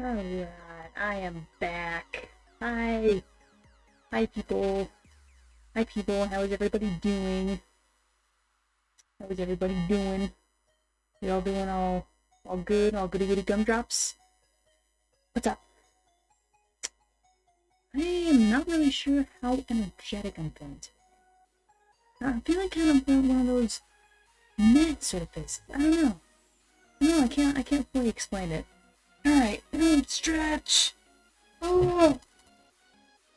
Alright, I am back. Hi. Hi, people. Hi, people. How is everybody doing? How is everybody doing? You all doing all good? All goody goody gumdrops? What's up? I am not really sure how energetic I'm feeling today. I'm feeling kind of one of those meh sort of faces. I don't know. I can't fully explain it. Alright, stretch! Oh!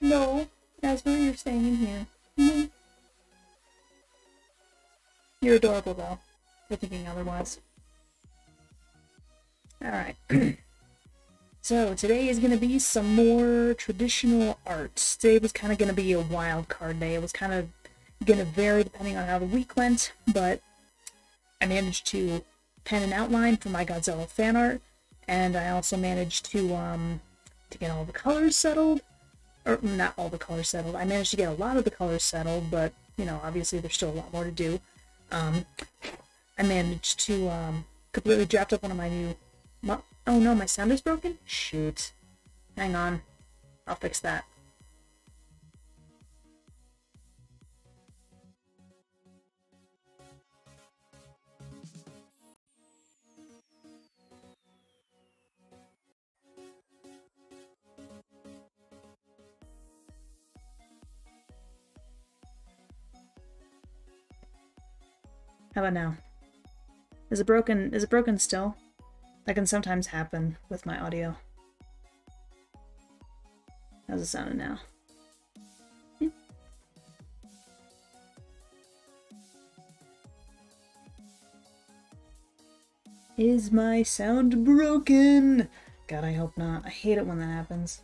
No, Asma, you're staying in here. Mm-hmm. You're adorable, though, for thinking otherwise. Alright. So, today is going to be some more traditional art. Today was kind of going to be a wild card day. It was kind of going to vary depending on how the week went, but I managed to pen an outline for my Godzilla fan art, and I also managed to get all the colors settled. Or, not all the colors settled. I managed to get a lot of the colors settled, but, you know, obviously there's still a lot more to do. I managed to completely draft up one of my new... Oh no, my sound is broken? Shoot. Hang on. I'll fix that. How about now? Is it broken? Is it broken still? That can sometimes happen with my audio. How's it sounding now? Is my sound broken? God, I hope not. I hate it when that happens.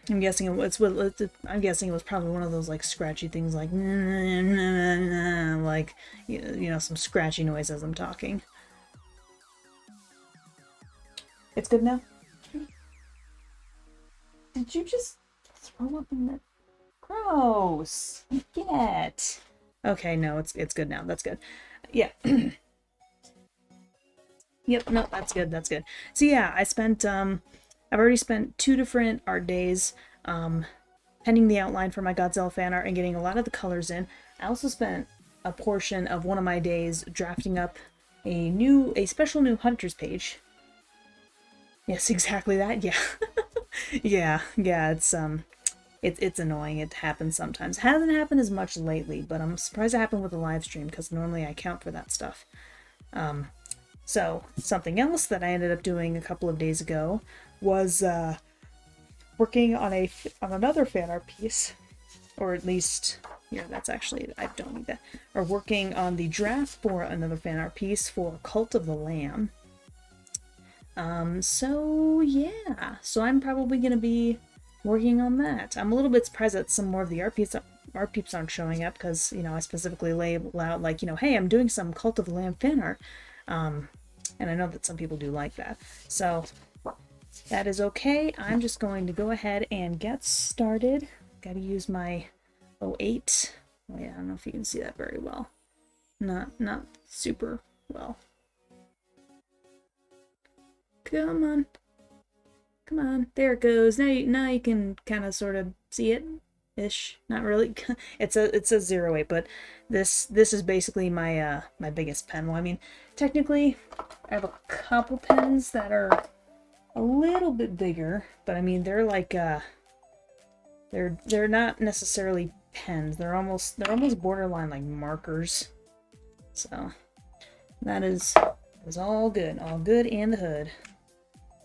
I'm guessing it was probably one of those like scratchy things, like like you know, some scratchy noise as I'm talking. It's good now. Did you just throw up in the... Gross. Get. Okay, no, it's good now. That's good. Yeah. Yep. No, that's good. That's good. So yeah, I've already spent 2 different art days penning the outline for my Godzilla fan art and getting a lot of the colors in. I also spent a portion of one of my days drafting up a special new Hunters page. Yes, exactly that. Yeah. yeah, it's annoying. It happens sometimes. It hasn't happened as much lately, but I'm surprised it happened with the live stream because normally I count for that stuff. So something else that I ended up doing a couple of days ago was working on another fan art piece, or at least, yeah, that's actually, I don't need that, or working on the draft for another fan art piece for Cult of the Lamb. So yeah, so I'm probably gonna be working on that. I'm a little bit surprised that some more of the art peeps aren't showing up, because, you know, I specifically label out, like, you know, hey, I'm doing some Cult of the Lamb fan art. And I know that some people do like that. So that is okay. I'm just going to go ahead and get started. Gotta use my 08. Oh yeah, I don't know if you can see that very well. Not super well. Come on. Come on. There it goes. Now you can kind of sort of see it ish. Not really. It's a 08, but this is basically my my biggest pen. Well, I mean, technically I have a couple pens that are a little bit bigger, but I mean, they're like they're not necessarily pens. They're almost borderline like markers. So that is all good in the hood.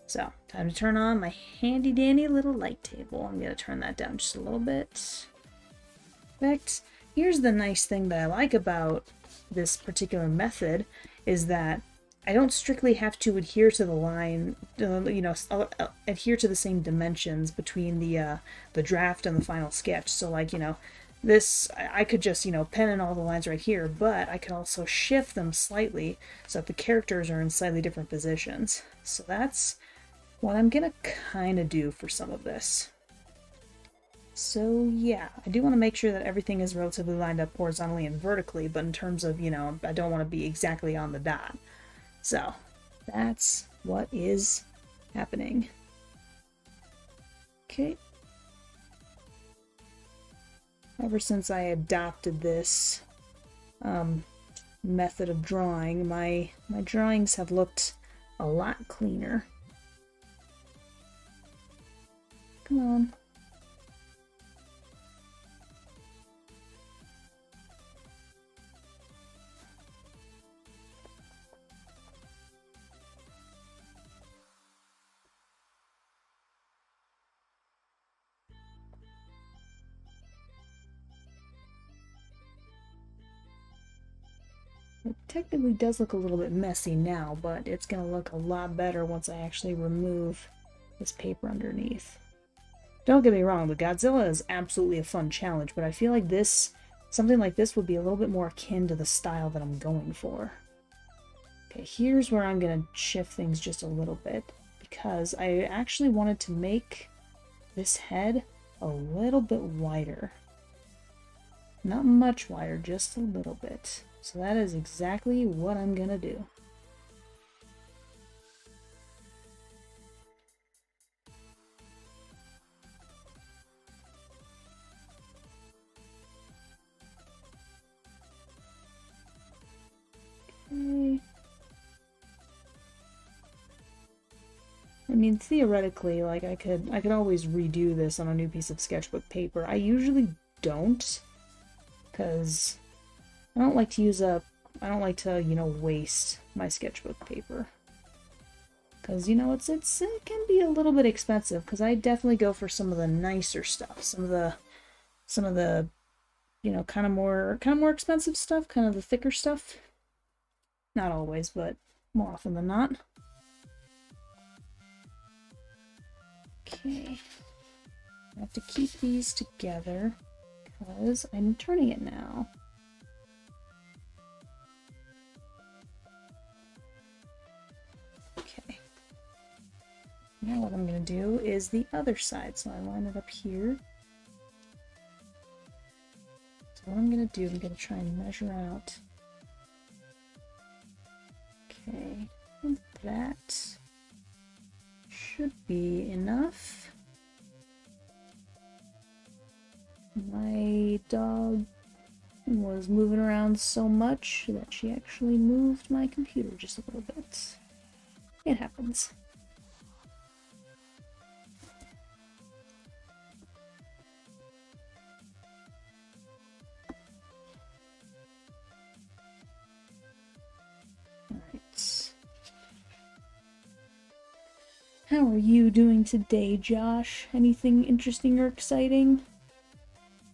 So, time to turn on my handy dandy little light table. I'm going to turn that down just a little bit. Perfect. Here's the nice thing that I like about this particular method, is that I don't strictly have to adhere to the line, you know, adhere to the same dimensions between the draft and the final sketch. So, like, you know, this, I could just, you know, pen in all the lines right here, but I could also shift them slightly so that the characters are in slightly different positions. So that's what I'm gonna kind of do for some of this. So yeah, I do want to make sure that everything is relatively lined up horizontally and vertically, but in terms of, you know, I don't want to be exactly on the dot. So That's what is happening. Okay. Ever since I adopted this method of drawing, my drawings have looked a lot cleaner. Come on. It technically does look a little bit messy now, but it's going to look a lot better once I actually remove this paper underneath. Don't get me wrong, the Godzilla is absolutely a fun challenge, but I feel like something like this would be a little bit more akin to the style that I'm going for. Okay, here's where I'm going to shift things just a little bit, because I actually wanted to make this head a little bit wider. Not much wider, just a little bit. So that is exactly what I'm gonna do. Okay. I mean, theoretically, like I could always redo this on a new piece of sketchbook paper. I usually don't, because I don't like to, you know, waste my sketchbook paper. Because, you know, it can be a little bit expensive, because I definitely go for some of the nicer stuff. Some of the, you know, kind of more expensive stuff, kind of the thicker stuff. Not always, but more often than not. Okay. I have to keep these together, because I'm turning it now. Okay. Now what I'm going to do is the other side. So I line it up here. So what I'm going to do, I'm going to try and measure out. Okay. And that should be enough. My dog was moving around so much that she actually moved my computer just a little bit. It happens. Alright. How are you doing today, Josh? Anything interesting or exciting?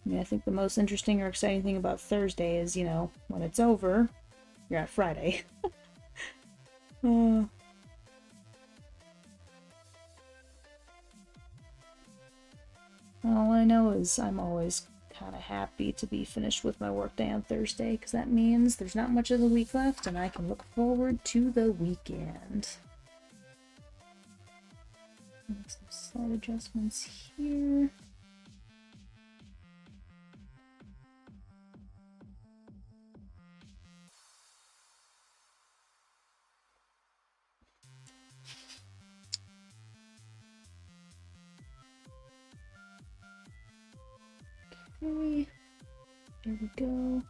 I mean, I think the most interesting or exciting thing about Thursday is, you know, when it's over, you're at Friday. All I know is I'm always kind of happy to be finished with my workday on Thursday, because that means there's not much of the week left and I can look forward to the weekend. Make some slight adjustments here. Okay, there we go.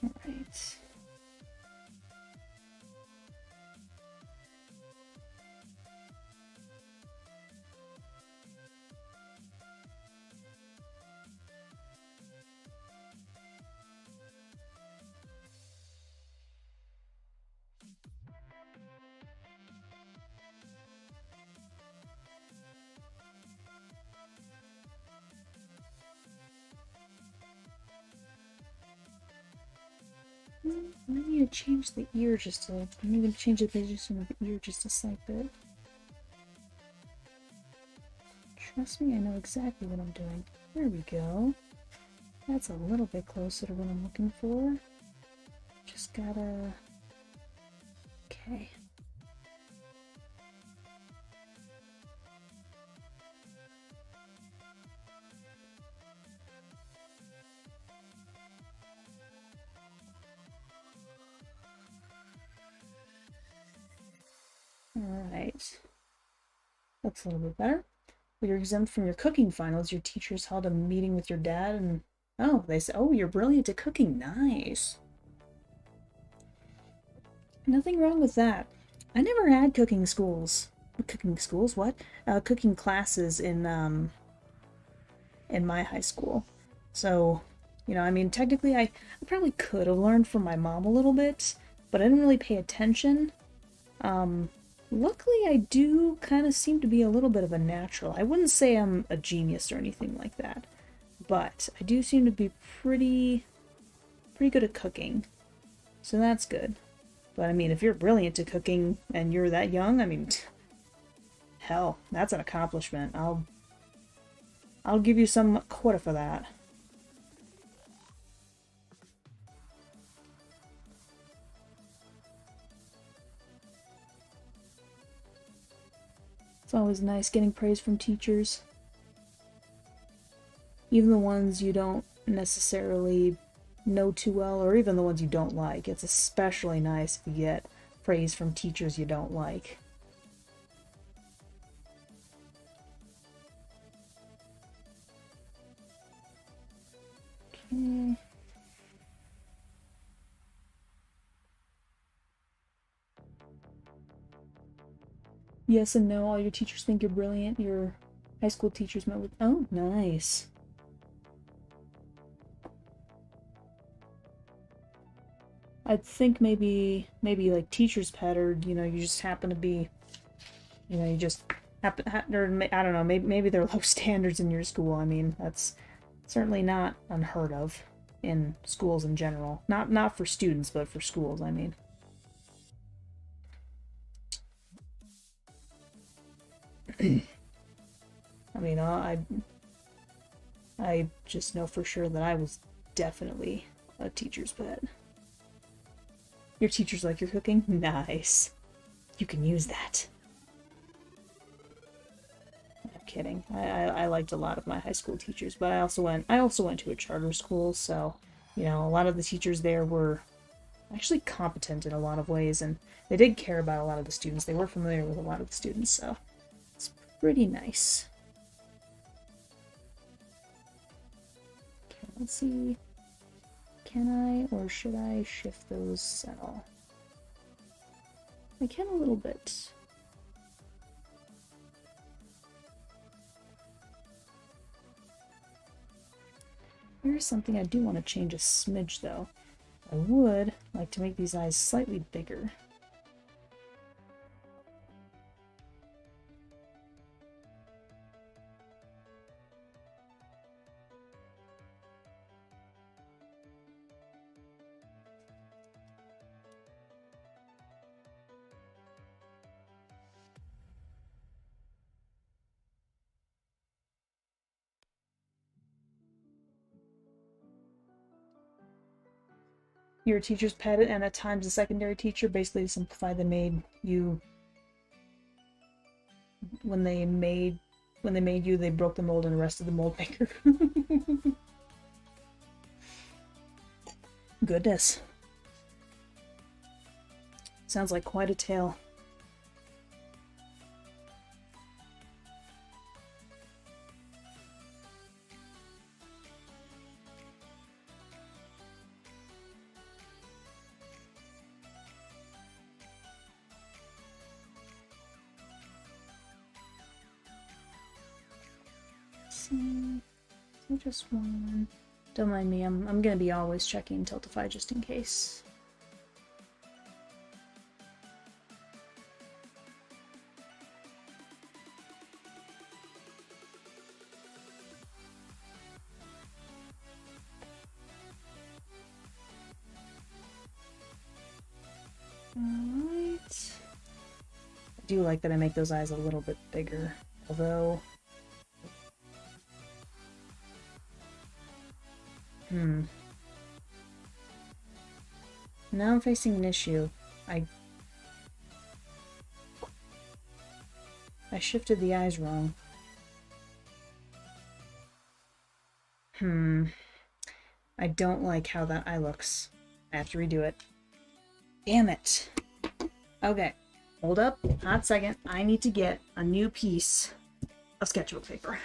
All right. I need to change the ear just a little. I'm going to change the position of the ear just a slight bit. Trust me, I know exactly what I'm doing. There we go. That's a little bit closer to what I'm looking for. Just gotta... Okay. Alright. Looks a little bit better. Well, you're exempt from your cooking finals. Your teachers held a meeting with your dad and... Oh, they said, oh, you're brilliant at cooking. Nice. Nothing wrong with that. I never had cooking schools. Cooking schools? What? Cooking classes in my high school. So, you know, I mean, technically I probably could have learned from my mom a little bit, but I didn't really pay attention. Luckily I do kind of seem to be a little bit of a natural. I wouldn't say I'm a genius or anything like that, but I do seem to be pretty good at cooking. So that's good. But I mean, if you're brilliant at cooking and you're that young, I mean, hell, that's an accomplishment. I'll give you some quota for that. It's always nice getting praise from teachers. Even the ones you don't necessarily know too well, or even the ones you don't like. It's especially nice if you get praise from teachers you don't like. Okay. Yes and no. All your teachers think you're brilliant. Your high school teachers met with... Oh, nice. I'd think maybe like teacher's pet, or you know, you just happen to be, you know, you just happen, or I don't know, maybe they're low standards in your school. I mean, that's certainly not unheard of in schools in general. Not for students, but for schools, I mean. I mean, I just know for sure that I was definitely a teacher's pet. Your teachers like your cooking? Nice. You can use that. I'm kidding. I liked a lot of my high school teachers, but I also went to a charter school, so you know, a lot of the teachers there were actually competent in a lot of ways, and they did care about a lot of the students. They were familiar with a lot of the students, so it's pretty nice. Okay, let's see. Can I, or should I shift those at all? I can a little bit. Here's something I do want to change a smidge, though. I would like to make these eyes slightly bigger. You're a teacher's pet and at times a secondary teacher. Basically, to simplify, they made you when they made you, they broke the mold and arrested the mold maker. Goodness. Sounds like quite a tale. So just one. Don't mind me, I'm gonna be always checking Tiltify just in case. Alright. I do like that I make those eyes a little bit bigger, although... Now I'm facing an issue. I shifted the eyes wrong. I don't like how that eye looks. I have to redo it. Damn it. Okay. Hold up, hot second. I need to get a new piece of sketchbook paper.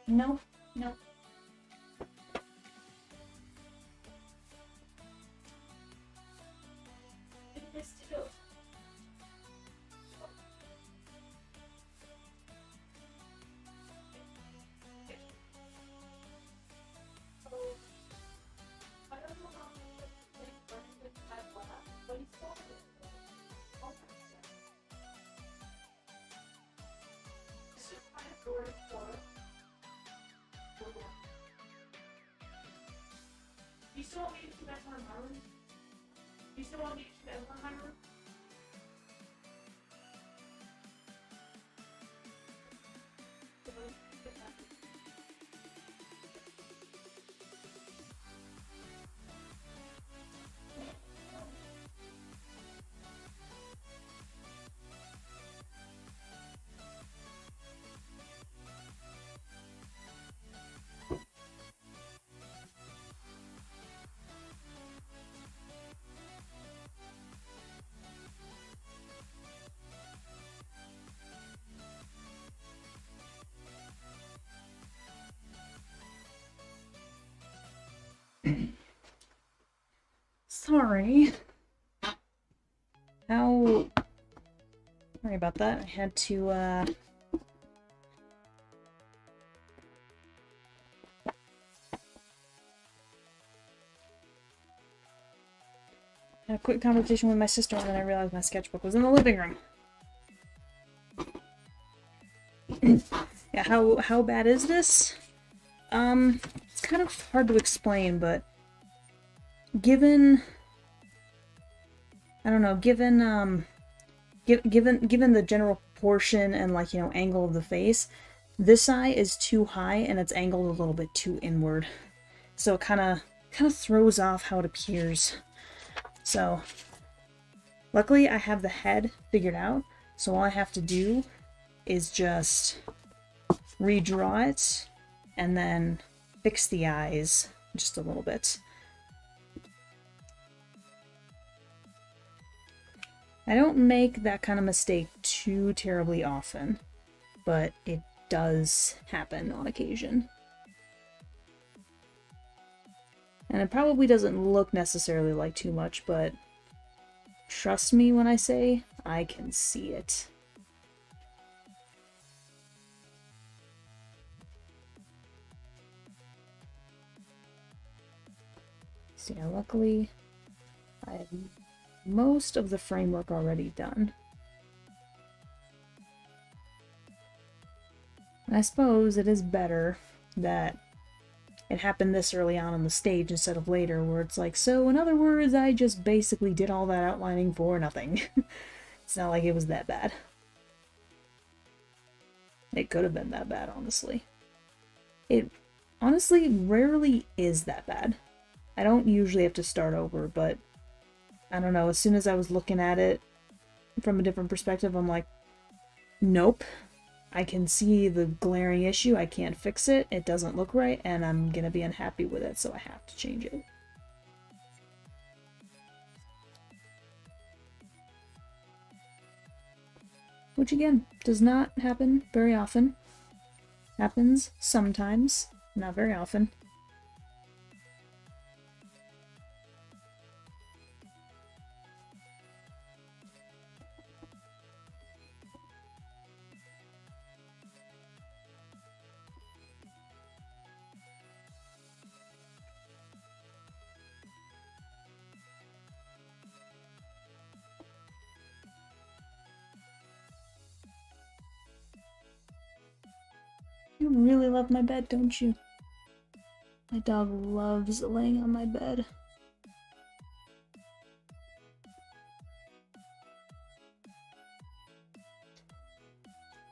No, no. You still want me to keep that on my room? You still want me to keep that on my room? Sorry. Sorry about that. I had to, had a quick conversation with my sister, and then I realized my sketchbook was in the living room. Yeah, how bad is this? It's kind of hard to explain, but given given the general proportion and, like, you know, angle of the face, this eye is too high and it's angled a little bit too inward. So it kind of throws off how it appears. So luckily I have the head figured out, so all I have to do is just redraw it and then fix the eyes just a little bit. I don't make that kind of mistake too terribly often, but it does happen on occasion. And it probably doesn't look necessarily like too much, but trust me when I say I can see it. So yeah, luckily I have most of the framework already done. And I suppose it is better that it happened this early on in the stage instead of later, where it's like, so in other words, I just basically did all that outlining for nothing. It's not like it was that bad. It could have been that bad, honestly. It honestly rarely is that bad. I don't usually have to start over, but I don't know, as soon as I was looking at it from a different perspective, I'm like, nope. I can see the glaring issue, I can't fix it, it doesn't look right, and I'm gonna be unhappy with it, so I have to change it. Which again, does not happen very often. Happens sometimes, not very often. You really love my bed, don't you? My dog loves laying on my bed.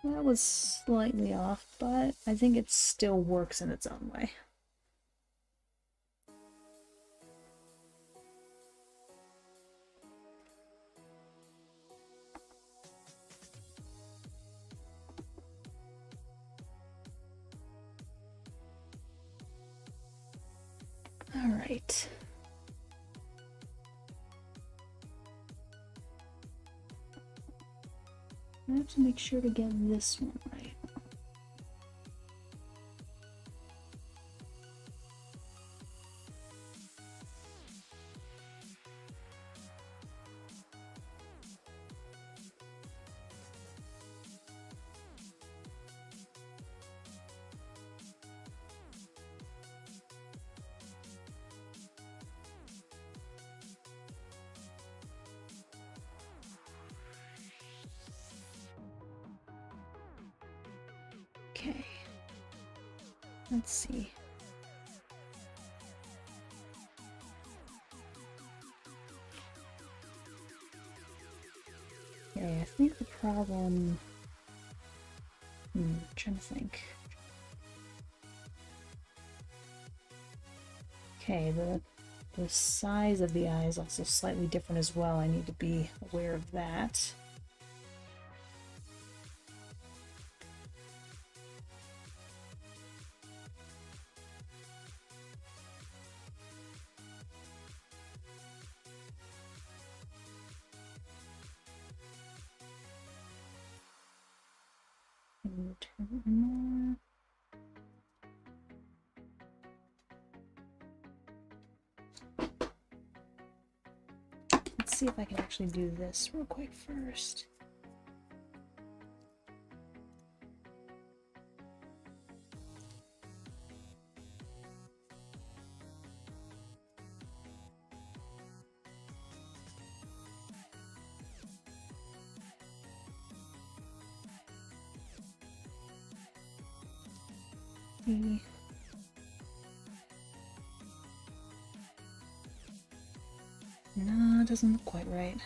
That was slightly off, but I think it still works in its own way. All right. I have to make sure to get this one right. Okay, let's see. Okay, I think the problem... I'm trying to think. Okay, the size of the eye is also slightly different as well. I need to be aware of that. Let's see if I can actually do this real quick first. No, it doesn't look quite right.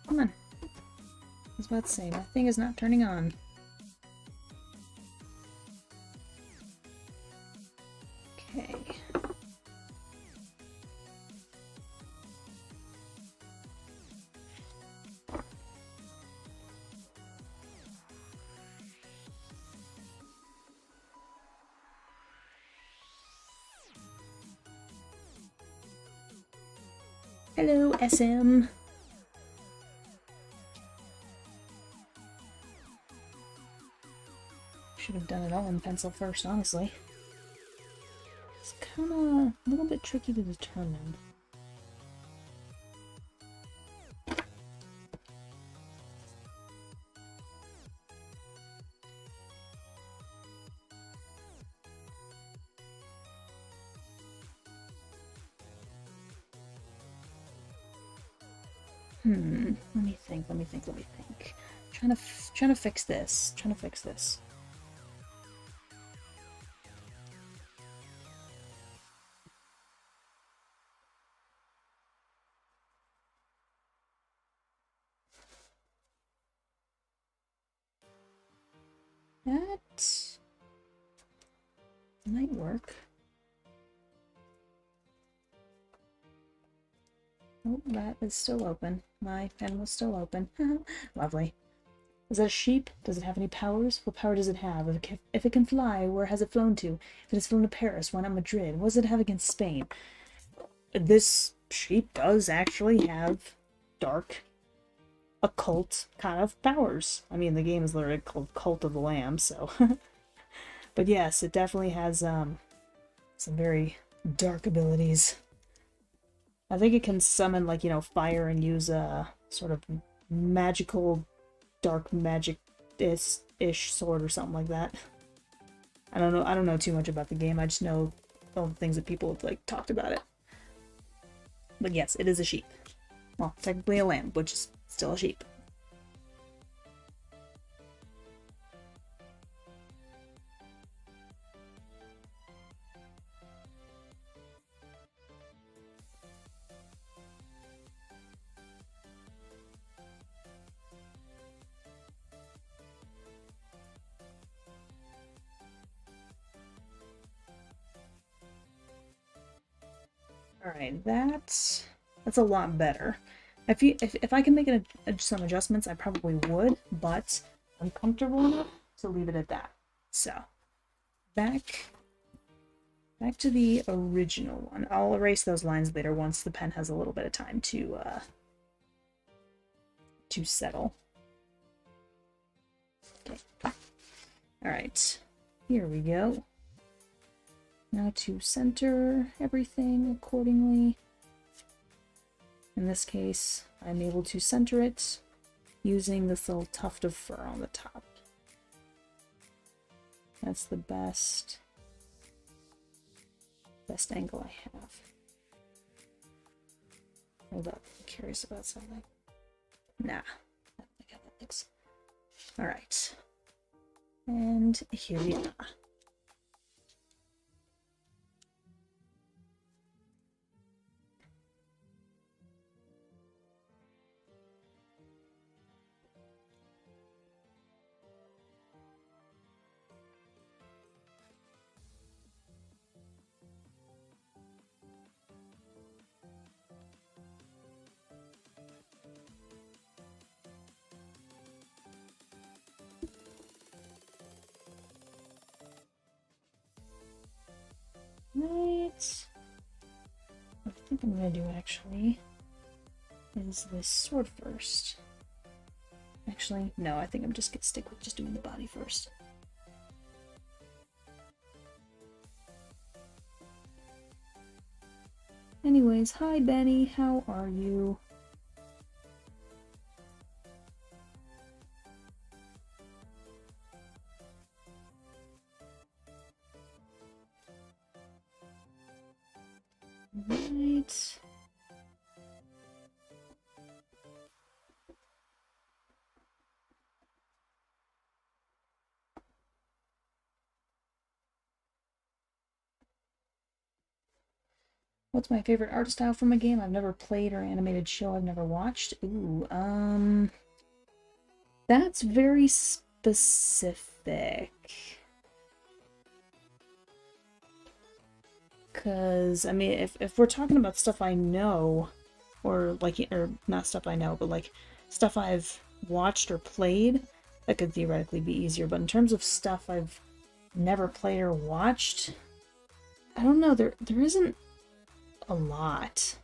Come on. I was about to say, my thing is not turning on. Okay. Hello, SM. Should have done it all in pencil first, honestly. It's kind of a little bit tricky to determine. Let me think. Trying to fix this. That might work. Oh, that is still open. My pen was still open. Lovely. Is that a sheep? Does it have any powers? What power does it have? If it can fly, where has it flown to? If it has flown to Paris, why not Madrid? What does it have against Spain? This sheep does actually have dark, occult kind of powers. I mean, the game is literally called Cult of the Lamb, so... But yes, it definitely has some very dark abilities. I think it can summon, like, you know, fire and use a sort of magical, dark magic-ish sword or something like that. I don't know too much about the game. I just know all the things that people have, like, talked about it. But yes, it is a sheep. Well, technically a lamb, which is still a sheep. Alright, that's a lot better. If I can make some adjustments, I probably would, but I'm comfortable enough to leave it at that. So, back to the original one. I'll erase those lines later once the pen has a little bit of time to settle. Okay. Alright. Here we go. Now to center everything accordingly. In this case, I'm able to center it using this little tuft of fur on the top. That's the best angle I have. Hold up, I'm curious about something. Nah, I think that looks. Alright. And here we are. Right. What I think I'm gonna do actually is this sword first. Actually, no, I think I'm just gonna stick with just doing the body first. Anyways, hi Benny, how are you? Right. What's my favorite art style from a game I've never played or animated show I've never watched? Ooh, that's very specific. Because, I mean, if we're talking about stuff I know, or not stuff I know, but like stuff I've watched or played, that could theoretically be easier. But in terms of stuff I've never played or watched, I don't know, there isn't a lot.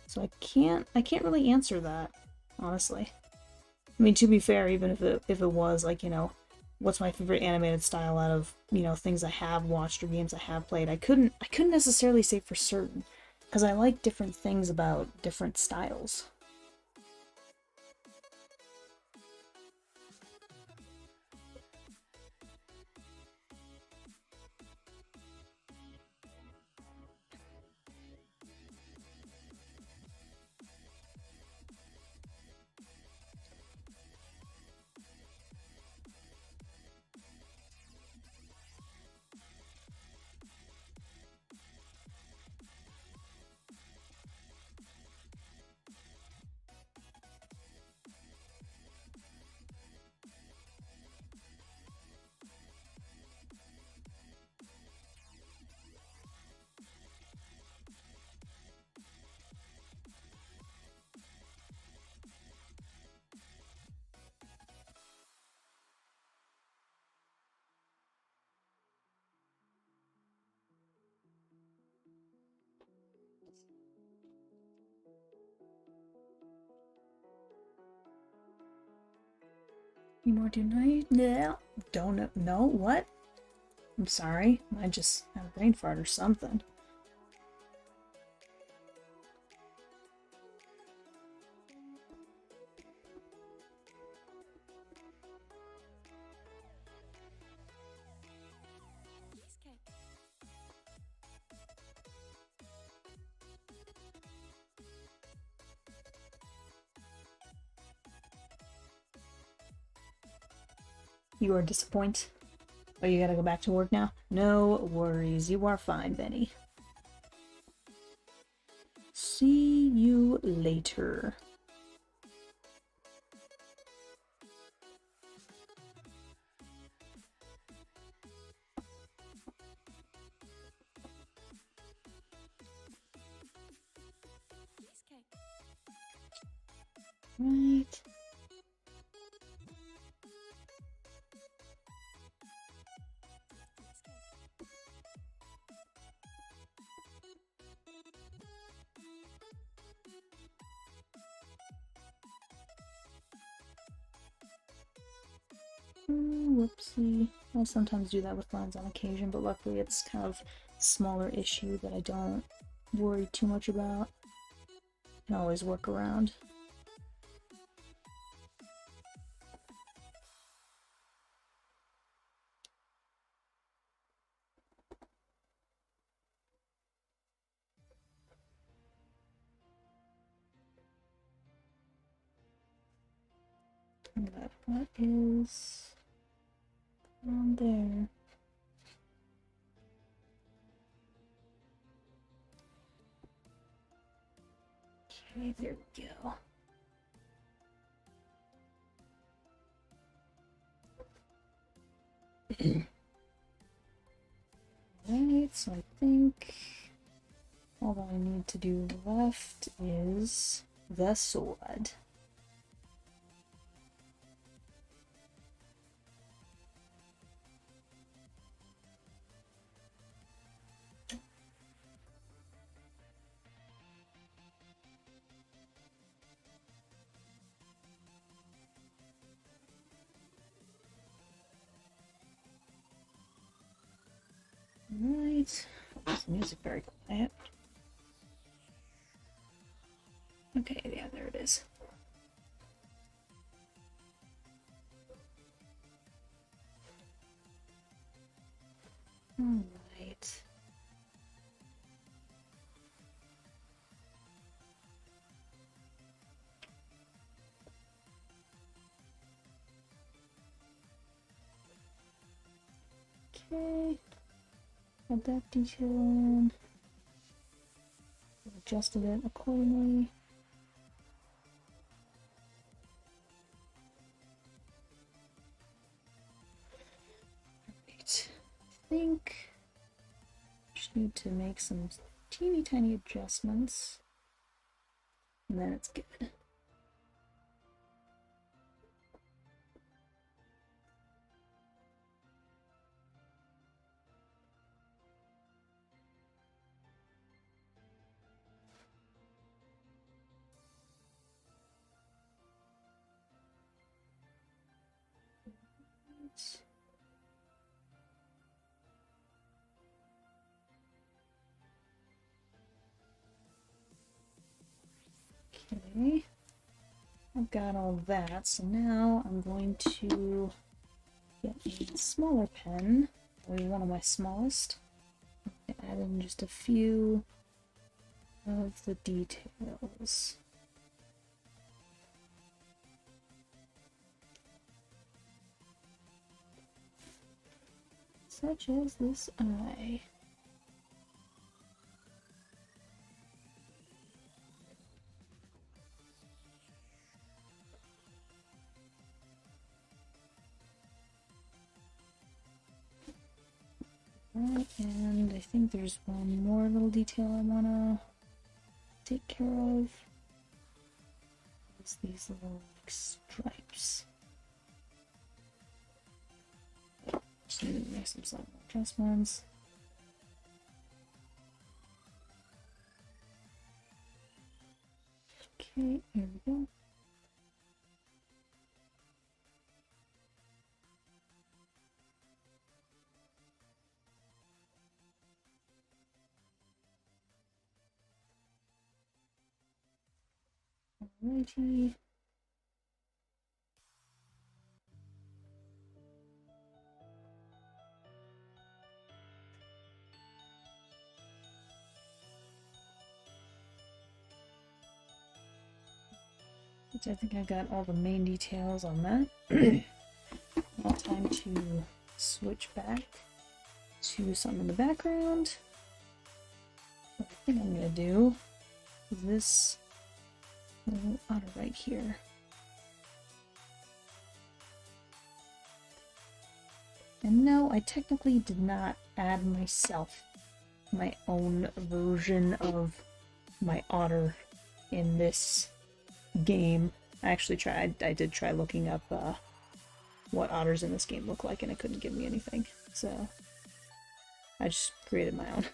So I can't really answer that, honestly. I mean, to be fair, even if it was like, you know, what's my favorite animated style out of, you know, things I have watched or games I have played, I couldn't necessarily say for certain, because I like different things about different styles. Any more tonight? No. Don't know. What? I'm sorry. I just had a brain fart or something. You are disappointed? Oh, you gotta go back to work now? No worries. You are fine, Benny. See you later. Right. Whoopsie. I sometimes do that with lines on occasion, but luckily it's kind of a smaller issue that I don't worry too much about. Can always work around. But what is on there? Okay, there we go. Right, so I think all that I need to do left is the sword. Right. This music very quiet. Okay, yeah, there it is. Alright. Okay. Add that detail in. Adjusted it accordingly. Right. I think just need to make some teeny tiny adjustments. And then it's good. Okay, I've got all that, so now I'm going to get a smaller pen, probably one of my smallest, add in just a few of the details. Such as this eye. Right, and I think there's one more little detail I want to take care of. It's these little like, stripes. Just need to make some slight adjustments. Okay, here we go. Alrighty. I think I got all the main details on that. Now time to switch back to something in the background. What I think I'm gonna do is this little otter right here. And no, I technically did not add myself my own version of my otter in this game. I did try looking up what otters in this game look like, and it couldn't give me anything. So I just created my own.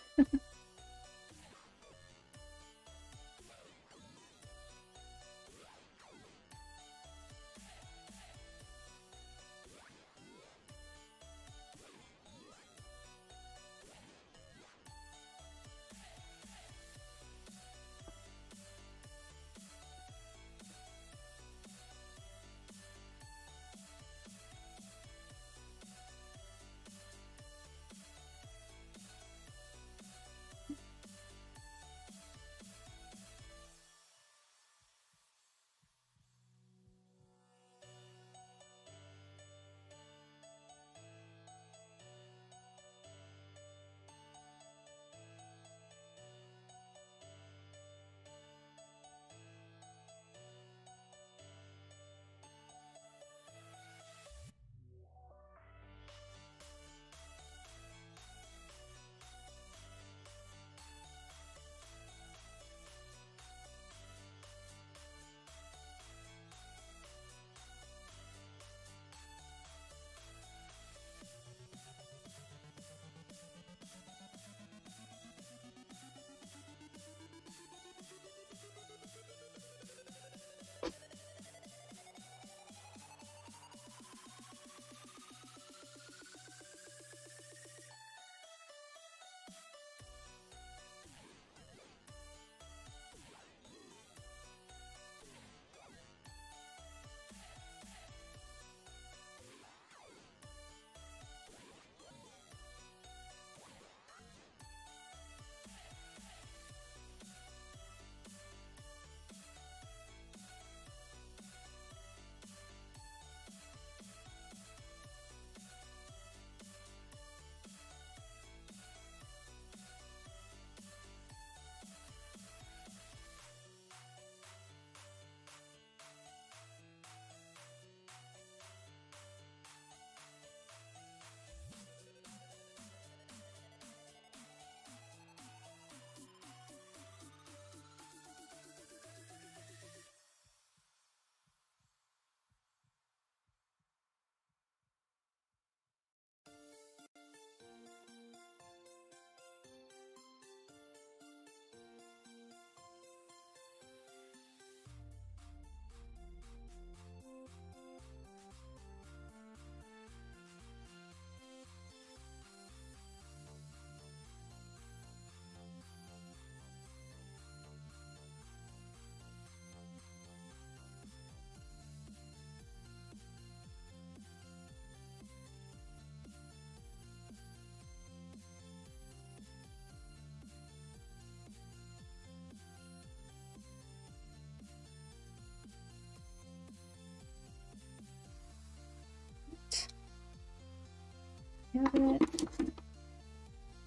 have it.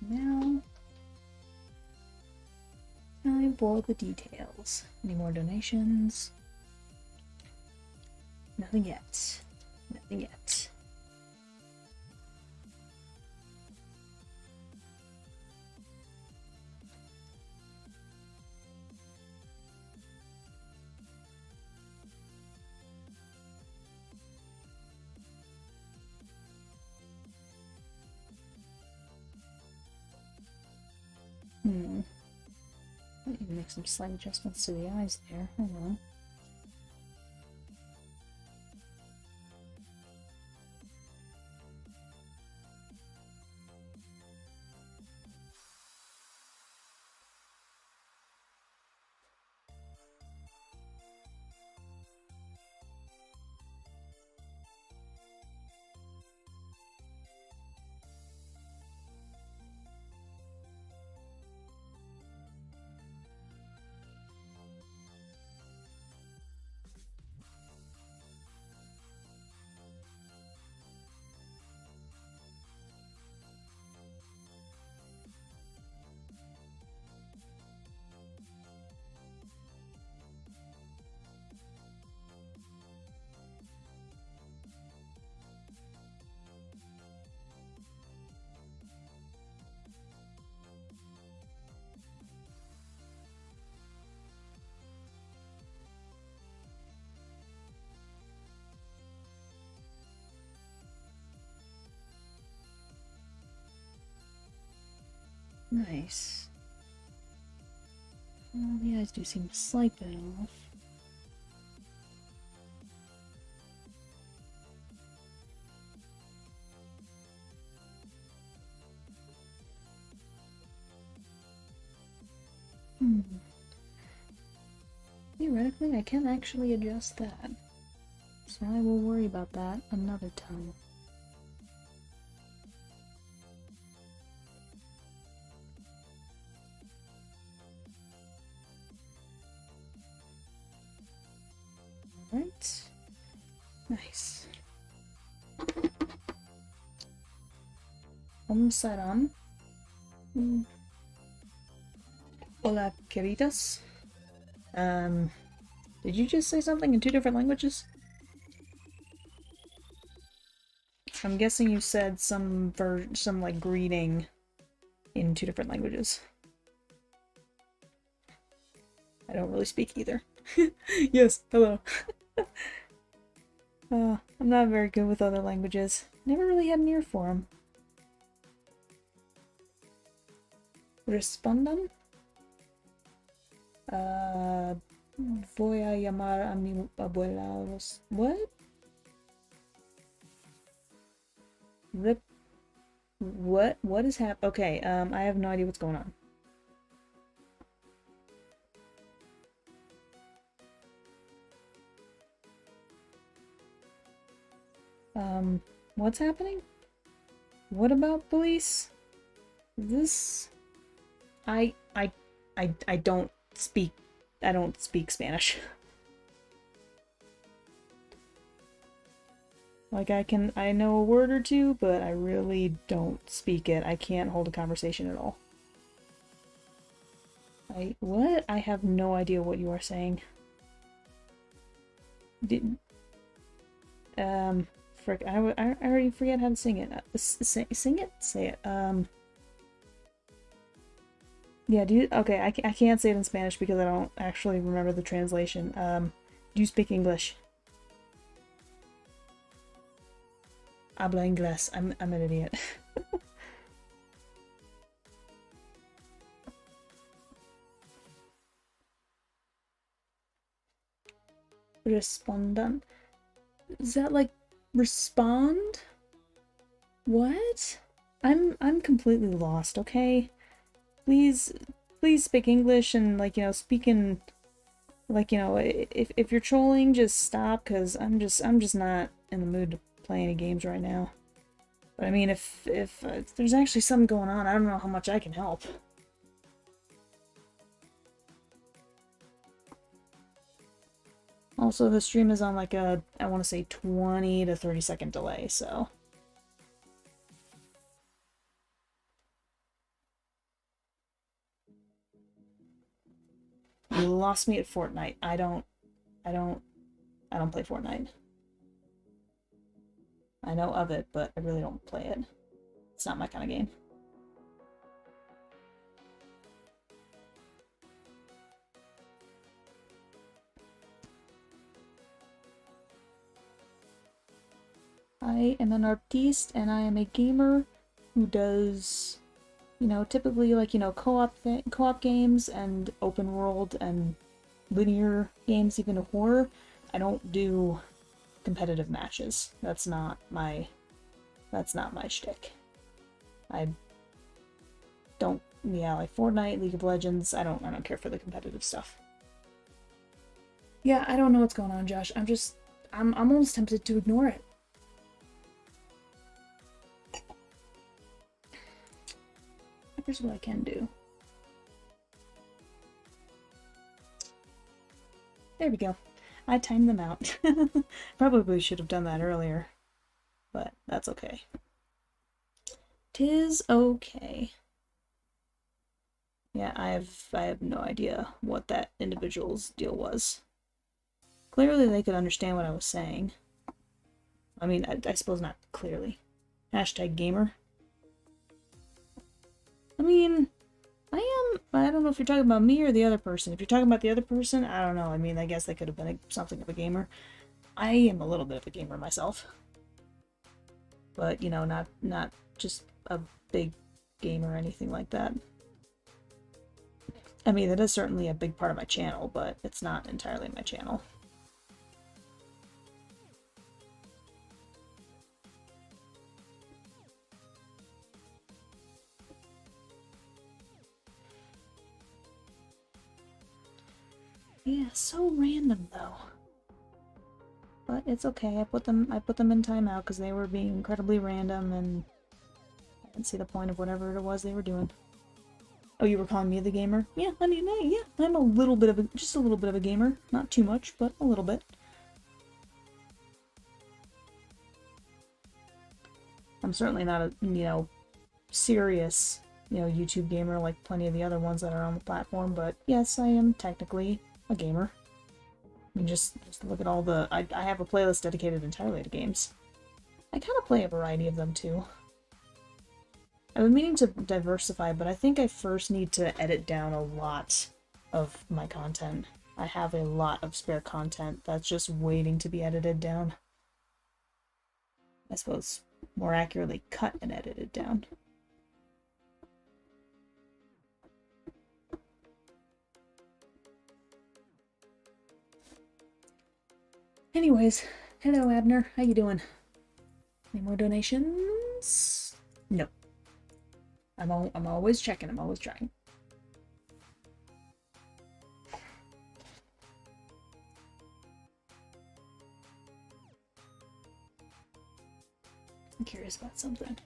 Now, time for the details. Any more donations? Nothing yet. Nothing yet. I need to make some slight adjustments to the eyes there. Hold on. Nice. Well, the eyes do seem a slight bit off. Theoretically, I can actually adjust that. So I will worry about that another time. Alright. Nice. Saran. Hola, queridos. Did you just say something in 2 different languages? I'm guessing you said some like greeting in 2 different languages. I don't really speak either. Yes, hello. I'm not very good with other languages. Never really had an ear for them. Respondan? Voy a llamar a mi abuela. What? What is happening? Okay, I have no idea what's going on. What's happening? What about police? This... I don't speak Spanish. Like, I know a word or two, but I really don't speak it. I can't hold a conversation at all. What? I have no idea what you are saying. Frick, I already forget how to sing it. Sing it? Say it. Yeah, okay, I can't say it in Spanish because I don't actually remember the translation. Do you speak English? Habla inglés. I'm an idiot. Respondan. Is that like respond? What? I'm completely lost, okay? Please speak English and, like, you know, speak in, like, you know, if you're trolling, just stop, because I'm just not in the mood to play any games right now. But I mean, if there's actually something going on, I don't know how much I can help. Also, the stream is on like a, I want to say 20 to 30 second delay, so. You lost me at Fortnite. I don't play Fortnite. I know of it, but I really don't play it. It's not my kind of game. I am an artiste and I am a gamer who does, you know, typically like, you know, co-op games and open world and linear games, even horror. I don't do competitive matches. That's not my shtick. I don't, yeah, like Fortnite, League of Legends, I don't care for the competitive stuff. Yeah, I don't know what's going on, Josh. I'm almost tempted to ignore it. Here's what I can do. There we go. I timed them out. Probably should have done that earlier, but that's okay. 'Tis okay. Yeah, I have no idea what that individual's deal was. Clearly they could understand what I was saying. I mean, I suppose not clearly. Hashtag gamer. I mean, I don't know if you're talking about me or the other person. If you're talking about the other person, I don't know. I mean, I guess they could have been something of a gamer. I am a little bit of a gamer myself. But, you know, not just a big gamer or anything like that. I mean, that is certainly a big part of my channel, but it's not entirely my channel. Yeah, so random though. But it's okay. I put them in timeout because they were being incredibly random and I didn't see the point of whatever it was they were doing. Oh, you were calling me the gamer? Yeah, I mean, yeah, I'm just a little bit of a gamer. Not too much, but a little bit. I'm certainly not a, you know, serious, you know, YouTube gamer like plenty of the other ones that are on the platform, but yes, I am technically a gamer. I mean, just look at all the... I have a playlist dedicated entirely to games. I kind of play a variety of them, too. I've been meaning to diversify, but I think I first need to edit down a lot of my content. I have a lot of spare content that's just waiting to be edited down. I suppose, more accurately, cut and edited down. Anyways, hello Abner, how you doing? Any more donations? No. I'm always checking, I'm always trying. I'm curious about something.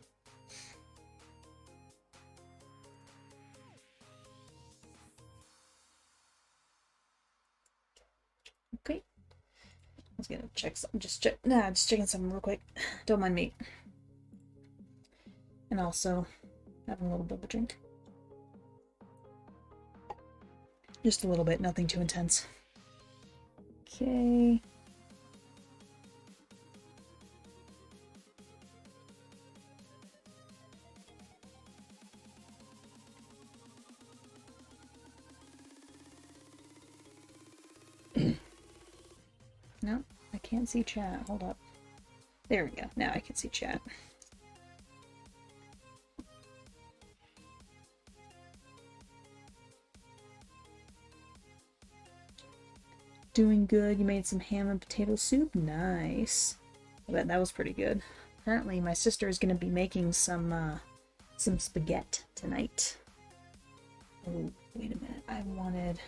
Okay. I was gonna check something, just checking something real quick. Don't mind me. And also, having a little bit of a drink. Just a little bit, nothing too intense. Okay. No, I can't see chat. Hold up. There we go. Now I can see chat. Doing good. You made some ham and potato soup? Nice. I bet that was pretty good. Apparently my sister is going to be making some spaghetti tonight. Oh, wait a minute. I wanted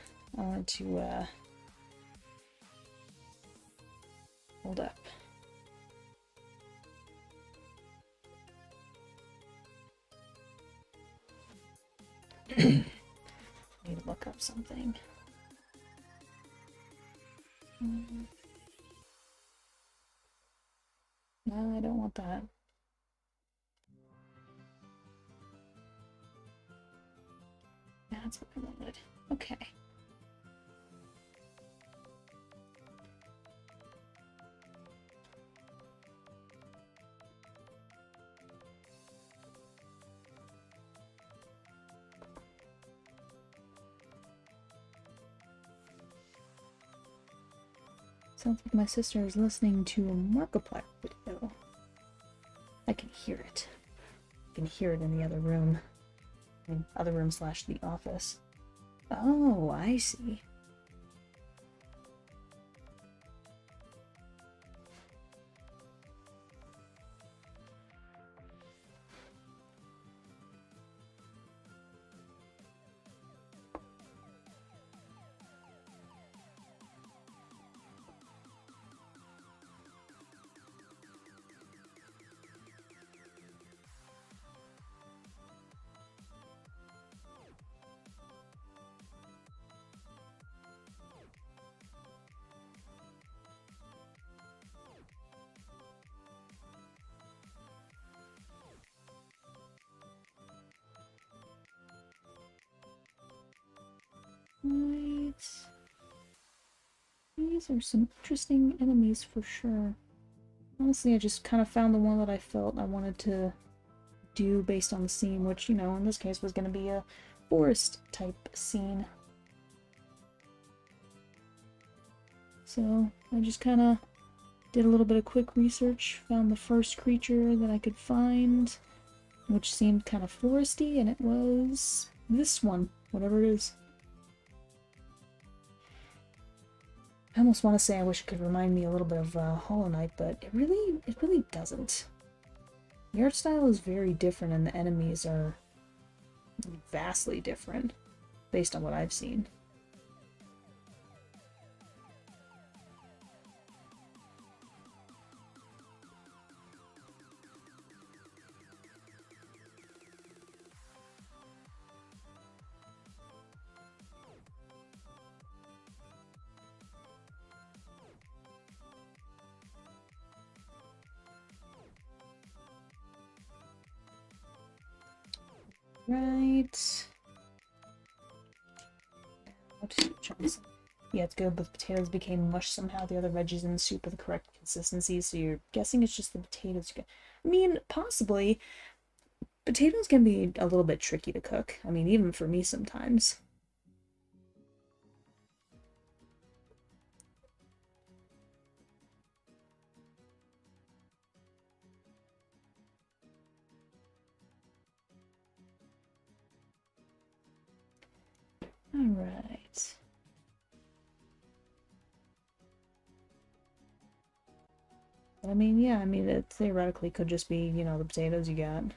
to, hold up. Need to look up something. No, I don't want that. That's what I wanted. Okay. Sounds like my sister is listening to a Markiplier video. I can hear it. I can hear it in the other room. I mean, other room slash the office. Oh, I see. Right. These are some interesting enemies for sure. Honestly, I just kind of found the one that I felt I wanted to do based on the scene, which, you know, in this case was going to be a forest type scene. So I just kind of did a little bit of quick research, found the first creature that I could find, which seemed kind of foresty, and it was this one, whatever it is. I almost want to say I wish it could remind me a little bit of Hollow Knight, but it really doesn't. The art style is very different, and the enemies are vastly different, based on what I've seen. Right. Yeah, it's good, but the potatoes became mush somehow. The other veggies in the soup are the correct consistency, so you're guessing it's just the potatoes. I mean, possibly. Potatoes can be a little bit tricky to cook. I mean, even for me sometimes. Alright. I mean, yeah, I mean, it theoretically could just be, you know, the potatoes you got. It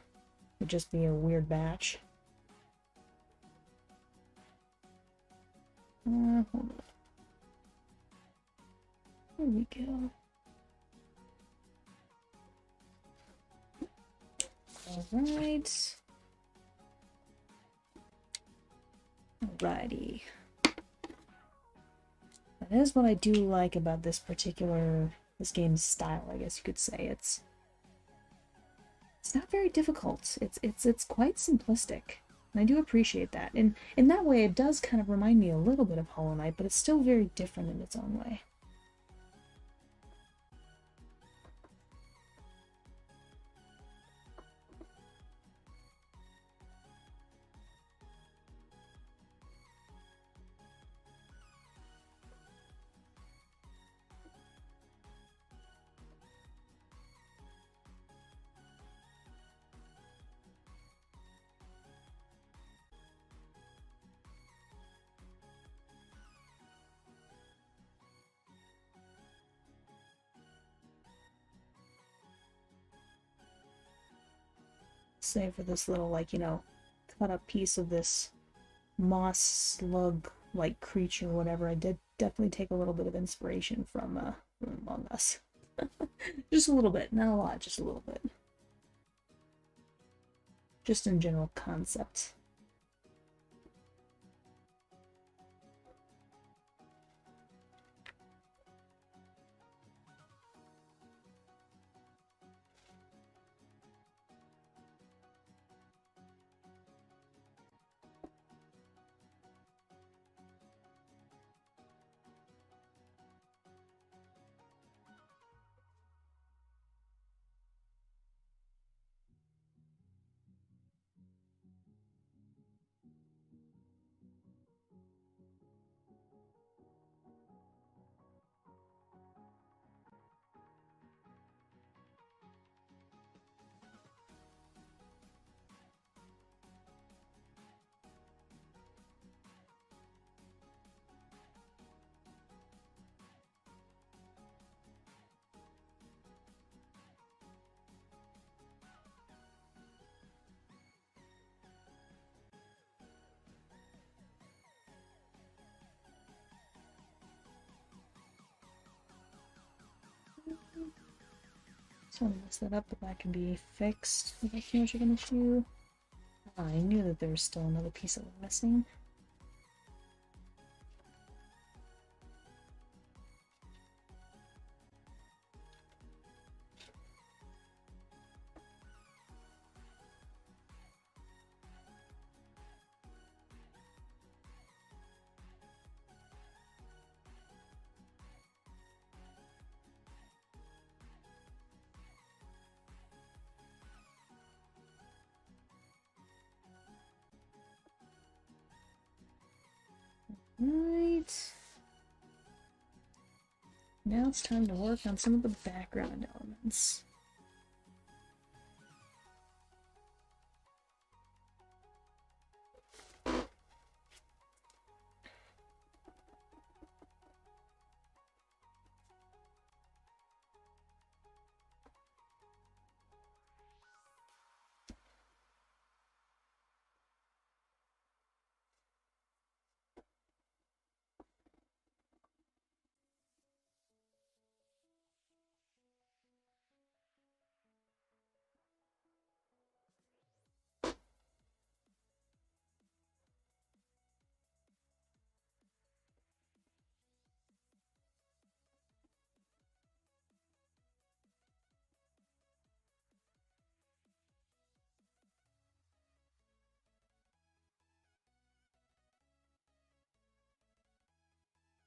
would just be a weird batch. Hold on. There we go. Alright. Alrighty. That is what I do like about this game's style, I guess you could say. It's not very difficult. It's quite simplistic. And I do appreciate that. And in that way, it does kind of remind me a little bit of Hollow Knight, but it's still very different in its own way. Say for this little, like, you know, cut up piece of this moss slug-like creature, whatever, I did definitely take a little bit of inspiration from Among Us. Just a little bit, not a lot, just a little bit. Just in general concept. So I messed that up, but that can be fixed without too much of an issue. I knew that there was still another piece that was missing. Right. Now it's time to work on some of the background elements.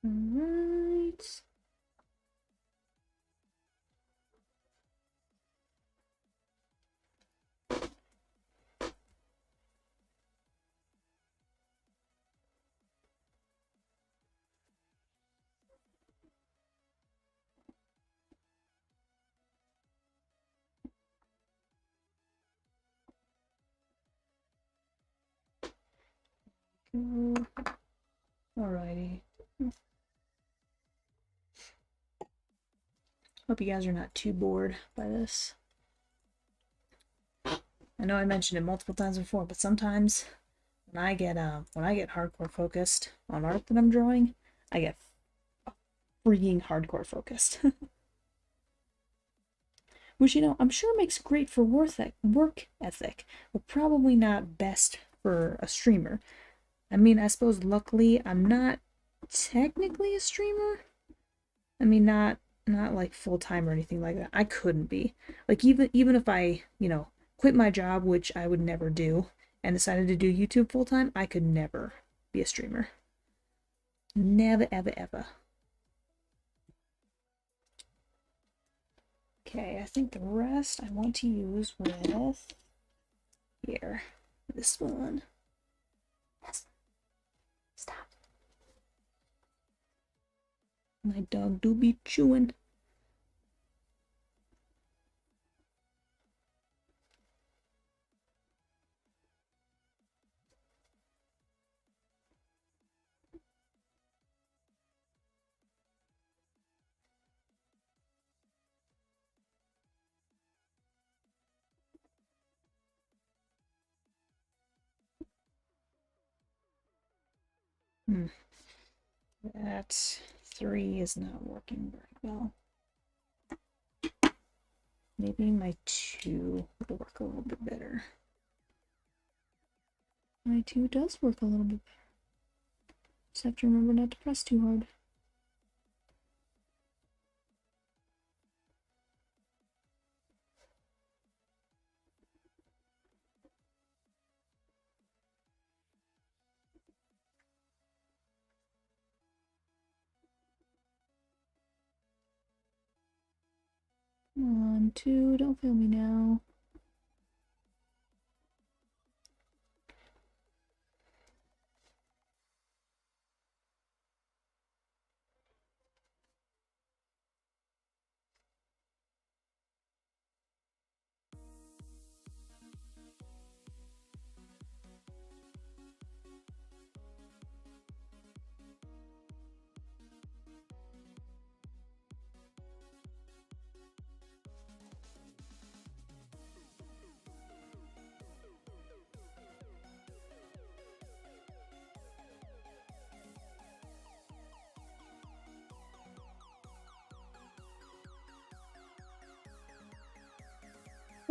Alright. Go. Alrighty. Hope you guys are not too bored by this. I know I mentioned it multiple times before, but sometimes when I get hardcore focused on art that I'm drawing, I get freaking hardcore focused. Which, you know, I'm sure makes great for work ethic, but probably not best for a streamer. I mean, I suppose luckily I'm not technically a streamer. I mean, not like full time or anything like that. I couldn't be. Like even if I, you know, quit my job, which I would never do, and decided to do YouTube full time, I could never be a streamer. Never, ever, ever. Okay, I think the rest I want to use with here. This one. Yes. Stop. My dog do be chewing. That 3 is not working very well. Maybe my 2 will work a little bit better. My 2 does work a little bit better. Just have to remember not to press too hard. Come on, 2, don't fail me now.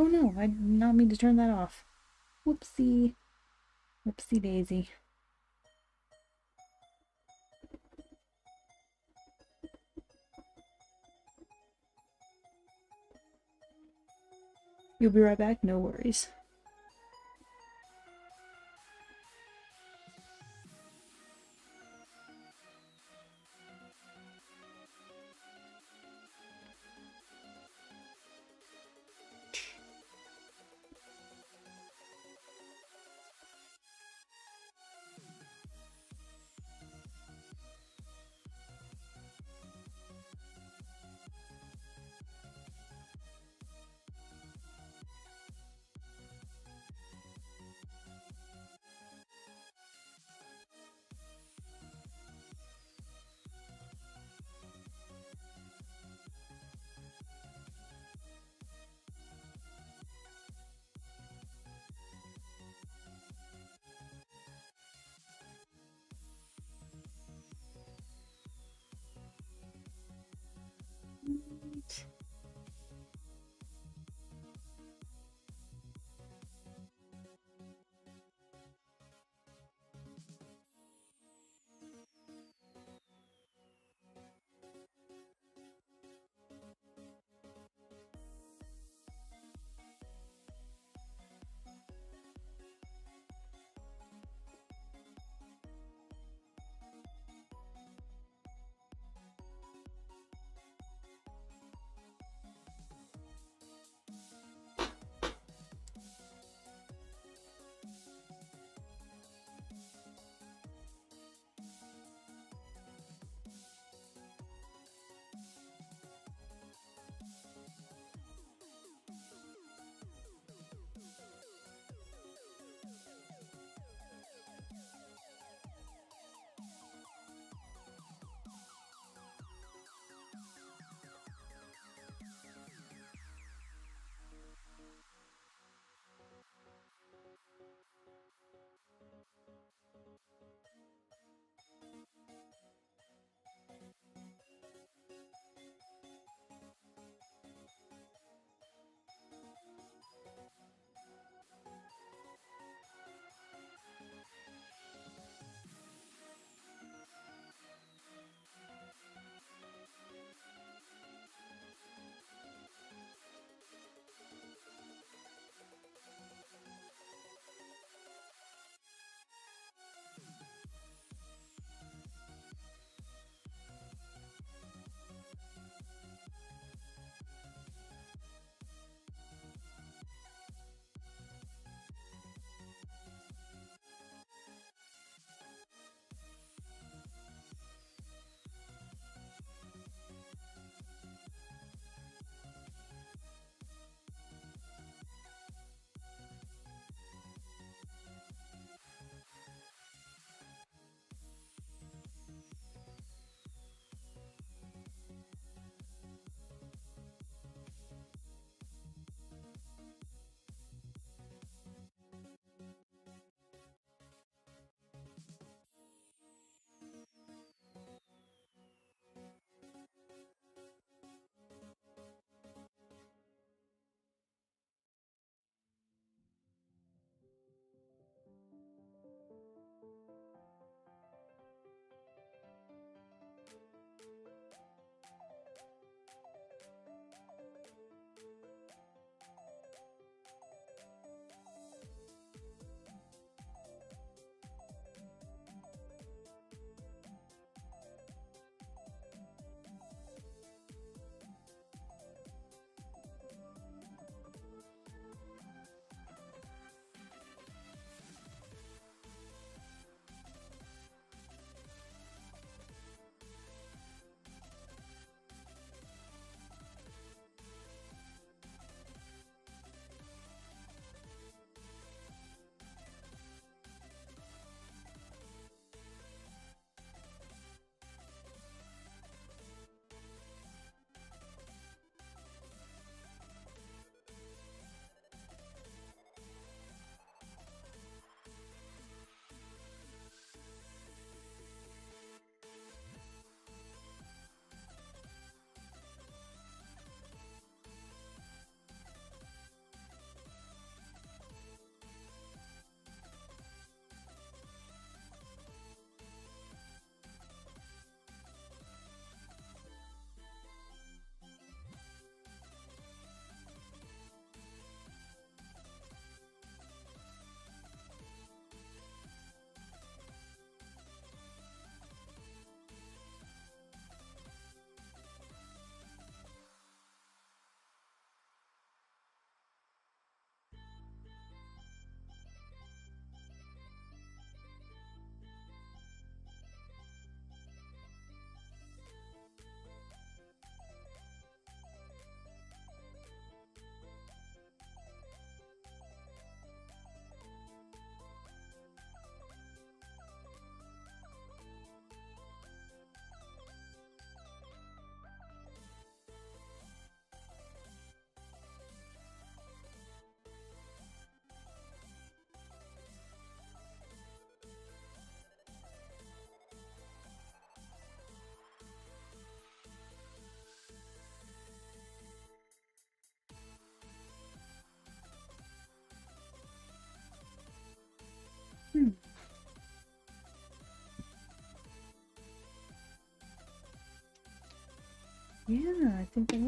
Oh no, I did not mean to turn that off. Whoopsie. Whoopsie daisy. You'll be right back? No worries.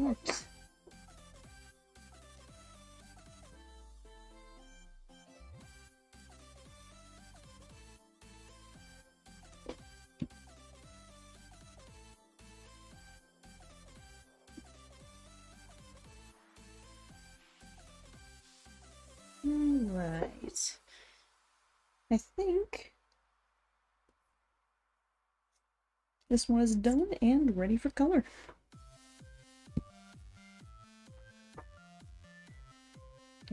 Alright. Alright. I think this one is done and ready for color.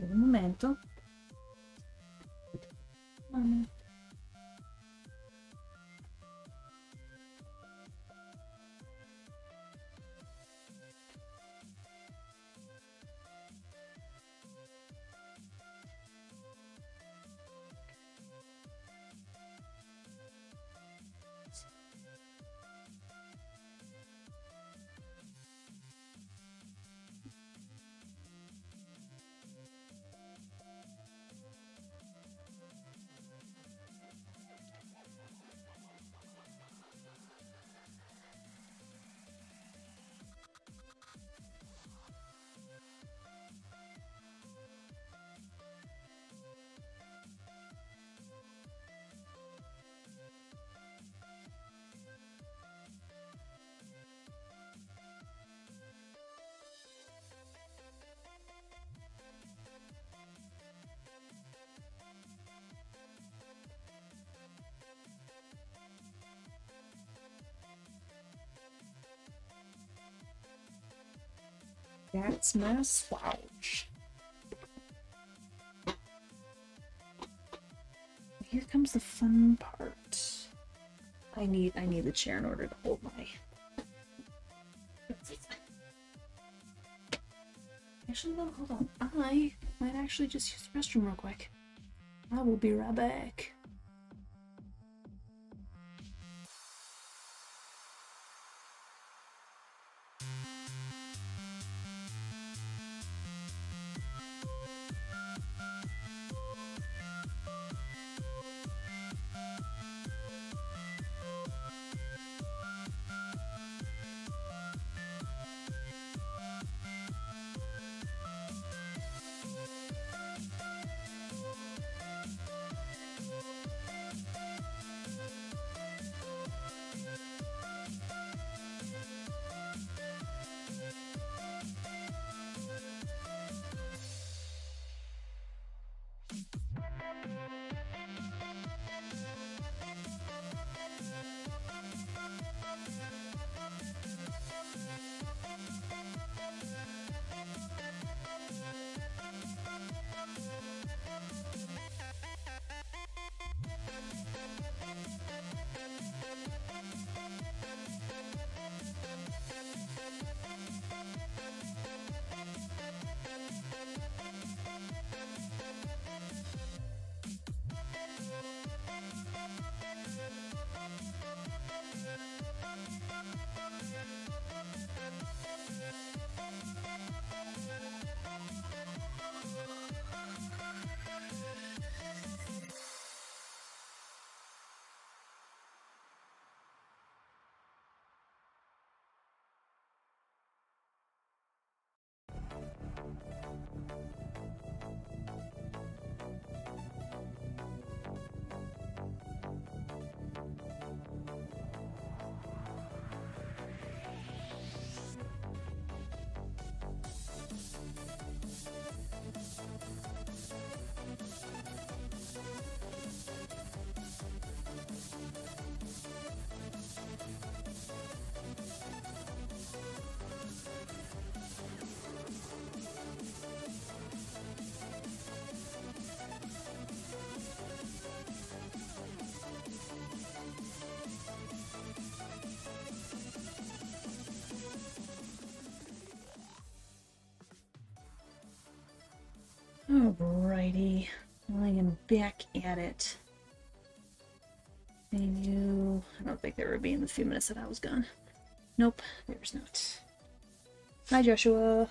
Un momento. That's my slouch. Here comes the fun part. I need the chair in order to hold my. Actually, no, hold on. I might actually just use the restroom real quick. I will be right back. Alrighty, I am back at it. Menu. I don't think there would be in the few minutes that I was gone. Nope, there's not. Hi, Joshua.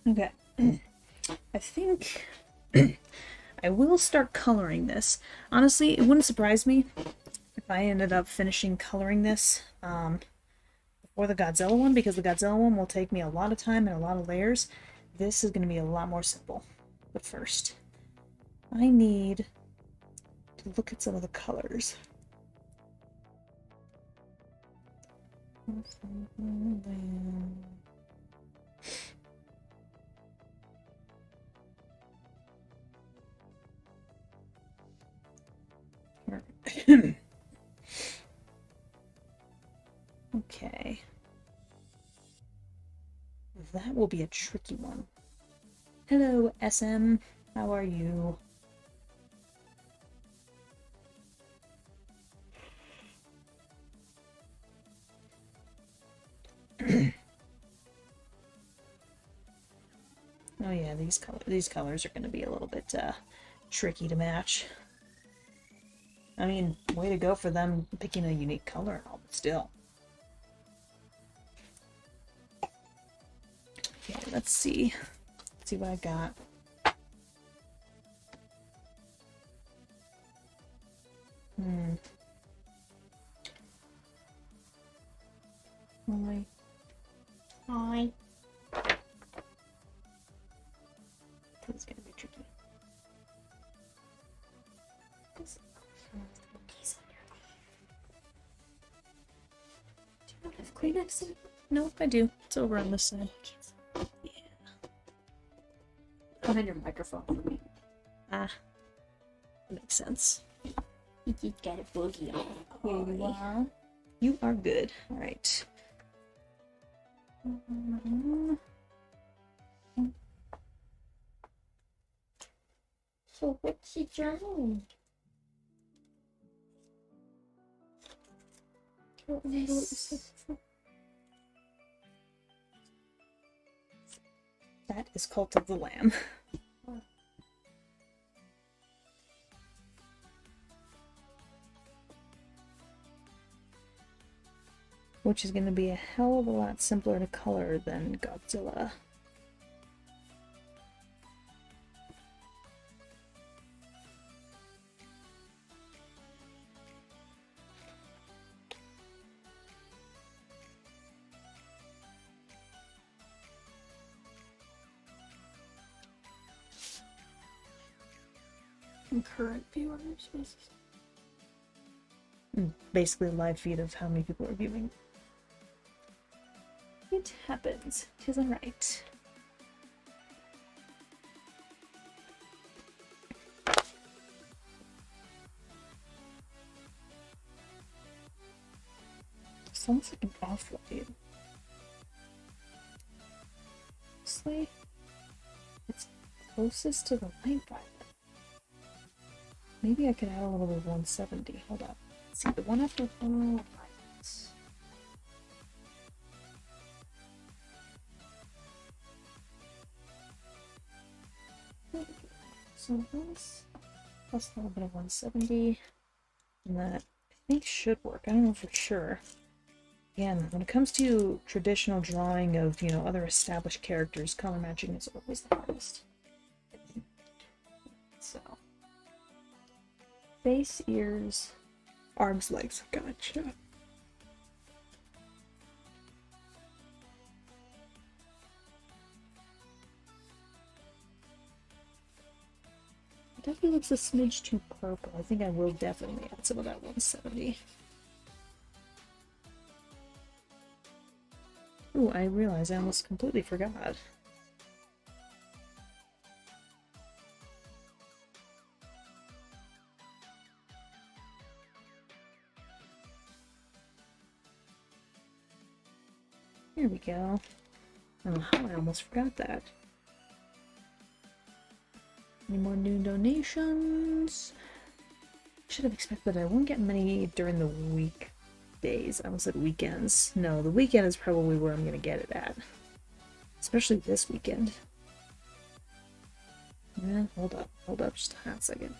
Okay. I think I will start coloring this. Honestly, it wouldn't surprise me if if I ended up finishing coloring this before the Godzilla one, because the Godzilla one will take me a lot of time and a lot of layers, this is going to be a lot more simple. But first, I need to look at some of the colors. Okay. That will be a tricky one. Hello, SM. How are you? Oh yeah, these colors are going to be a little bit tricky to match. I mean, way to go for them picking a unique color and all, but still. Okay, let's see. Let's see what I got. Hi. Hi. This is gonna be tricky. Do you have Kleenex? Nope, I do. It's over on this side. Yeah. Put in your microphone for me. Ah, that makes sense. You did get a boogie on. Here you are. You are good. All right. So what's he drawing? That is Cult of the Lamb. Which is going to be a hell of a lot simpler to color than Godzilla. Concurrent viewers. Basically a live feed of how many people are viewing. It happens. 'Tis alright. It's almost like an off-white. Honestly, it's closest to the light violet. Maybe I could add a little bit of 170. Hold up. Let's see, the one after violets. So this plus a little bit of 170, and that I think should work. I don't know for sure. Again, when it comes to traditional drawing of, you know, other established characters, color matching is always the hardest. So, face, ears, arms, legs. Gotcha. Definitely looks a smidge too purple. I think I will definitely add some of that 170. Ooh, I realized I almost completely forgot. Here we go. I don't know how I almost forgot that. Any more new donations? Should have expected I won't get many during the weekdays. I almost said weekends. No, the weekend is probably where I'm gonna get it at. Especially this weekend. Yeah, hold up just a hot second.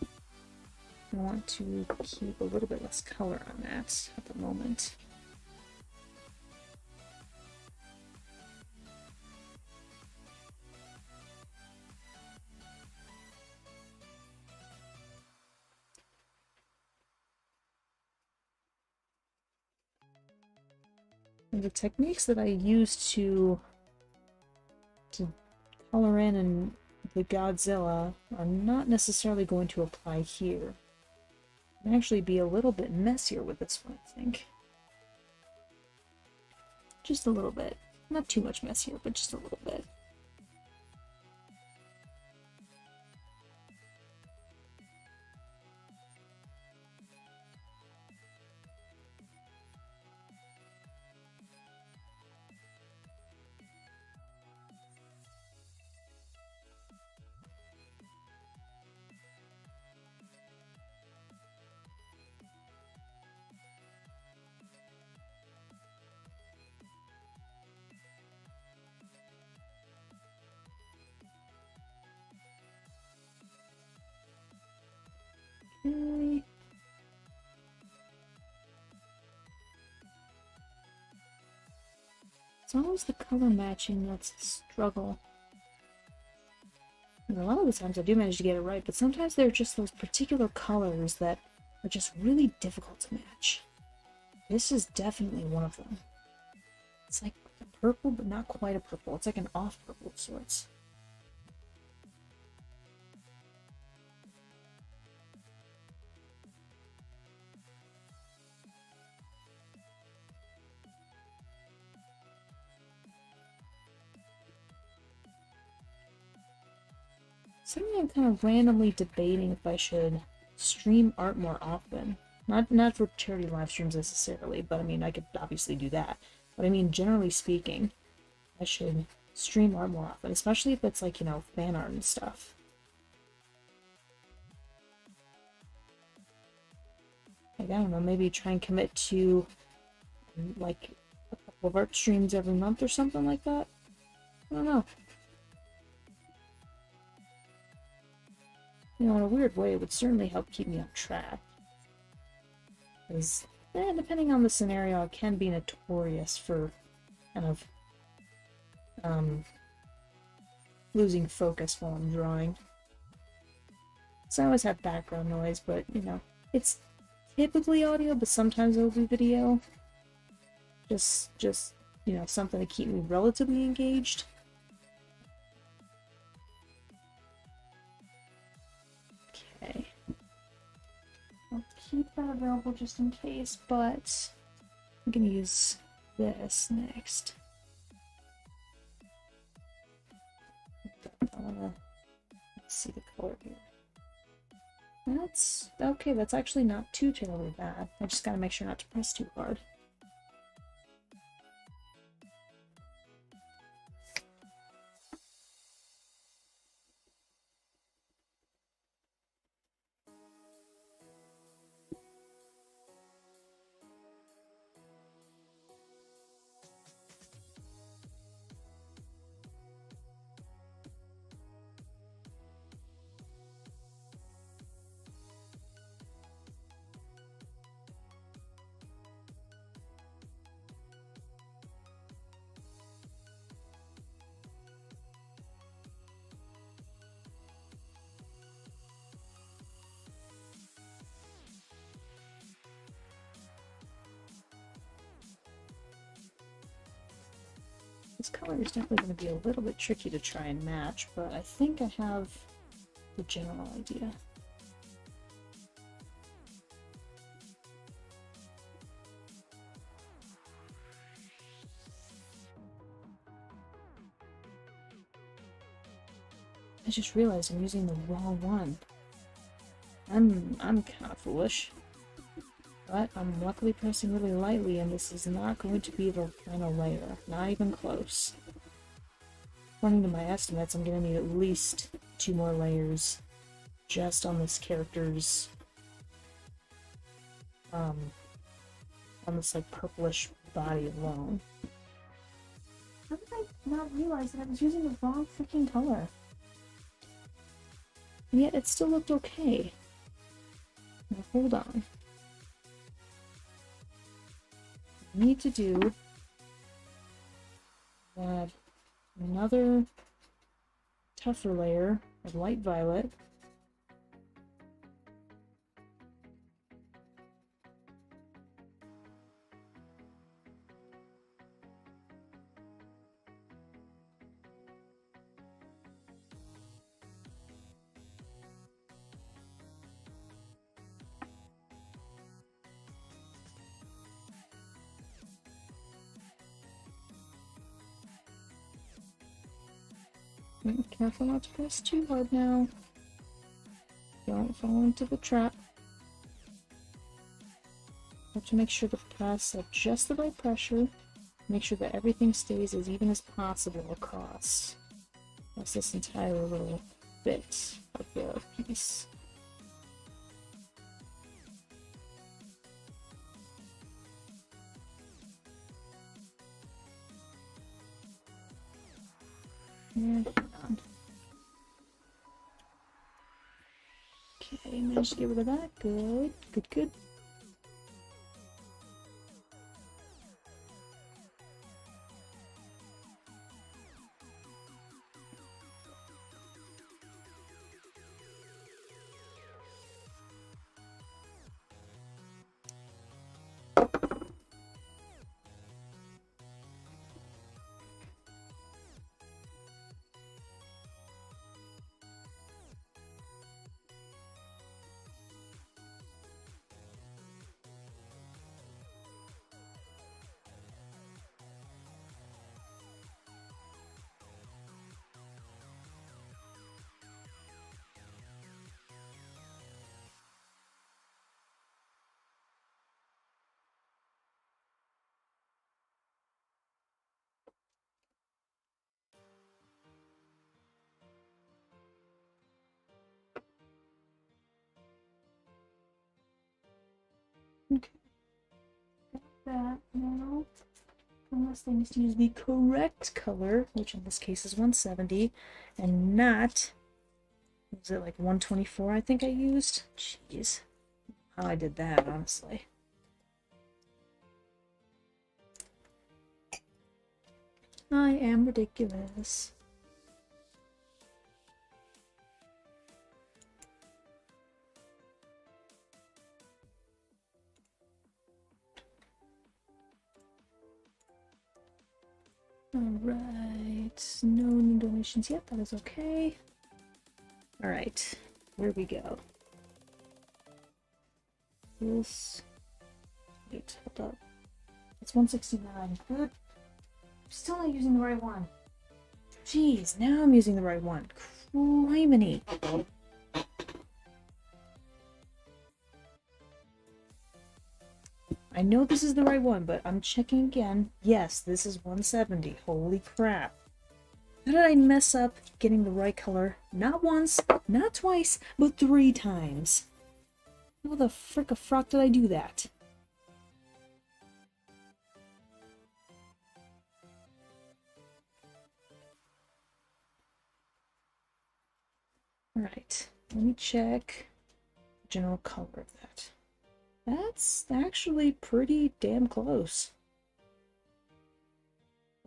I want to keep a little bit less color on that at the moment. And the techniques that I use to color in the Godzilla are not necessarily going to apply here. It can actually be a little bit messier with this one, I think. Just a little bit. Not too much messier, but just a little bit. Okay. It's always the color matching that's a struggle. And a lot of the times I do manage to get it right, but sometimes there are just those particular colors that are just really difficult to match. This is definitely one of them. It's like a purple, but not quite a purple. It's like an off purple of sorts. Suddenly I'm kind of randomly debating if I should stream art more often. Not for charity live streams necessarily, but I mean, I could obviously do that. But I mean, generally speaking, I should stream art more often, especially if it's like, you know, fan art and stuff. Like, I don't know, maybe try and commit to, like, a couple of art streams every month or something like that. I don't know. You know, in a weird way, it would certainly help keep me on track. Because, depending on the scenario, I can be notorious for kind of losing focus while I'm drawing. So I always have background noise, but, you know, it's typically audio, but sometimes it'll be video. Just, you know, something to keep me relatively engaged. Okay. I'll keep that available just in case, but I'm gonna use this next. I wanna see the color here. That's okay, that's actually not too terribly bad. I just gotta make sure not to press too hard. This color is definitely going to be a little bit tricky to try and match, but I think I have the general idea. I just realized I'm using the wrong one. I'm kind of foolish. But I'm luckily pressing really lightly, and this is not going to be the final layer. Not even close. According to my estimates, I'm going to need at least 2 more layers just on this character's on this like purplish body alone. How did I not realize that I was using the wrong freaking color? And yet it still looked okay. Now hold on. Need to do add another tougher layer of light violet. Careful not to press too hard now. Don't fall into the trap. Have to make sure to press at just the right pressure. Make sure that everything stays as even as possible across this entire little bit of the piece. And on. Okay, managed to get rid of that. Good, good, good. Okay. Got that now. Unless they must use the correct color, which in this case is 170, and not, was it like 124 I think I used? Jeez. How I did that, honestly. I am ridiculous. Alright, no new donations yet, that is okay. Alright, here we go. This, wait, hold up. It's 169, good. I'm still not using the right one. Jeez, now I'm using the right one. Criminy. I know this is the right one, but I'm checking again. Yes, this is 170. Holy crap. How did I mess up getting the right color? Not once, not twice, but 3 times. How the frick-a-frock did I do that? Alright, let me check the general color of that. That's actually pretty damn close.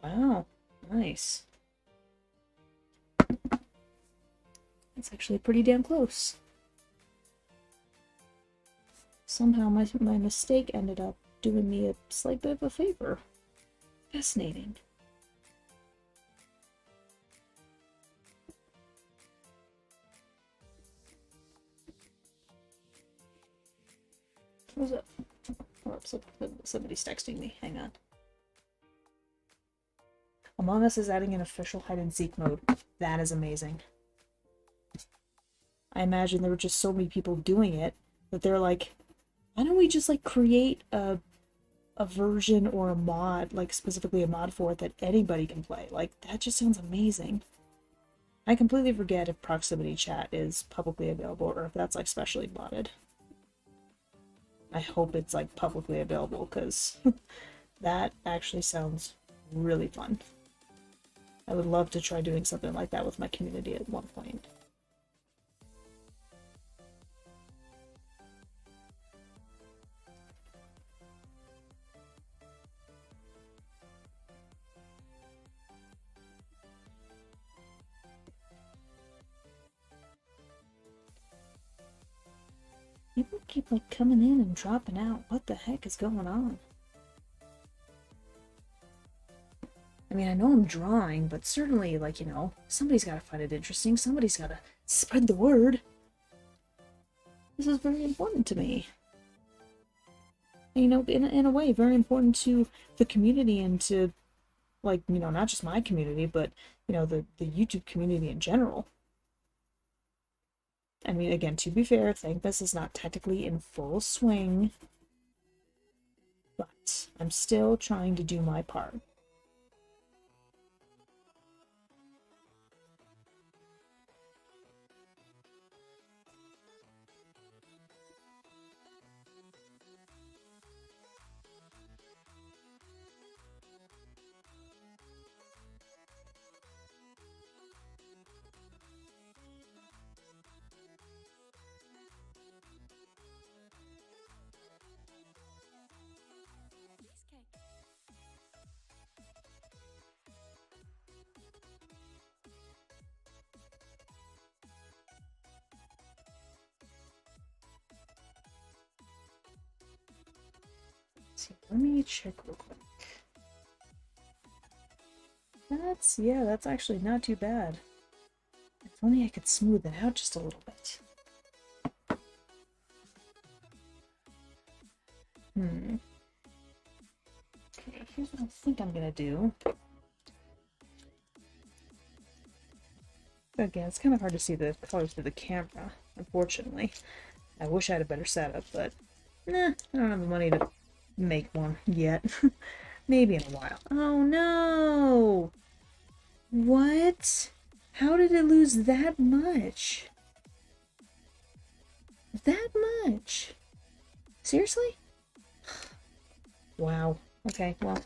Wow, nice. That's actually pretty damn close. Somehow my mistake ended up doing me a slight bit of a favor. Fascinating. What's up? Oh, somebody's texting me. Hang on. Among Us is adding an official hide-and-seek mode. That is amazing. I imagine there were just so many people doing it that they're like, why don't we just like create a version or a mod, like specifically a mod for it that anybody can play? Like, that just sounds amazing. I completely forget if proximity chat is publicly available or if that's like specially modded. I hope it's like publicly available because that actually sounds really fun. I would love to try doing something like that with my community at one point. People keep like coming in and dropping out. What the heck is going on? I mean, I know I'm drawing, but certainly, like, you know, somebody's got to find it interesting. Somebody's got to spread the word. This is very important to me. And, you know, in a way, very important to the community and to like, you know, not just my community, but, you know, the YouTube community in general. I mean, again, to be fair, Thankmas is not technically in full swing, but I'm still trying to do my part. See, let me check real quick. That's actually not too bad. If only I could smooth it out just a little bit. Okay, here's what I think I'm gonna do. Again, it's kind of hard to see the colors through the camera, unfortunately. I wish I had a better setup, but nah, I don't have the money to make one yet. Maybe in a while. Oh no! What? How did it lose that much? That much? Seriously? Wow. Okay, well,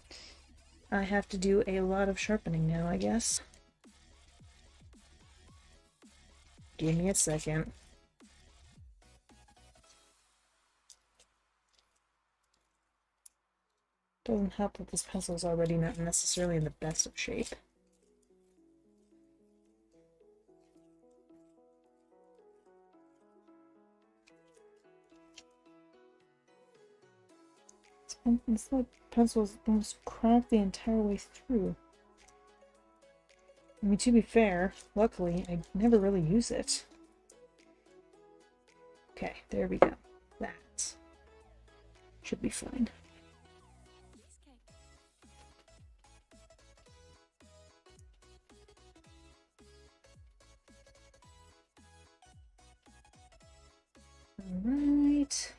I have to do a lot of sharpening now, I guess. Give me a second. Doesn't help that this pencil is already not necessarily in the best of shape. It's like pencil's almost cracked the entire way through. I mean, to be fair, luckily, I never really use it. Okay, there we go. That should be fine. Alright.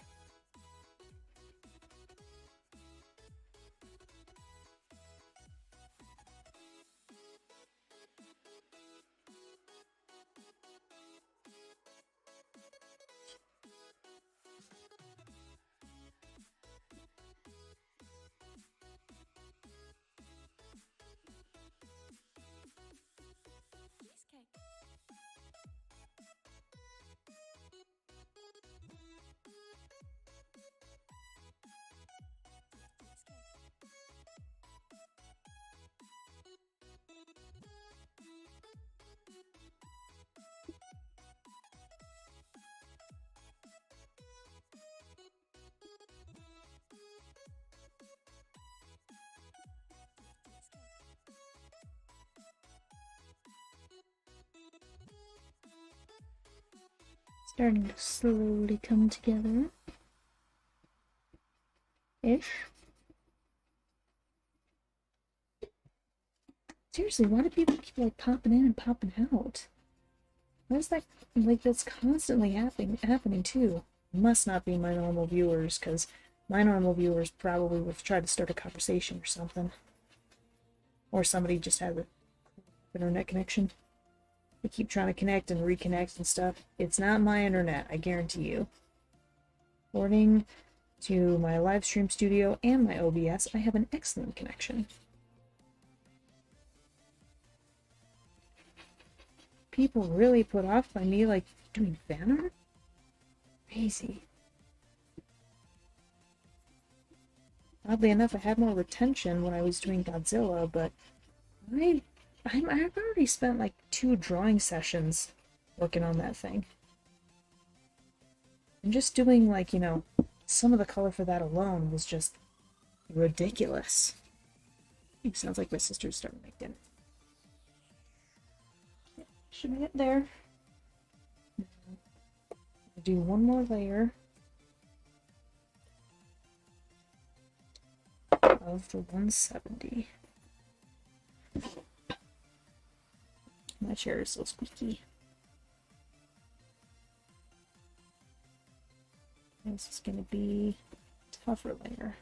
Starting to slowly come together. Ish. Seriously, why do people keep like popping in and popping out? Why is that like that's constantly happening too? Must not be my normal viewers, because my normal viewers probably would try to start a conversation or something. Or somebody just had an internet connection. They keep trying to connect and reconnect and stuff. It's not my internet, I guarantee you. According to my Livestream studio and my OBS, I have an excellent connection. People really put off by me, like, doing fan art? Crazy. Oddly enough, I had more retention when I was doing Godzilla, but I've already spent like 2 drawing sessions working on that thing. And just doing, like, you know, some of the color for that alone was just ridiculous. It sounds like my sister's starting to make dinner. Yeah, should get there. I'll do one more layer of the 170. My chair is so squeaky. This is gonna be a tougher layer.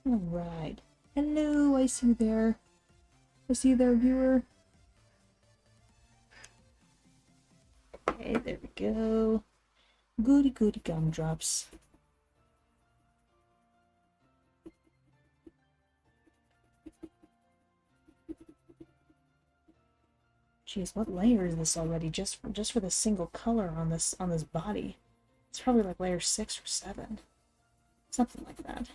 Alright. Hello, I see you there. I see you there, viewer. Okay, there we go. Goody goody gumdrops. Jeez, what layer is this already? Just for the single color on this body. It's probably like layer 6 or 7. Something like that.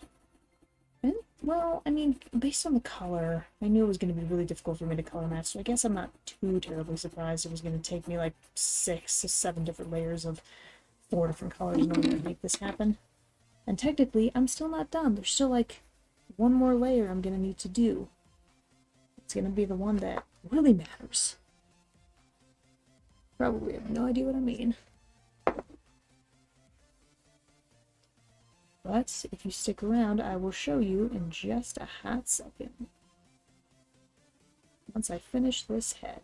And, well, I mean, based on the color, I knew it was going to be really difficult for me to color match, so I guess I'm not too terribly surprised it was going to take me like 6 to 7 different layers of 4 different colors in order to make this happen. And technically, I'm still not done. There's still like one more layer I'm going to need to do. It's going to be the one that really matters. Probably have no idea what I mean. But if you stick around, I will show you in just a hot second. Once I finish this head.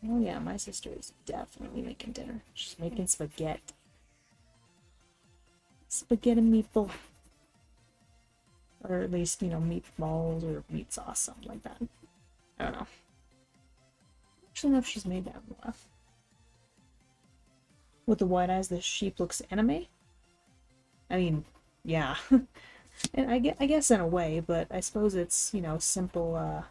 Oh yeah, my sister is definitely making dinner. She's making spaghetti. Spaghetti meatball. Or at least, you know, meatballs or meat sauce, something like that. I don't know. Actually, know if she's made that in a while. With the white eyes, the sheep looks anime? I mean, yeah. And I guess in a way, but I suppose it's, you know, simple,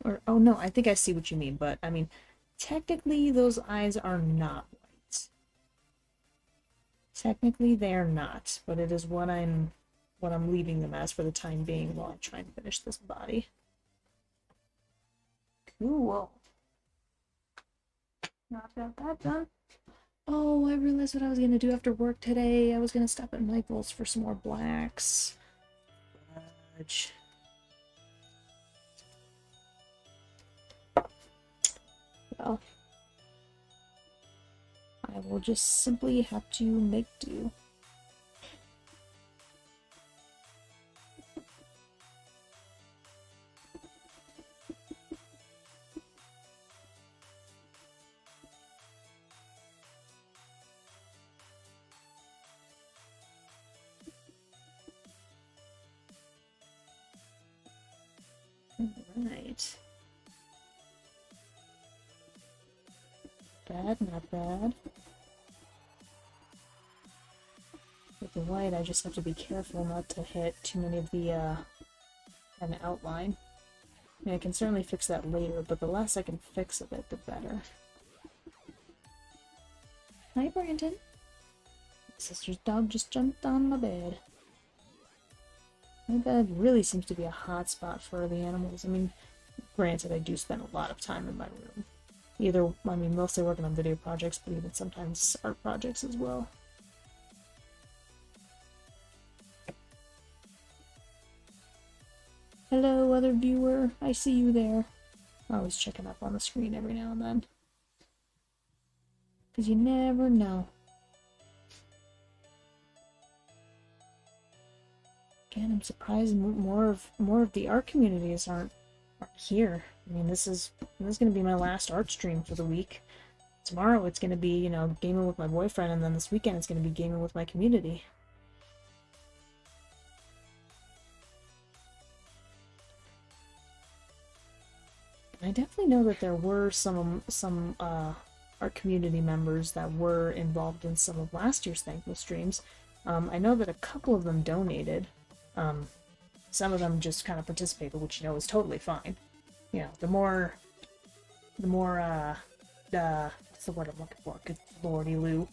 or, oh no, I think I see what you mean, but, I mean, technically those eyes are not white. Technically they're not, but it is what I'm leaving them as for the time being while I try and finish this body. Cool. Not got that done. Oh, I realized what I was gonna do after work today. I was gonna stop at Michael's for some more blacks. Fudge. Well, I will just simply have to make do. Right. Bad, not bad. With the white, I just have to be careful not to hit too many of the, an outline. I mean, I can certainly fix that later, but the less I can fix of it, the better. Hi, Brandon. My sister's dog just jumped on my bed. My bed really seems to be a hot spot for the animals. I mean, granted, I do spend a lot of time in my room. Either, I mean, mostly working on video projects, but even sometimes art projects as well. Hello, other viewer. I see you there. I'm always checking up on the screen every now and then. Because you never know. Again, I'm surprised more of the art communities aren't here. I mean, this is going to be my last art stream for the week. Tomorrow it's going to be, you know, gaming with my boyfriend, and then this weekend it's going to be gaming with my community. I definitely know that there were some art community members that were involved in some of last year's Thankmas streams. I know that a couple of them donated. Some of them just kind of participated, which, you know, is totally fine. You know, the more, what's the word I'm looking for? Good lordy Lou.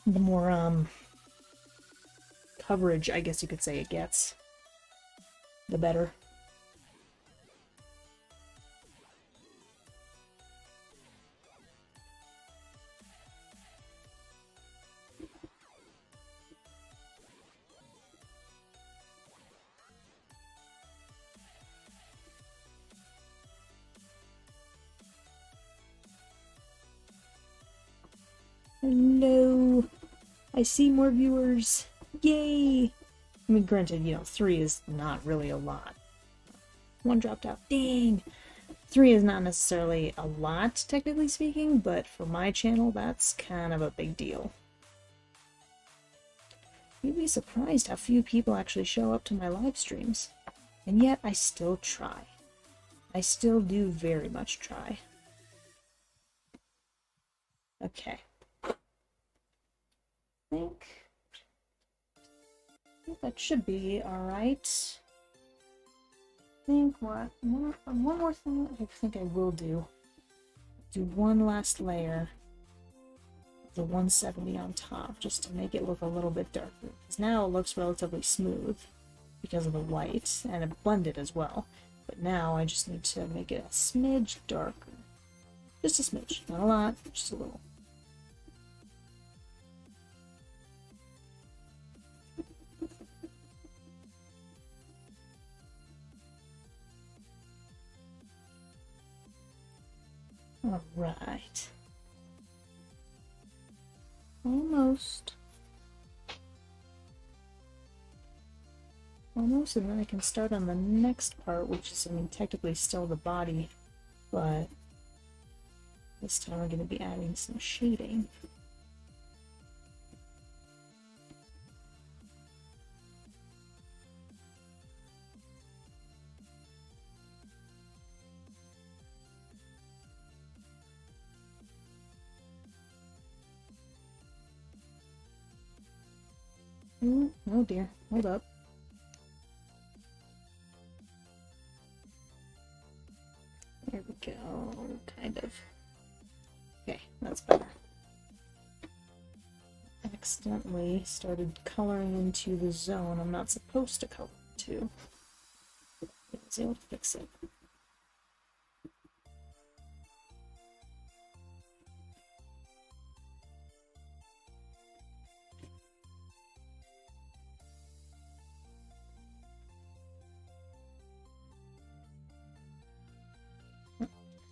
The more, coverage, I guess you could say, it gets, the better. I see more viewers. Yay! I mean, granted, you know, 3 is not really a lot. 1 dropped out. Dang! 3 is not necessarily a lot, technically speaking, but for my channel, that's kind of a big deal. You'd be surprised how few people actually show up to my live streams. And yet, I still try. I still do very much try. Okay. I think that should be alright. I think what? One more thing I think I will do. Do one last layer of the 170 on top, just to make it look a little bit darker. Because now it looks relatively smooth because of the white, and it blended as well. But now I just need to make it a smidge darker. Just a smidge, not a lot, just a little. Alright. Almost. Almost, and then I can start on the next part, which is, I mean, technically still the body, but this time we're going to be adding some shading. Ooh, oh dear, hold up. There we go, kind of. Okay, that's better. Accidentally started coloring into the zone I'm not supposed to color into. I was able to fix it.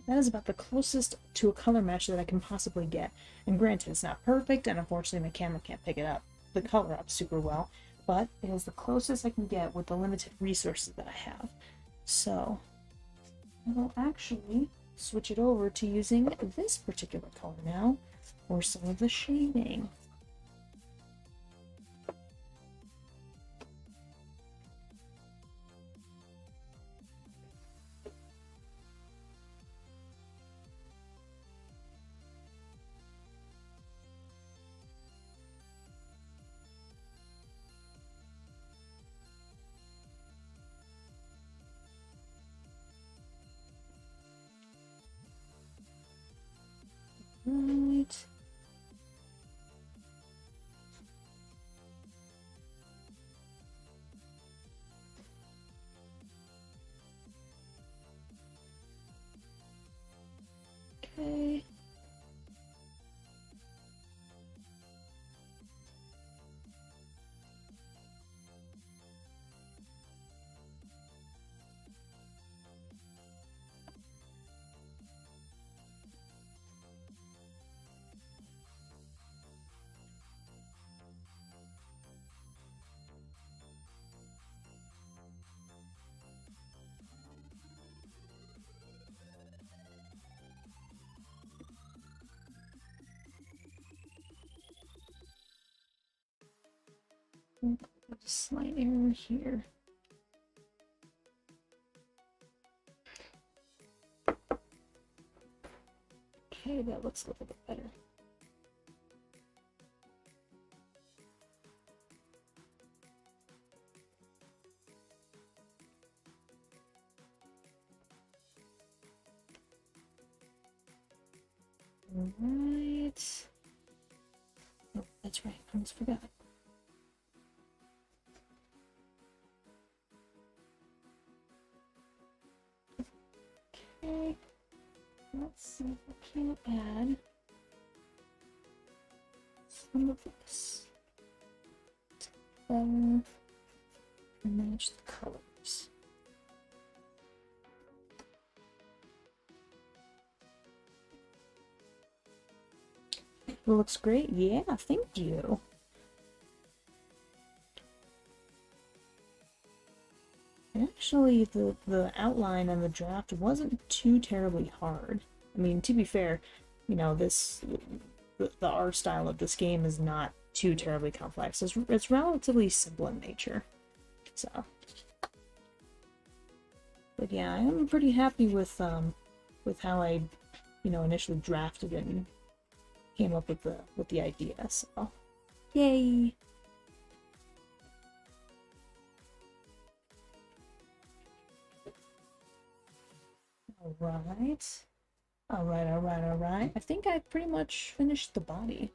That is about the closest to a color match that I can possibly get. And granted, it's not perfect, and unfortunately my camera can't pick it up, the color up super well, but it is the closest I can get with the limited resources that I have. So, I will actually switch it over to using this particular color now for some of the shading. Right. Okay. There's a slight error here. Okay, that looks a little bit better. Alright. Oh, that's right, I almost forgot. Okay, let's see if I can add some of this to better match the colors. It looks great. Yeah, thank you. actually, the outline and the draft wasn't too terribly hard. I mean, to be fair, you know, the art style of this game is not too terribly complex. It's relatively simple in nature. So, but yeah, I am pretty happy with how I, you know, initially drafted it and came up with the idea. So, yay! Alright. Alright. I think I pretty much finished the body.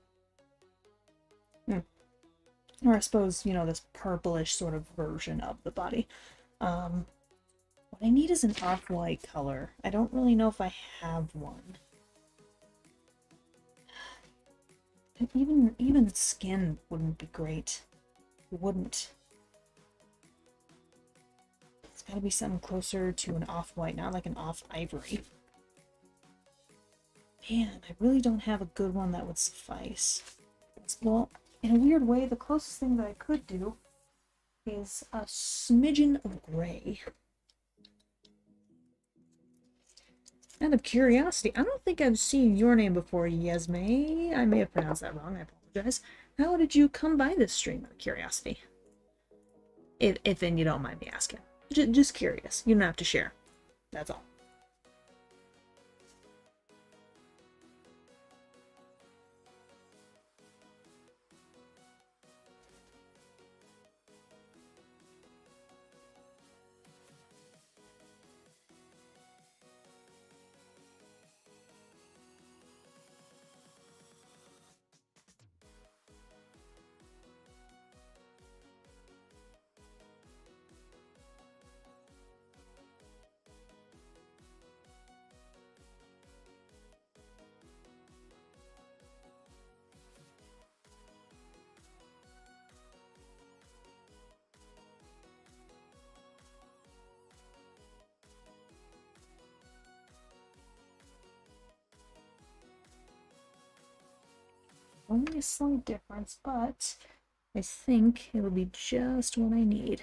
Or I suppose, you know, this purplish sort of version of the body. What I need is an off-white color. I don't really know if I have one. And even skin wouldn't be great. It wouldn't. It's gotta be something closer to an off-white, not like an off-ivory. Man, I really don't have a good one that would suffice. Well, in a weird way, the closest thing that I could do is a smidgen of gray. Out of curiosity, I don't think I've seen your name before, Yesme. I may have pronounced that wrong, I apologize. How did you come by this stream, out of curiosity? If then you don't mind me asking. Just curious. You don't have to share. That's all. Only a slight difference, but I think it'll be just what I need.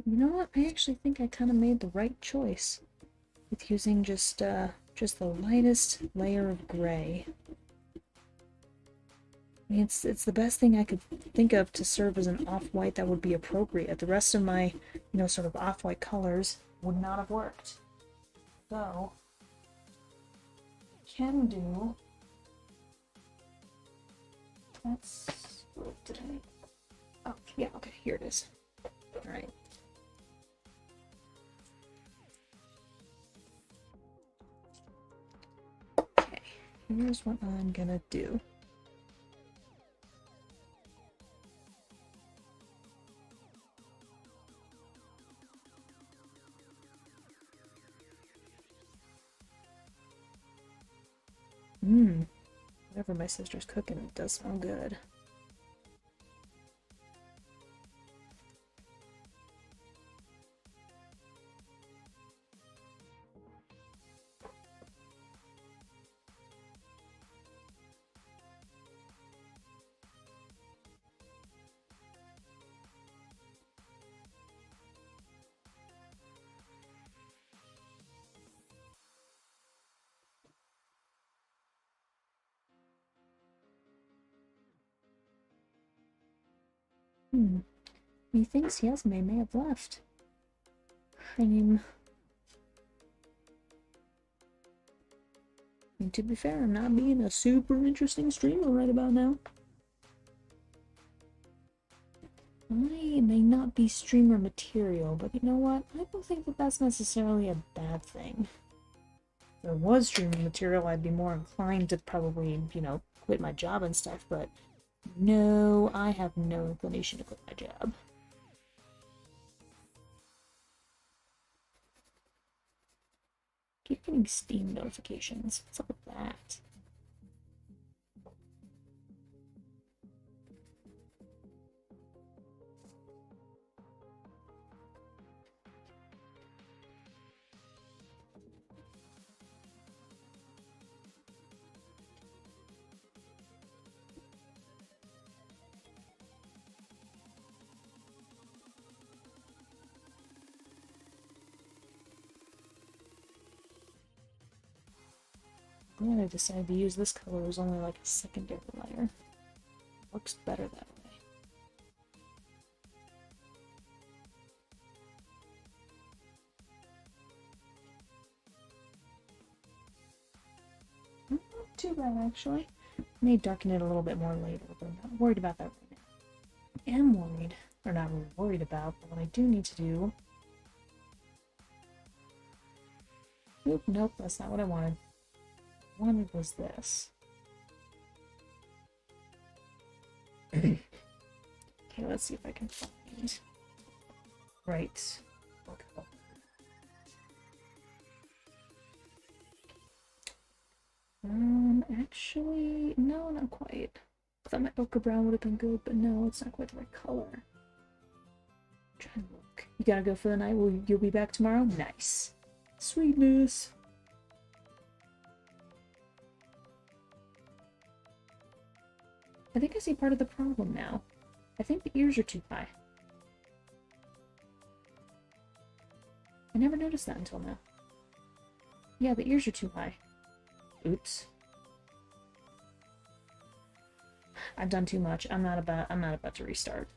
You know what? I actually think I kind of made the right choice with using just the lightest layer of gray. I mean, it's the best thing I could think of to serve as an off-white that would be appropriate. The rest of my, you know, sort of off-white colors would not have worked. So, can do. That's what did I? Oh, yeah. Okay, here it is. All right. Okay, here's what I'm gonna do. Whatever my sister's cooking, it does smell good. Methinks Yasme may have left. Shame. I mean, to be fair, I'm not being a super interesting streamer right about now. I may not be streamer material, but you know what? I don't think that that's necessarily a bad thing. If there was streamer material, I'd be more inclined to probably, you know, quit my job and stuff, but no, I have no inclination to quit my job. Keep getting Steam notifications. What's up with that? And then I decided to use this color as only like a secondary layer. Works better that way. Not too bad, actually. I may darken it a little bit more later, but I'm not worried about that right now. I am worried, or not really worried about, but what I do need to do... Oop, nope, that's not what I wanted. What I wanted was this. Okay, let's see if I can find... Right. Okay. Actually, no, not quite. I thought my ochre brown would have been good, but no, it's not quite the right color. Try and look. You gotta go for the night. You'll be back tomorrow? Nice. Sweetness. I think I see part of the problem now. I think the ears are too high. I never noticed that until now. Yeah, the ears are too high. Oops. I've done too much. I'm not about to restart.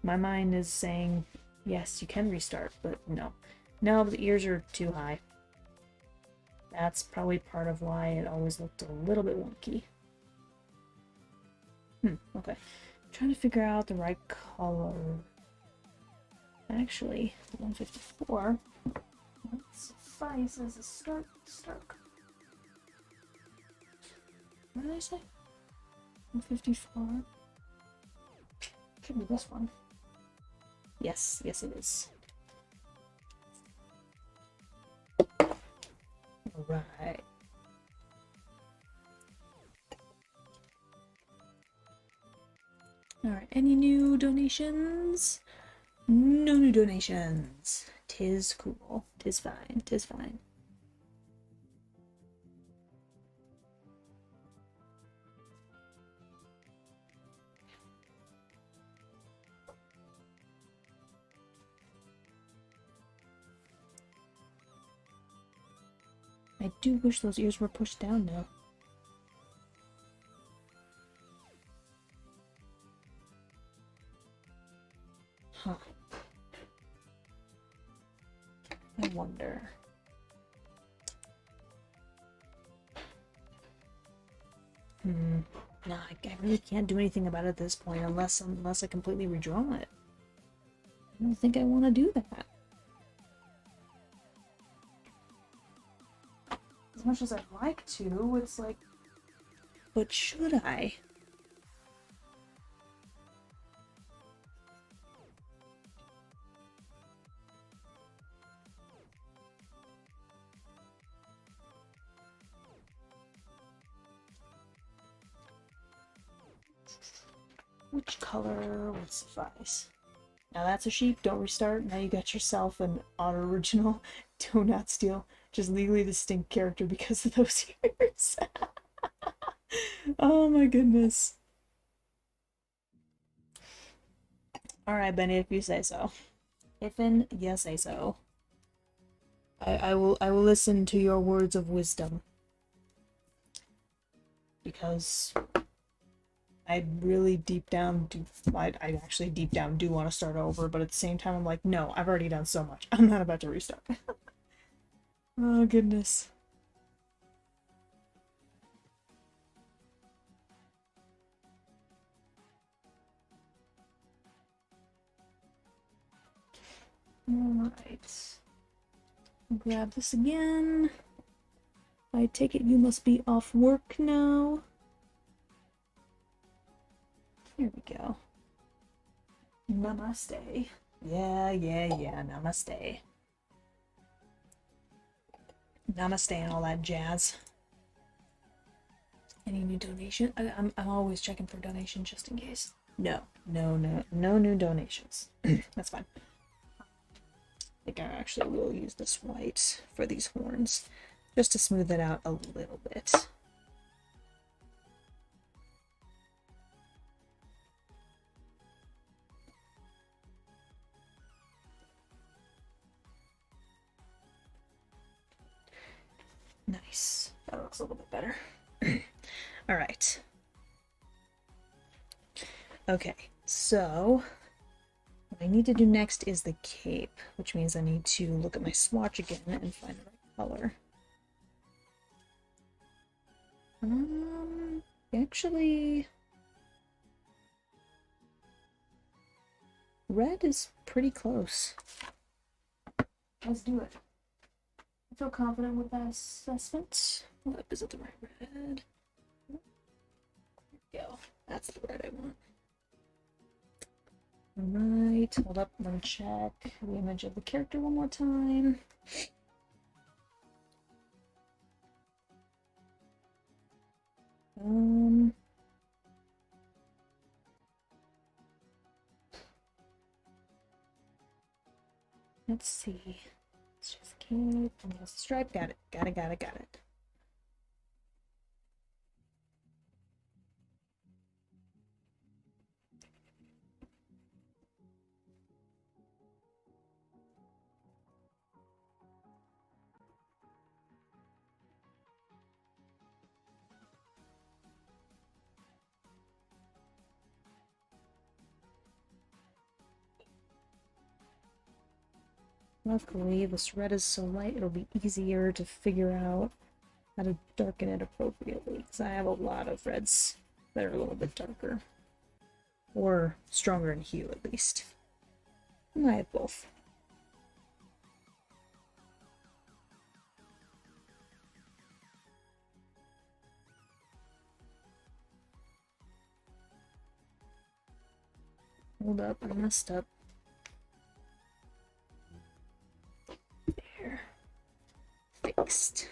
My mind is saying, yes, you can restart, but no. No, the ears are too high. That's probably part of why it always looked a little bit wonky. Okay. I'm trying to figure out the right color. Actually, 154 might suffice as a start color. What did I say? 154. Should be this one. Yes, yes it is. Alright. Alright, any new donations? No new donations. Tis cool. Tis fine. Tis fine. I do wish those ears were pushed down now. Huh. I wonder. Nah, I really can't do anything about it at this point unless I completely redraw it. I don't think I want to do that. As much as I'd like to, it's like, but should I? Which color would suffice? Now that's a sheep, don't restart. Now you got yourself an auto original. Do not steal. Just legally distinct character because of those ears. Oh my goodness. Alright, Benny, if you say so. If'n you say so. I will listen to your words of wisdom. Because I really deep down do I actually deep down do want to start over, but at the same time I'm like, no, I've already done so much. I'm not about to restart. Oh goodness. Alright. Grab this again. I take it you must be off work now. Here we go. Namaste. Yeah, namaste. Namaste and all that jazz. Any new donation? I'm always checking for donations just in case. No new donations. That's fine. I think I actually will use this white for these horns, just to smooth it out a little bit. looks a little bit better. All right. Okay, so what I need to do next is the cape, which means I need to look at my swatch again and find the right color. Actually, red is pretty close. Let's do it. I feel confident with that assessment. What is it, the right red? There we go. That's the red I want. Alright, hold up, let me check the image of the character one more time. Let's see. Let's just keep and there's a stripe. Got it. Got it. Luckily, this red is so light, it'll be easier to figure out how to darken it appropriately, because I have a lot of reds that are a little bit darker. Or stronger in hue, at least. And I have both. Hold up, I messed up. There. Fixed.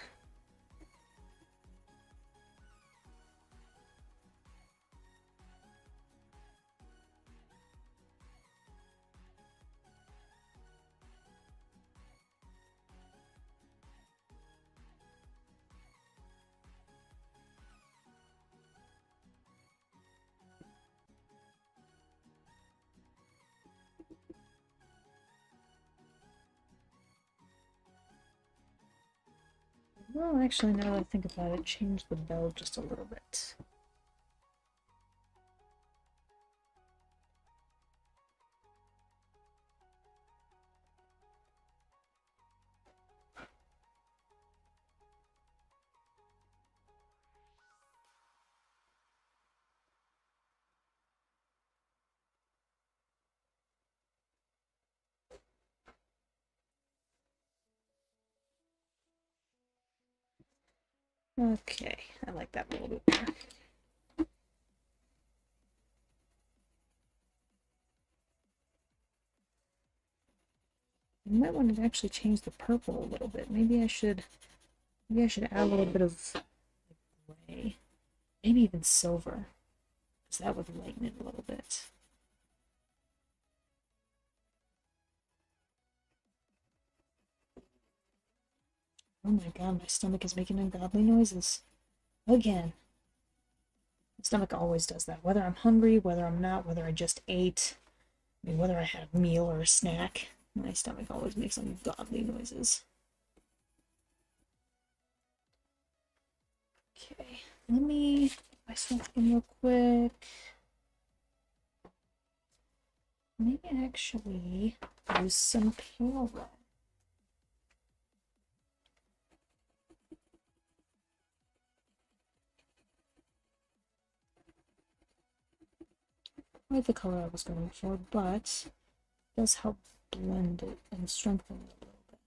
Well, actually, now that I think about it, change the bell just a little bit. Okay, I like that a little bit better. You might want to actually change the purple a little bit. Maybe I should add a little bit of gray. Maybe even silver. Because that would lighten it a little bit. Oh my god, my stomach is making ungodly noises. Again. My stomach always does that. Whether I'm hungry, whether I'm not, whether I just ate, I mean, whether I had a meal or a snack, my stomach always makes ungodly noises. Okay, let me buy something real quick. Maybe actually use some pale red. Not the color I was going for, but it does help blend it and strengthen it a little bit.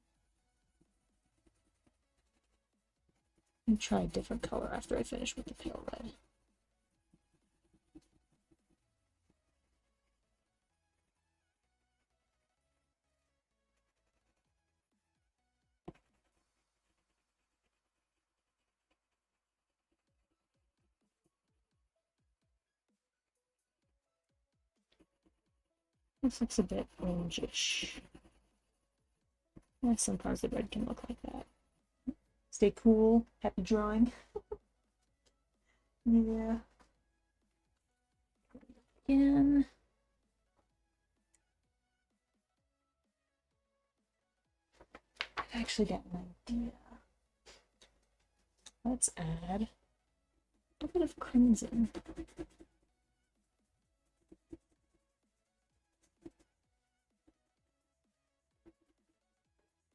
And try a different color after I finish with the pale red. This looks a bit orangish. Yeah, sometimes the red can look like that. Stay cool. Happy drawing. Yeah. Again. I've actually got an idea. Let's add a bit of crimson.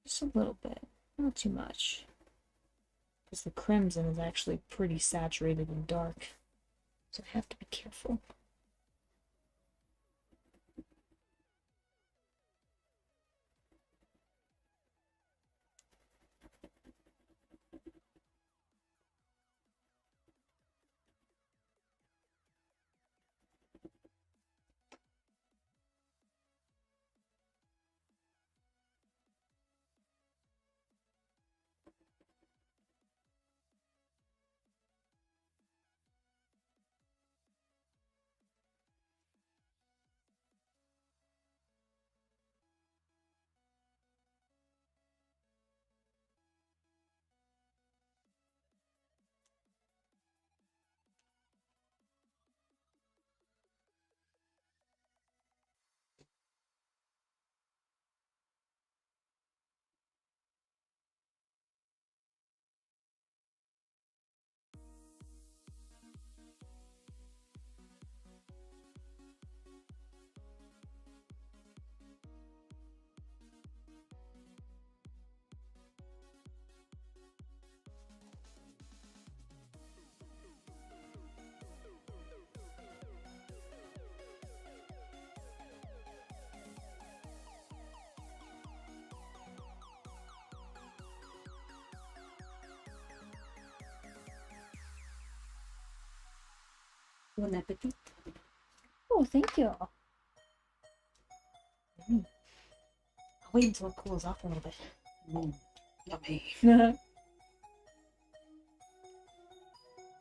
Just a little bit, not too much. Because the crimson is actually pretty saturated and dark. So I have to be careful. Bon appetit. Oh, thank you. I'll wait until it cools off a little bit. Yummy.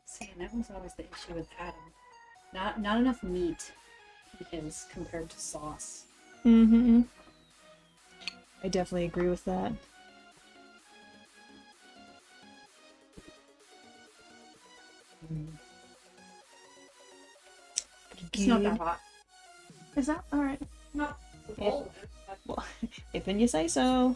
See, and that was always the issue with Adam. Not enough meat in his compared to sauce. Mm-hmm. I definitely agree with that. It's not that hot. Is that alright? Not Yeah. Well, if and you say so.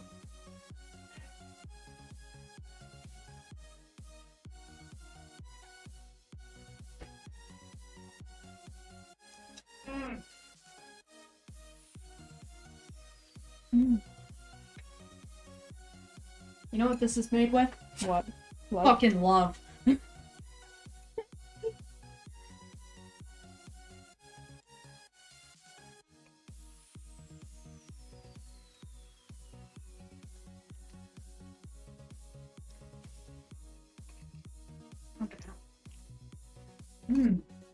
You know what this is made with? What? What? Fucking love.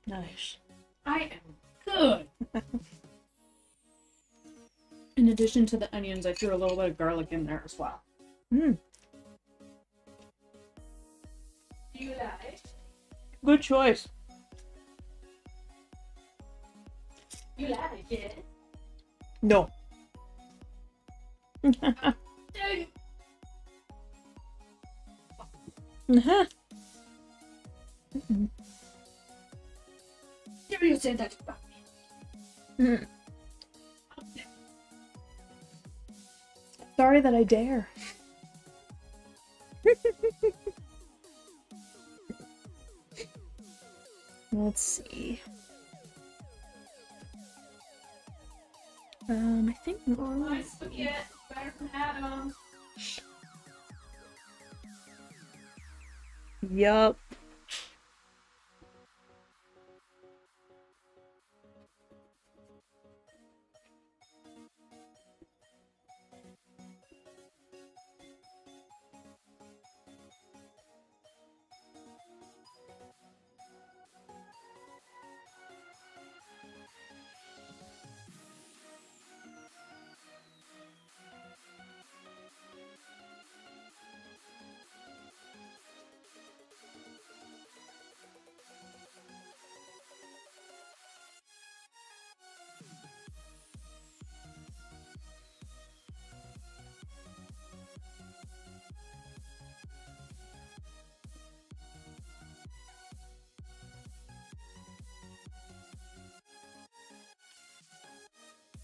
Nice. I am good. In addition to the onions, I threw a little bit of garlic in there as well. Mm. You like? Good choice. You like it? No. Uh-huh. Never you said that about me. Mm. Sorry that I dare. Let's see. I think normally. Nice spaghetti. Better from Adam. Yup.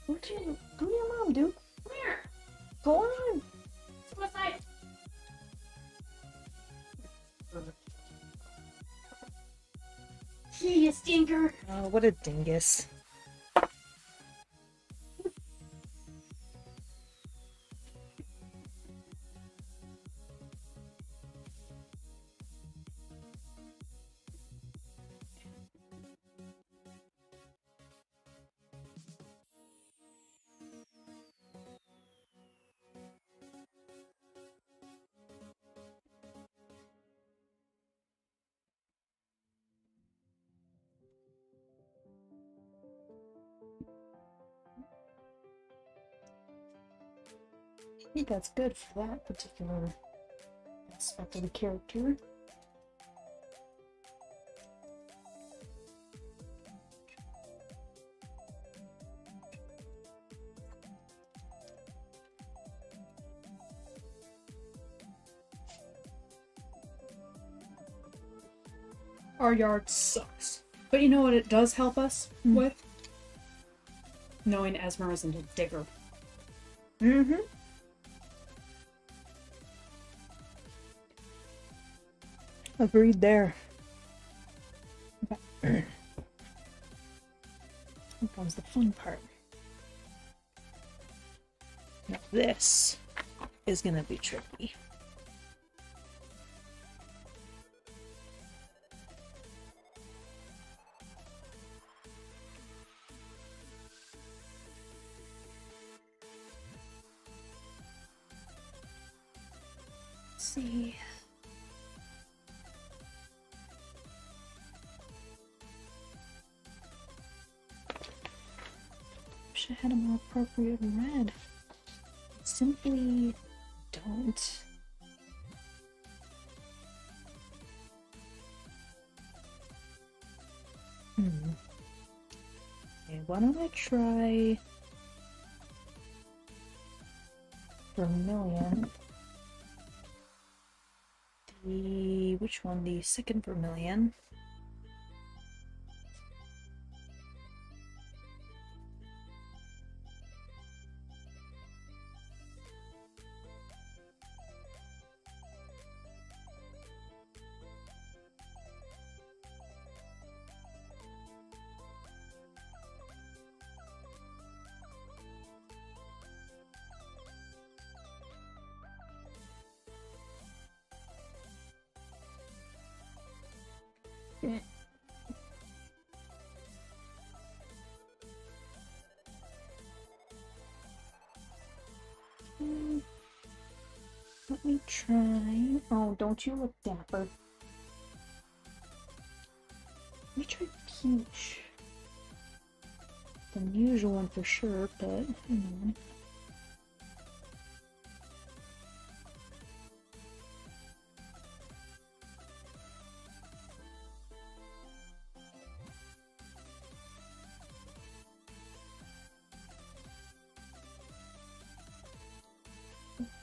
Go to your mom, dude. Come here. Go on. What's that? You stinker! Oh, what a dingus. I think that's good for that particular aspect of the character. Our yard sucks. But you know what it does help us with? Knowing Esmer isn't a digger. Mm-hmm. Agreed there. Here comes the fun part. Now this is gonna be tricky. Let's see. Wish I had a more appropriate red. Simply don't. Okay, why don't I try vermilion? Which one? The second vermilion. Let me try. Oh, don't you look dapper. Let me try peach. The unusual one for sure, but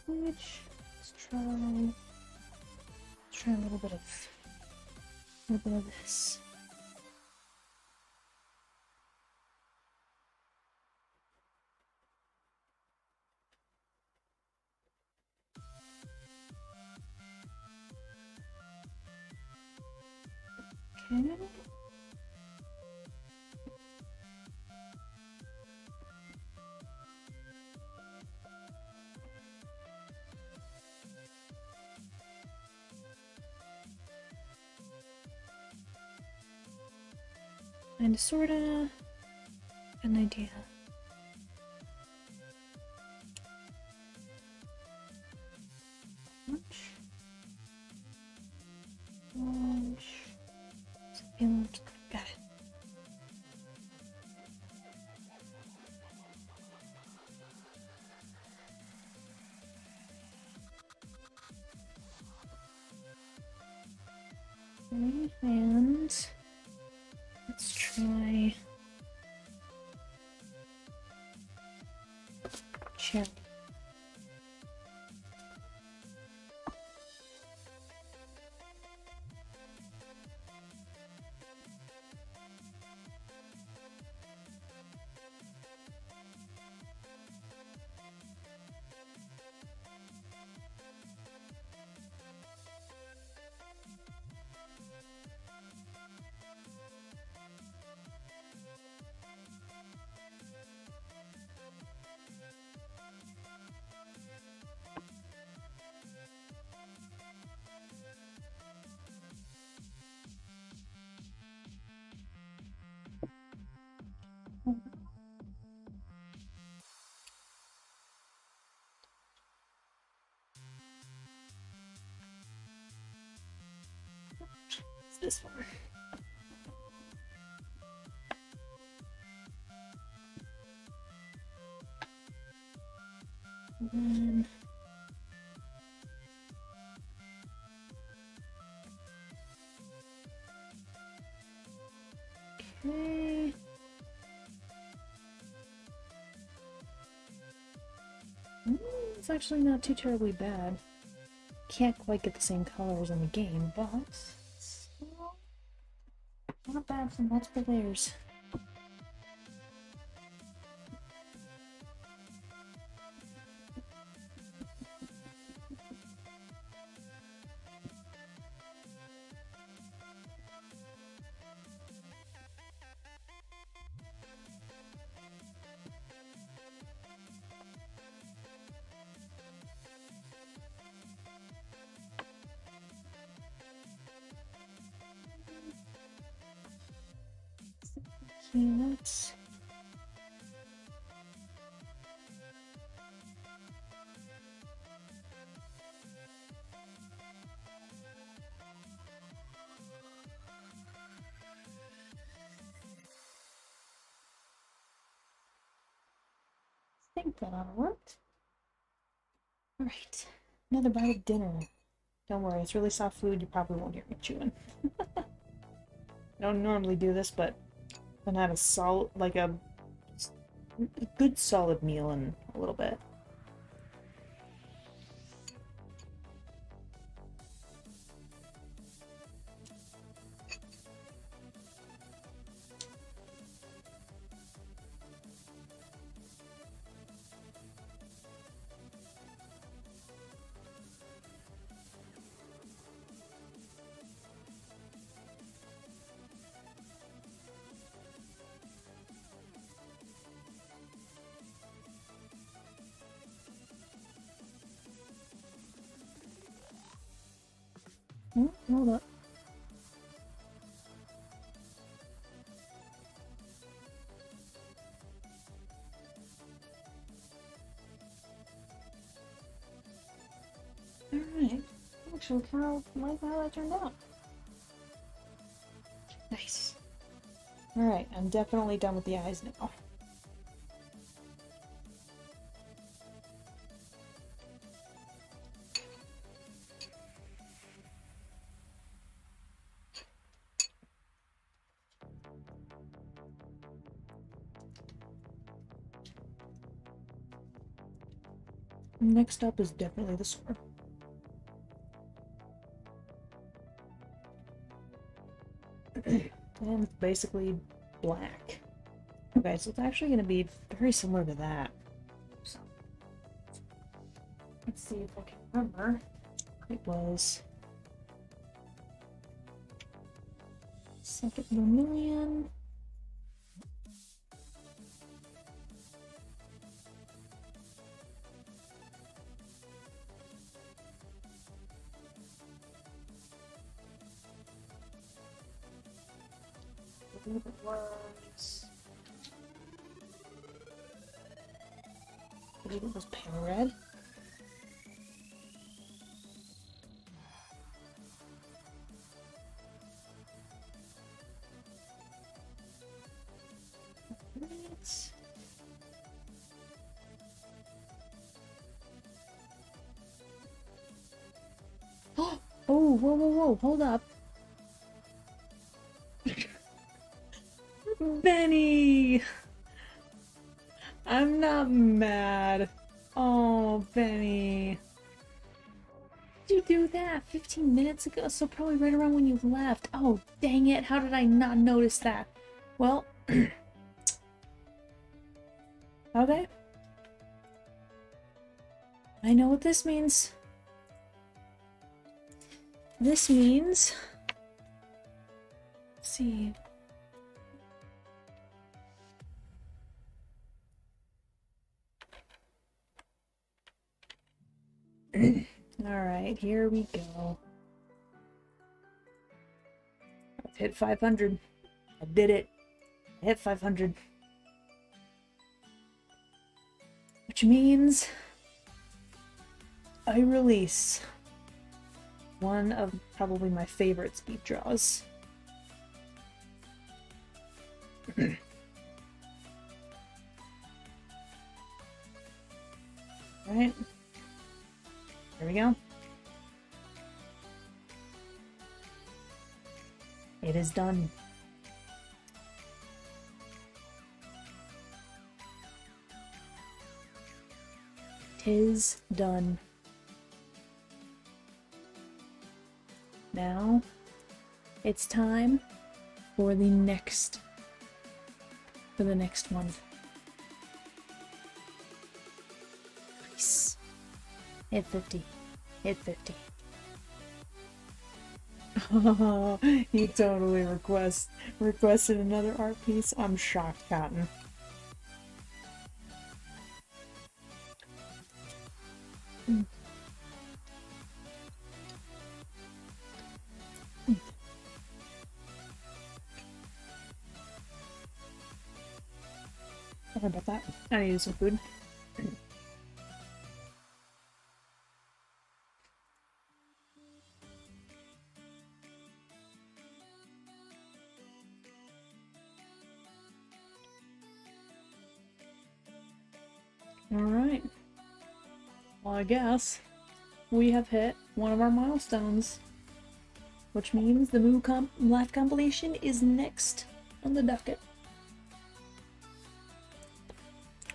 Which let's try a little bit of this. Okay. Kinda sorta an idea. Much. Got it. And let's try cherry. this one. And then okay. It's actually not too terribly bad. Can't quite get the same colors in the game, but still not bad for multiple layers. Let's think that ought to work. Alright, another bite of dinner. Don't worry, it's really soft food, you probably won't hear me chewing. I don't normally do this, but I've had a solid, like a good solid meal in a little bit. Oh, hold up. Alright. Actually, kind of like how that turned out. Nice. Alright, I'm definitely done with the eyes now. Next up is definitely the sword. And it's basically black. Okay, so it's actually going to be very similar to that. So, let's see if I can remember. It was second vermilion. I believe it was. I believe it was pale red. Oh, whoa, whoa, whoa, hold up. Benny! I'm not mad. Oh, Benny. Did you do that 15 minutes ago? So probably right around when you left. Oh, dang it. How did I not notice that? Well, okay. I know what this means. This means... Let's see... Alright, here we go. I've hit 500. I did it. I hit 500. Which means I release one of probably my favorite speed draws Right. There we go. It is done. Tis done. Now, it's time for the next one. Nice. Hit 50. Hit 50. Oh, he totally requested another art piece. I'm shocked, Cotton. Sorry about that. I needed some food. Alright. Well, I guess we have hit one of our milestones, which means the Moo Life compilation is next on the docket.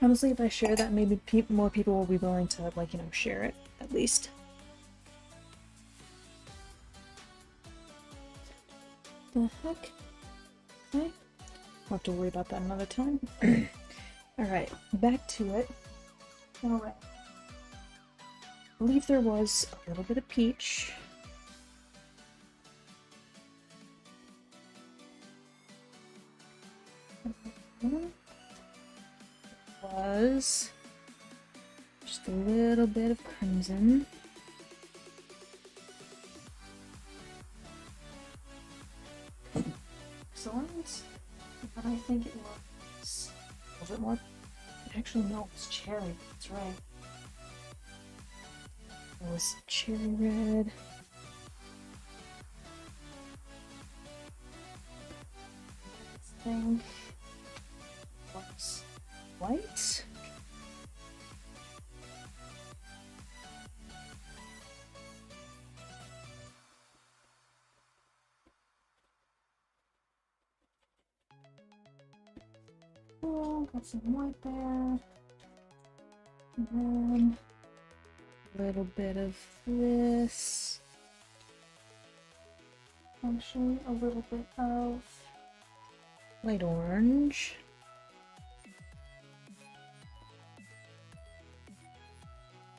Honestly, if I share that, maybe more people will be willing to, like, you know, share it, at least. The heck? Okay. I'll have to worry about that another time. Alright, back to it. Alright. I believe there was a little bit of peach. Was just a little bit of crimson. Excellent. But I think it was it more? Actually, no, it was cherry. That's right. It was cherry red. I think was white. Oh, got some white there. And then a little bit of this. Actually, a little bit of light orange.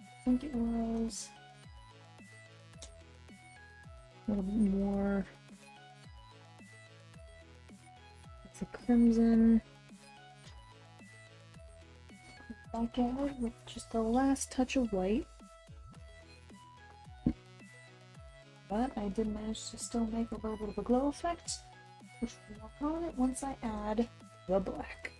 I think it was a little bit more of the crimson. Back at it with just the last touch of white. But I did manage to still make a little bit of a glow effect, which will work on it once I add the black.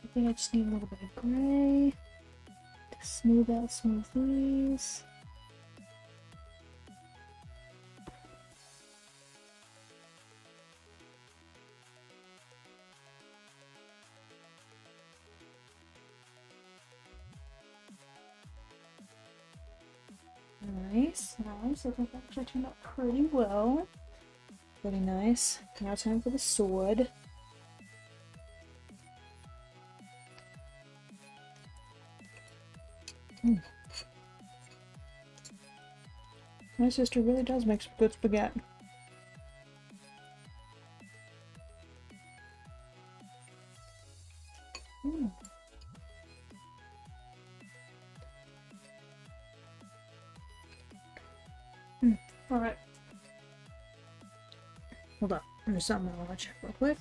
I think I just need a little bit of gray to smooth out some of these. Nice, nice. I think that actually turned out pretty well. Pretty nice. Now time for the sword. My sister really does make some good spaghetti. Mm. Alright. Hold on. There's something I want to check real quick.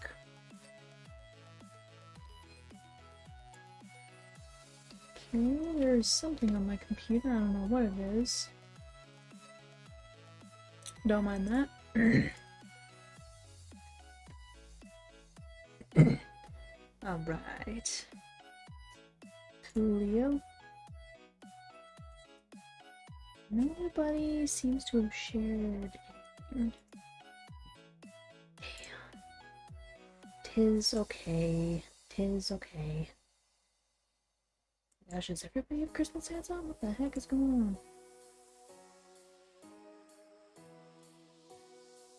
Okay, there's something on my computer. I don't know what it is. Don't mind that. Alright. Coolio. Nobody seems to have shared. Damn. Tis okay. Tis okay. Gosh, does everybody have Christmas hats on? What the heck is going on?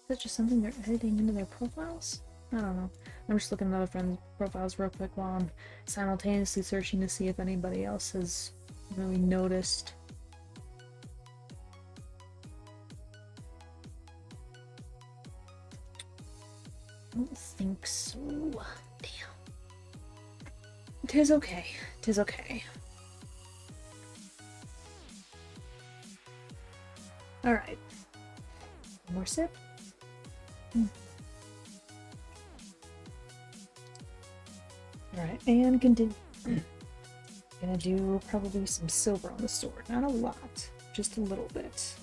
Is that just something they're editing into their profiles? I don't know. I'm just looking at other friends' profiles real quick while I'm simultaneously searching to see if anybody else has really noticed. I don't think so. Damn. Tis okay. Tis okay. Alright. One more sip. Alright, and continue. Gonna do probably some silver on the sword. Not a lot, just a little bit.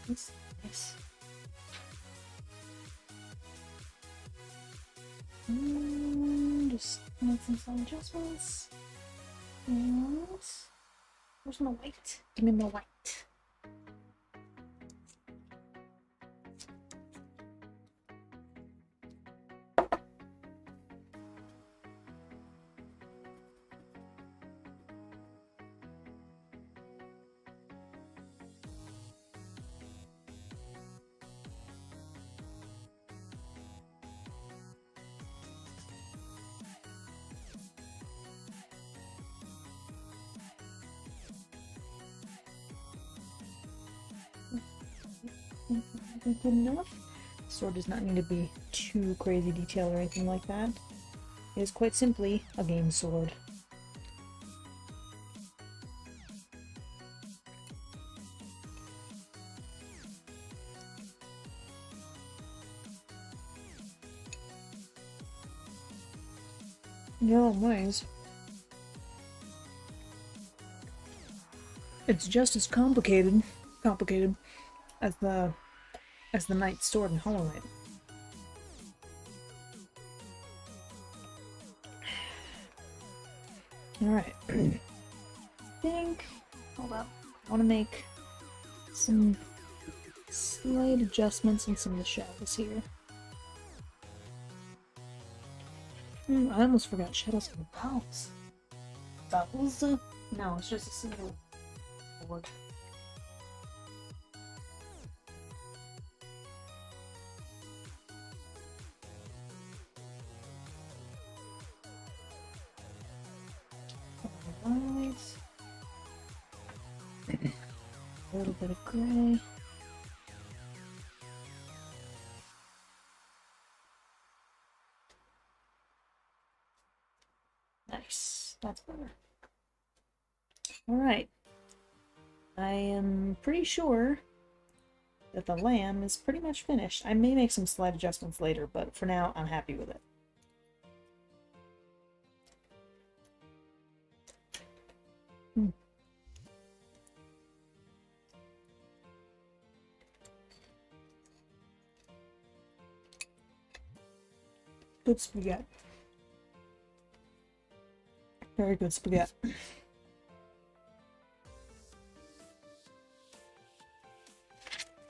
That's nice. Just making some adjustments. And where's my white? Give me my white. Good enough. The sword does not need to be too crazy detailed or anything like that. It is quite simply a game sword. Yeah, ways. It's just as complicated as the knight's sword in Hollow Knight. Alright. I think... Hold up. I want to make some slight adjustments in some of the shadows here. I almost forgot shadows and bubbles. Bubbles? No, it's just a single board. Alright. A little bit of gray. Nice. That's better. Alright. I am pretty sure that the lamb is pretty much finished. I may make some slight adjustments later, but for now, I'm happy with it. Good spaghetti. Very good spaghetti.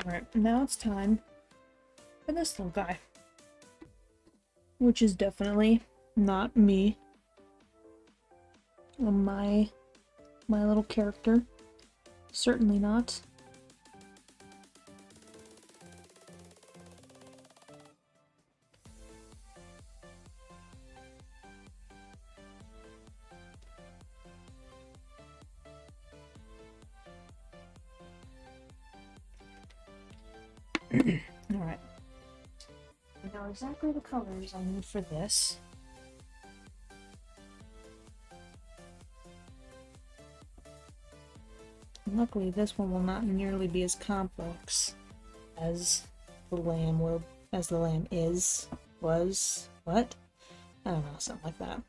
Alright, now it's time for this little guy. Which is definitely not me. Or my little character. Certainly not. Alright. I know exactly the colors I need for this. Luckily, this one will not nearly be as complex as the lamb will, as the lamb was, what? I don't know, something like that.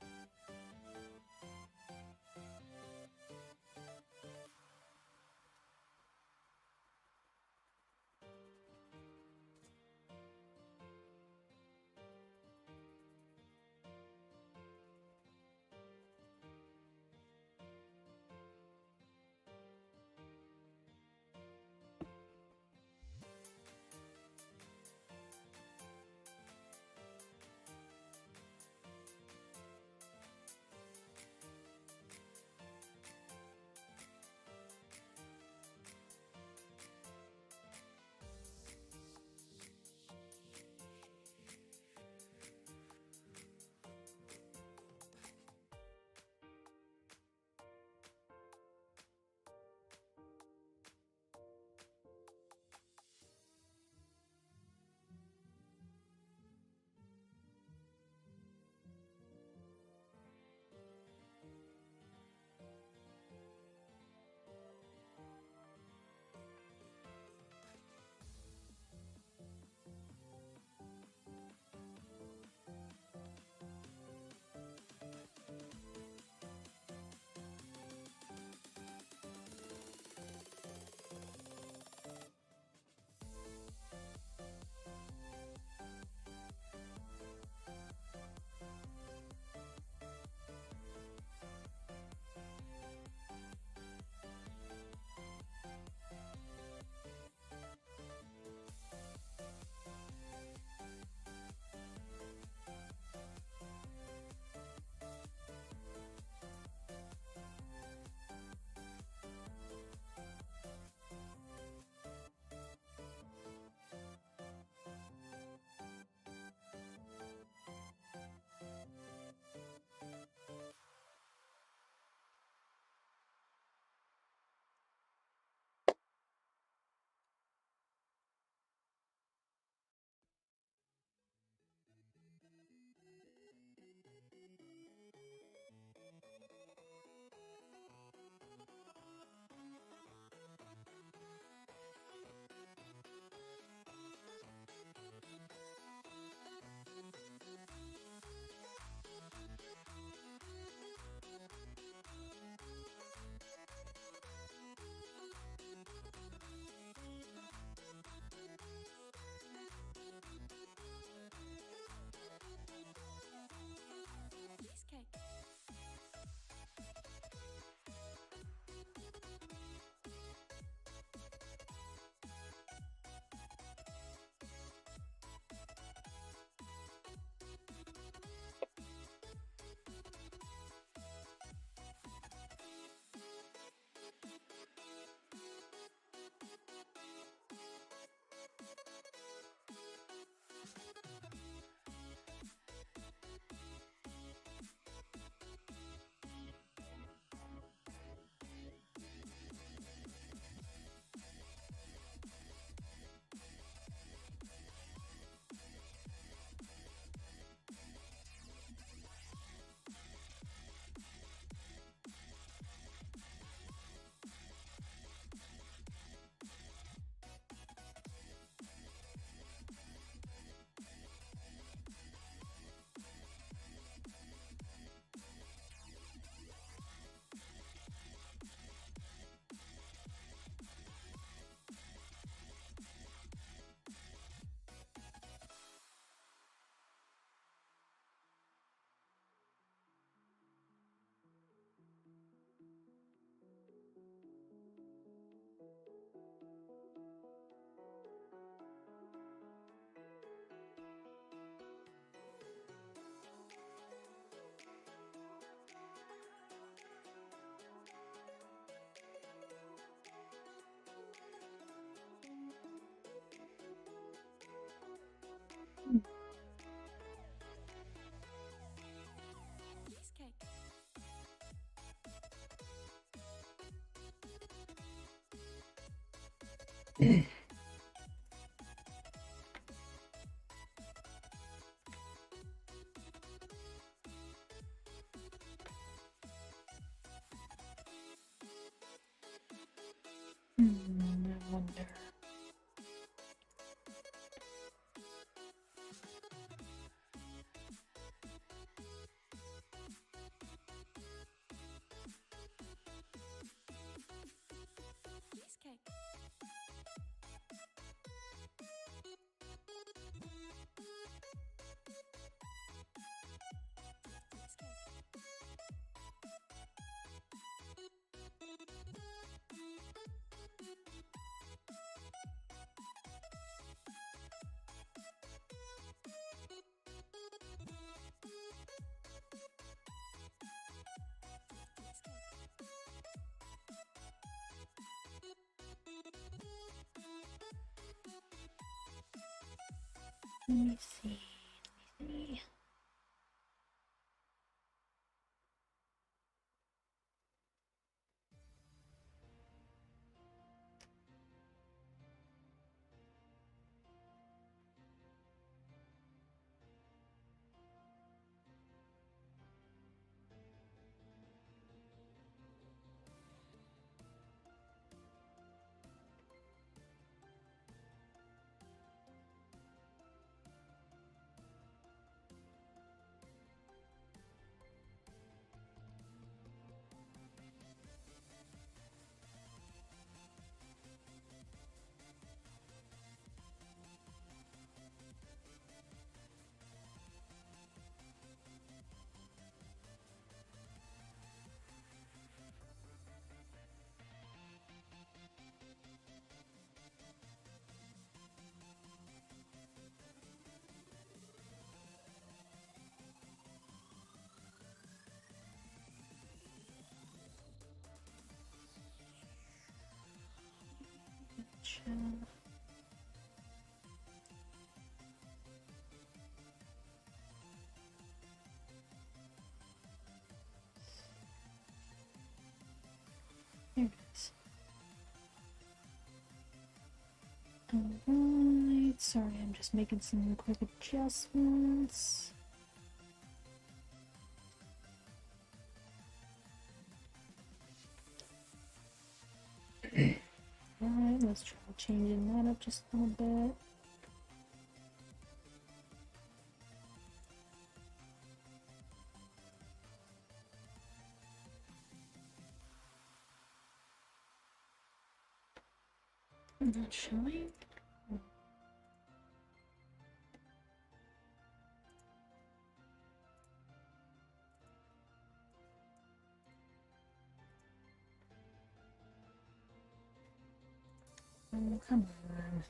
I wonder. Let me see. Let me see. There it is. Alright, sorry, I'm just making some quick adjustments. Alright, let's try changing that up just a little bit. Not showing. Oh, come on.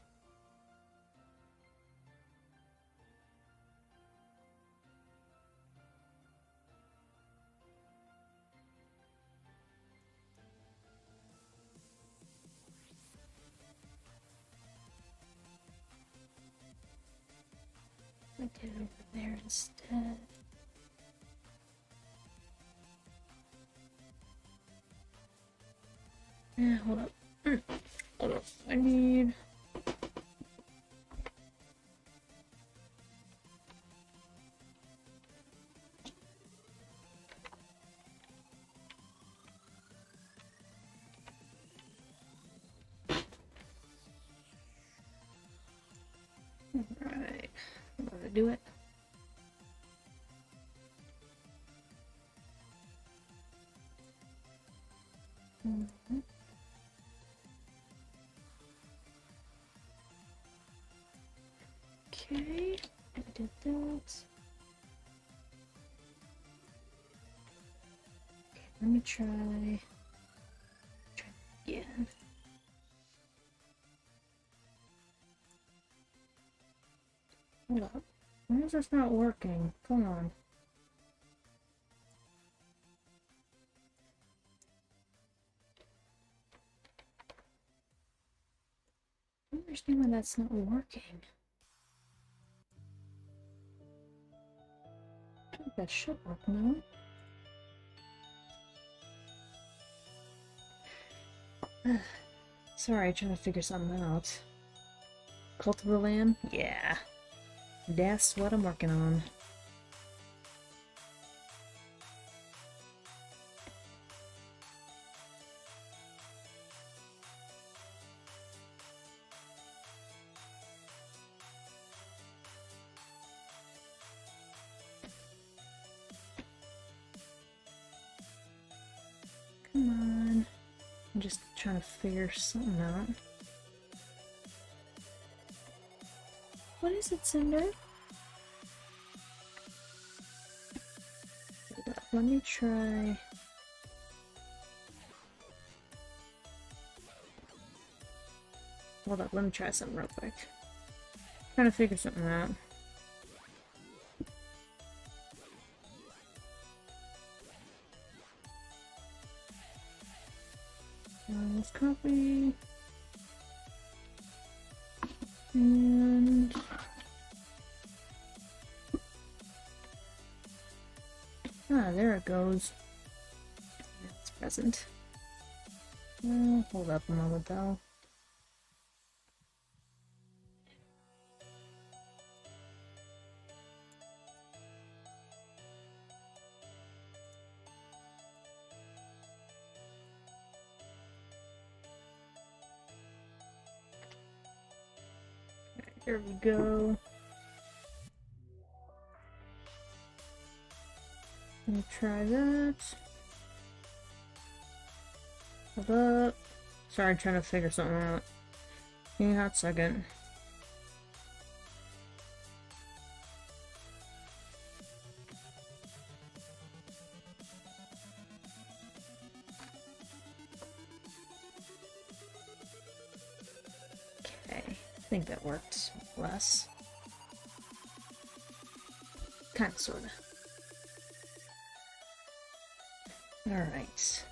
I did it over there instead. Yeah, hold up. Hold up. I need. Alright. I'm gonna do it. Okay, I did that. Okay, let me try again. Hold up. Why is this not working? Come on. I don't understand why that's not working. I think that should work now. Sorry, trying to figure something out. Cult of the Lamb? Yeah. That's what I'm working on. Come on. I'm just trying to figure something out. What is it, Cinder? Hold up, let me try... Hold up, let me try something real quick. Trying to figure something out. Let's copy. And... Ah, there it goes. It's present. Hold up a moment though. There we go. Let me try that. Hold up. Sorry, I'm trying to figure something out. Give me a hot second. Okay, I think that worked less. Kinda, sorta. Alright.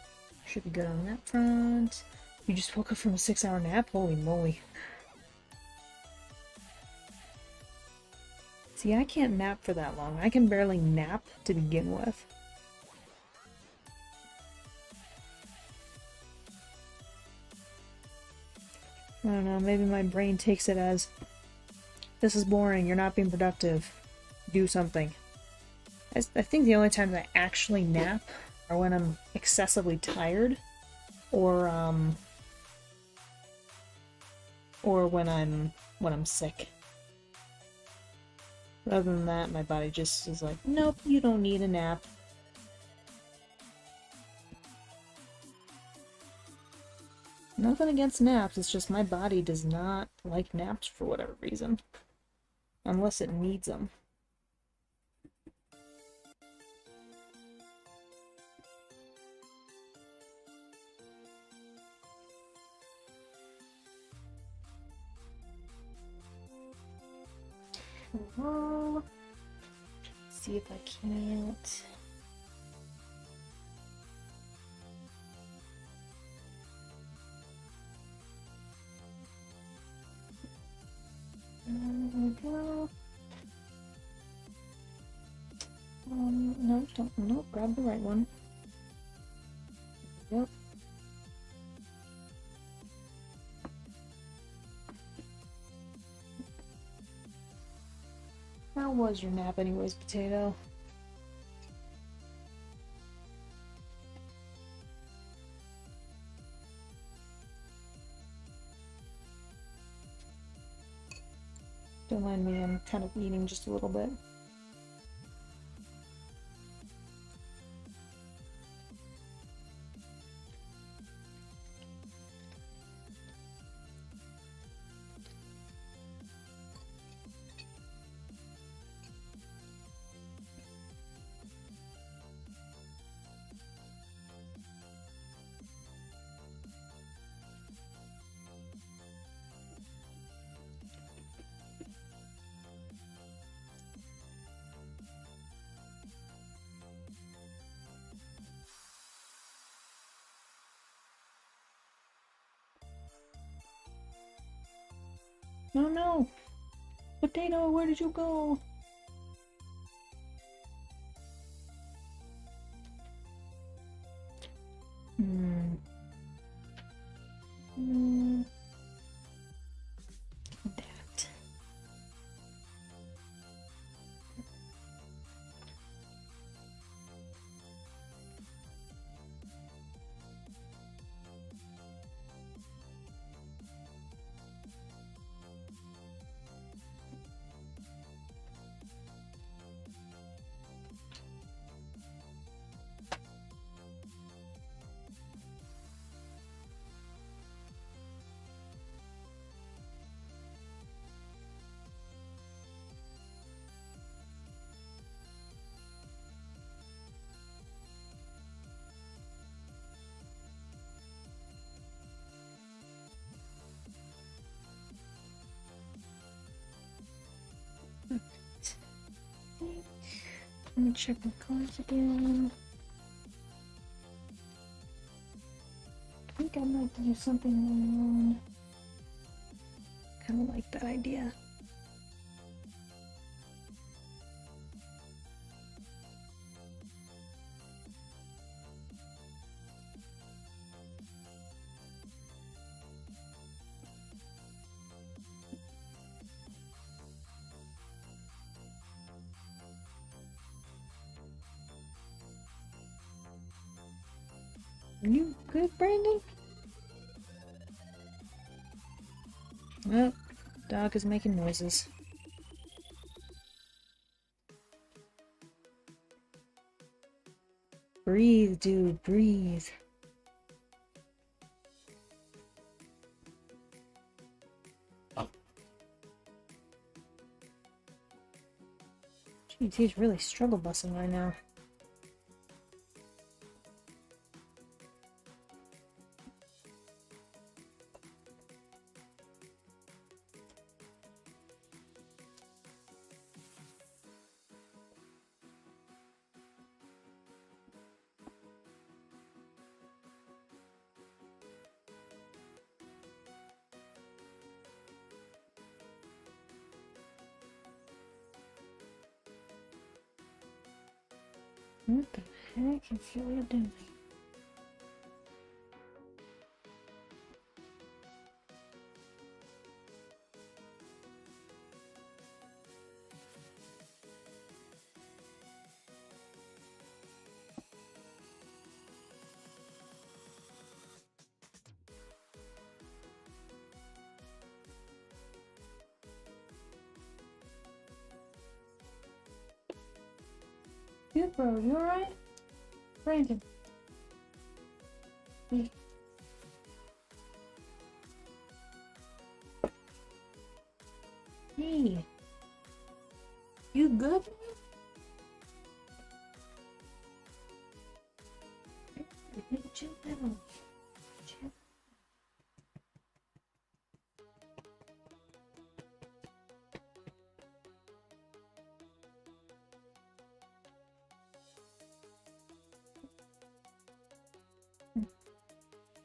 Should be good on that front. You just woke up from a 6-hour nap? Holy moly. See, I can't nap for that long. I can barely nap to begin with. I don't know, maybe my brain takes it as, this is boring, you're not being productive. Do something. I think the only times I actually nap are when I'm excessively tired, or when I'm sick. Other than that, my body just is like, nope, you don't need a nap. Nothing against naps, it's just my body does not like naps for whatever reason. Unless it needs them. Well, see if I can't. There we go. No, don't, no, grab the right one. Yep. How was your nap anyways, Potato? Don't mind me, I'm kind of eating just a little bit. No, no! Potato, where did you go? Hmm. Let me check my cards again. I think I might do something on. Kind of like that idea. Are you good, Brandon? Well, dog is making noises. Breathe, dude, breathe. Jeez, he's really struggle bussing right now. What the heck is Julia doing? Yeah, bro, you alright? Brandon. Hey. Hey. You good? Chill out. Chill.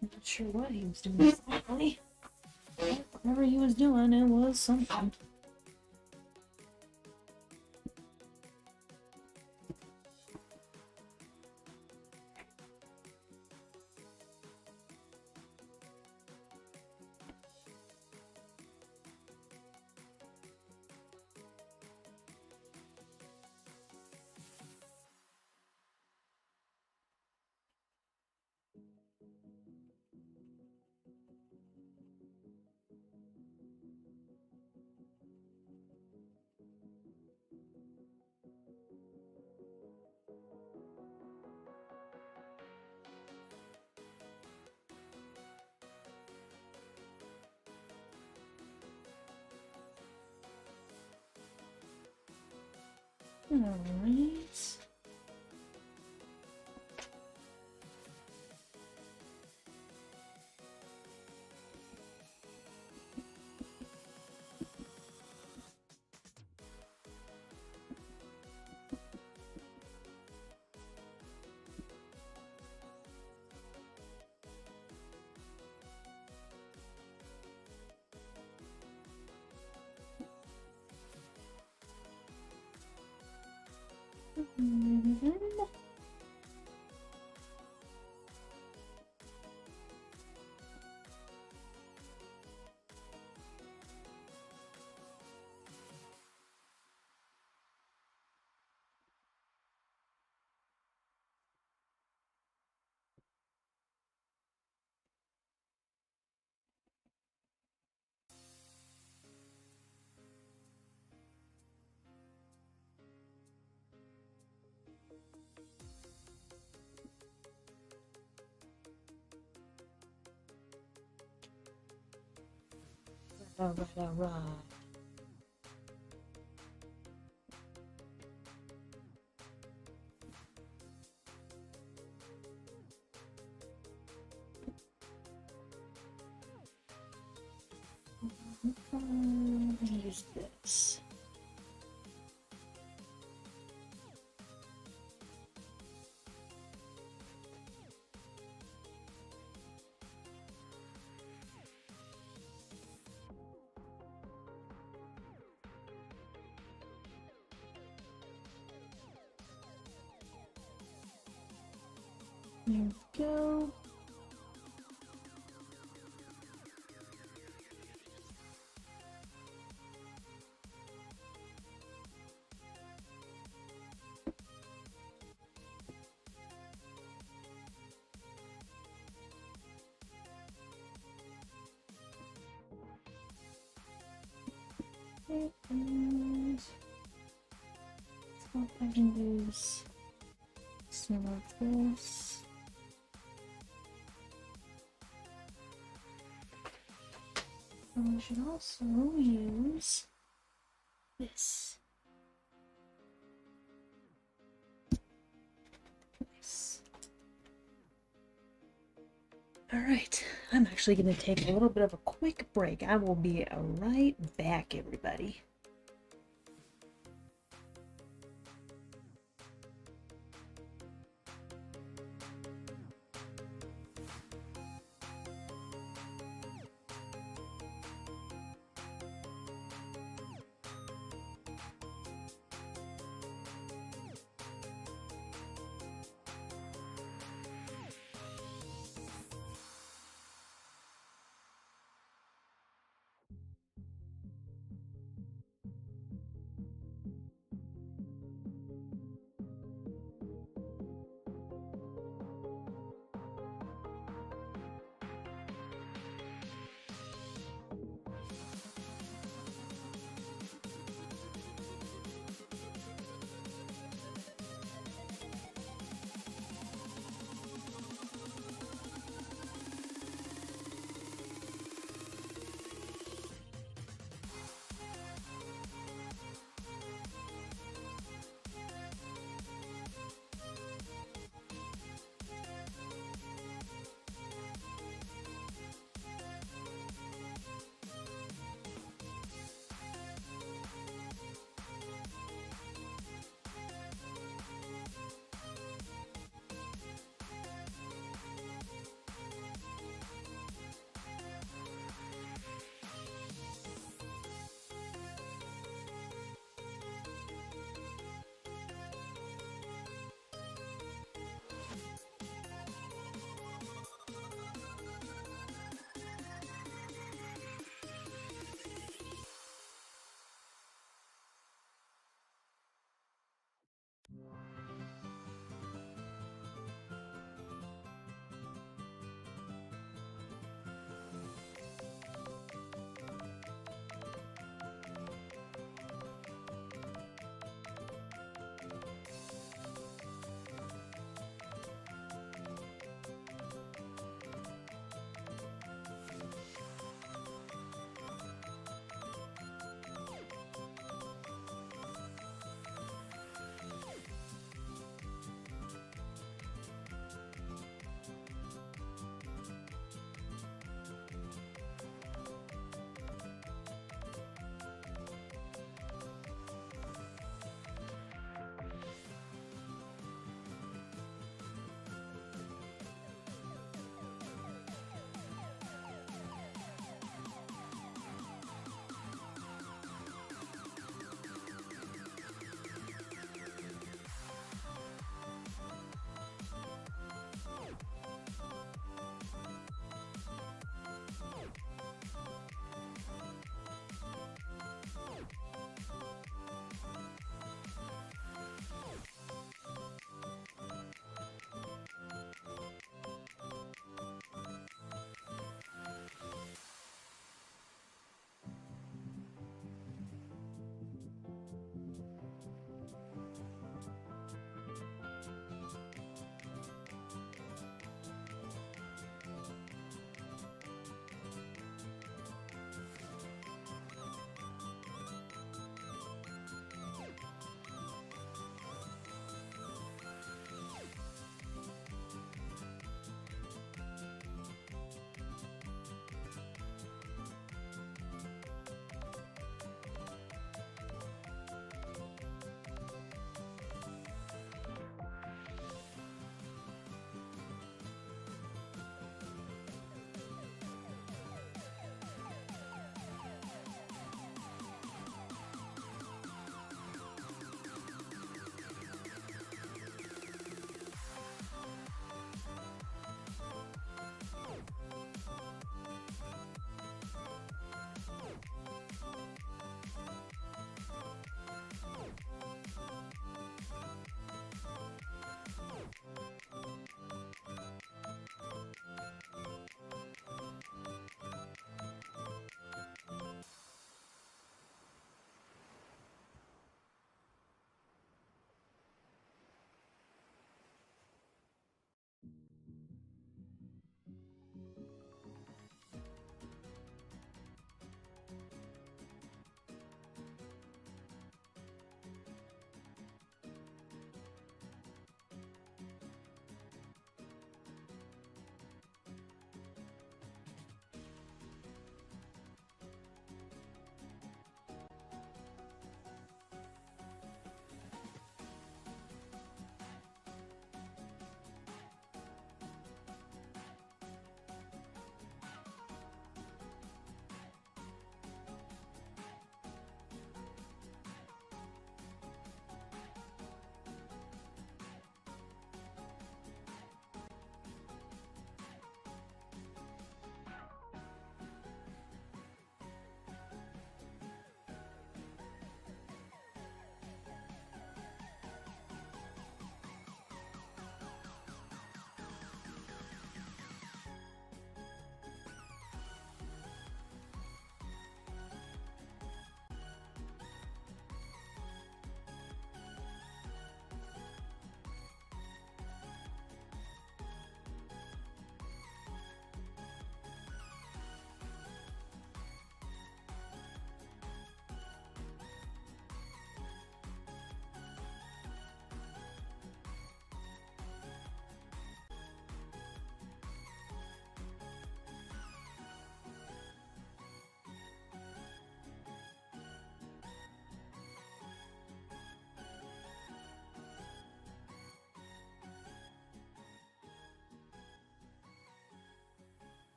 I'm not sure what he was doing exactly. Whatever he was doing, it was something. Alright. Alright. Use this. There we go. And let's go if I can use some of this. And we should also use this. Nice. Alright, I'm actually going to take a little bit of a quick break. I will be right back, everybody.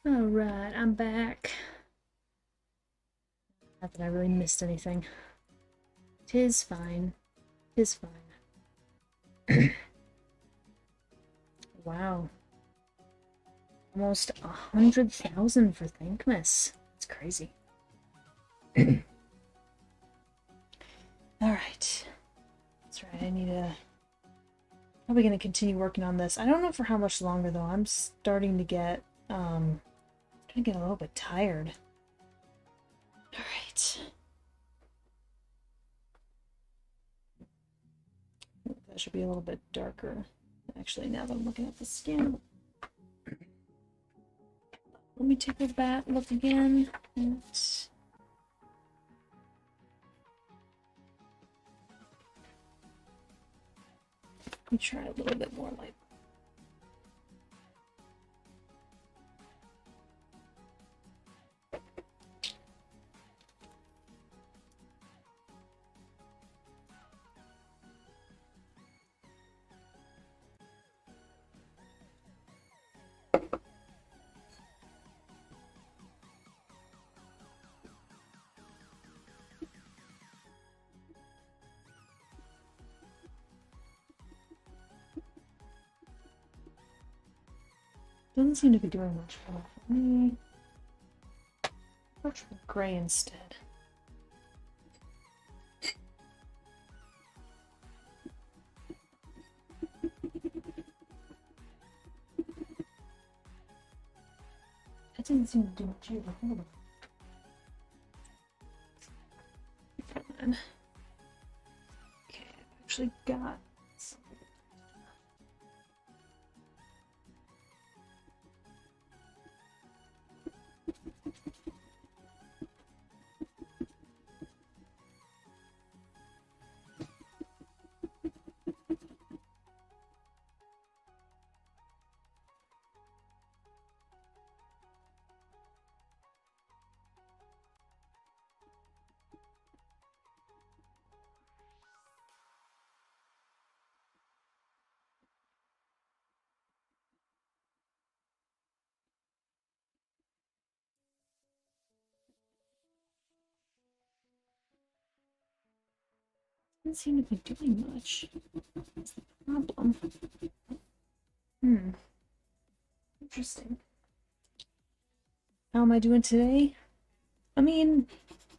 Alright, I'm back. Not that I really missed anything. 'Tis fine. 'Tis fine. Wow. Almost 100,000 for Thankmas. It's crazy. Alright. That's right, I need to... Probably gonna continue working on this. I don't know for how much longer though. I'm starting to get a little bit tired. Alright. That should be a little bit darker. Actually, now that I'm looking at the skin. Let me take a bat look again. Let me try a little bit more light. Doesn't seem to be doing much for me. Much for gray instead. That didn't seem to do much either. Hold on. Okay, I've actually got some. Doesn't seem to be doing much. That's the problem. Interesting. How am I doing today? I mean,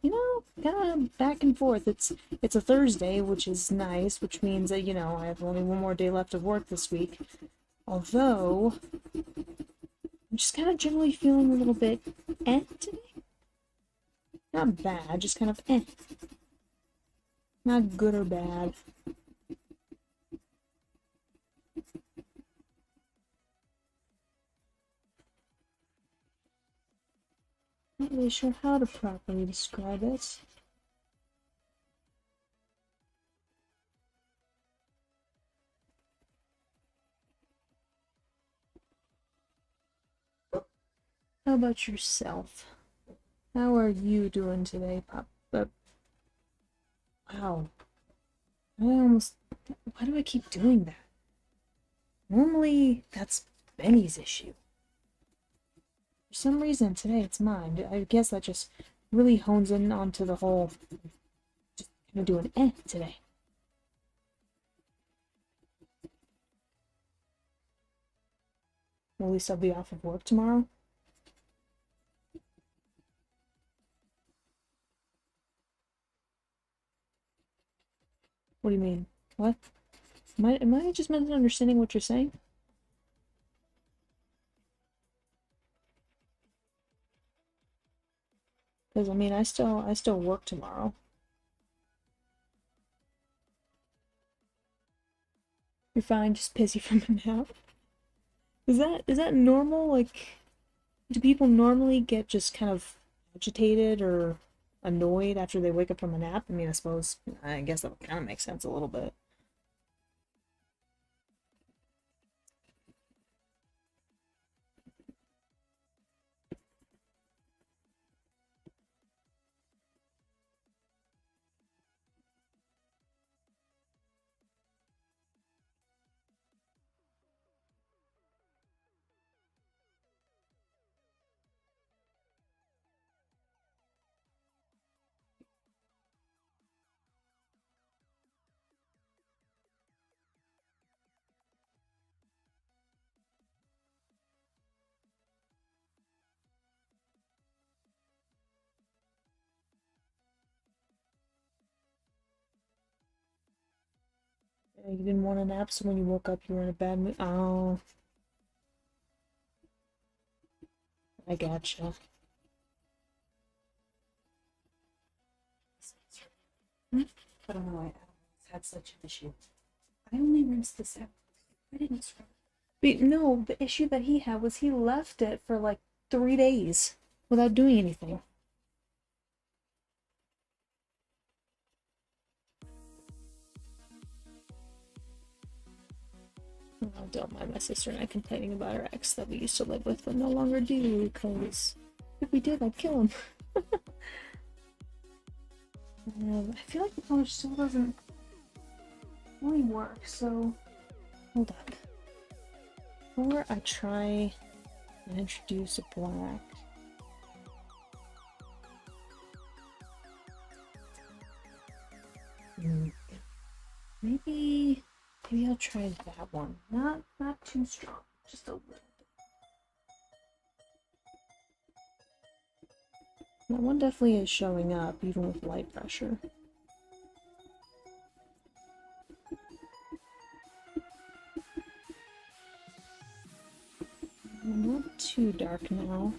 you know, kind of back and forth. It's a Thursday, which is nice, which means that, you know, I have only one more day left of work this week. Although, I'm just kind of generally feeling a little bit today. Not bad, just kind of Not good or bad. Not really sure how to properly describe it. How about yourself? How are you doing today, Pop? Wow. Why do I keep doing that? Normally, that's Benny's issue. For some reason, today it's mine. I guess that just really hones in onto the whole... Just kind of doing today. Well, at least I'll be off of work tomorrow. What do you mean? What? Am I just misunderstanding what you're saying? Because I mean, I still work tomorrow. You're fine, just pissy from a nap. Is that normal? Like, do people normally get just kind of agitated or annoyed after they wake up from a nap? I mean, I guess that would kind of make sense a little bit. You didn't want a nap, so when you woke up, you were in a bad mood. Oh, I gotcha. I don't know why Adam's had such an issue. I only rinsed this out. I didn't scrub it. But no, the issue that he had was he left it for like 3 days without doing anything. Oh, don't mind my sister and I complaining about our ex that we used to live with but no longer do, because if we did, I'd kill him. I feel like the polish still doesn't really work, so hold up. Before I try and introduce a black, maybe I'll try that one. Not too strong, just a little bit. That one definitely is showing up, even with light pressure. Not too dark now.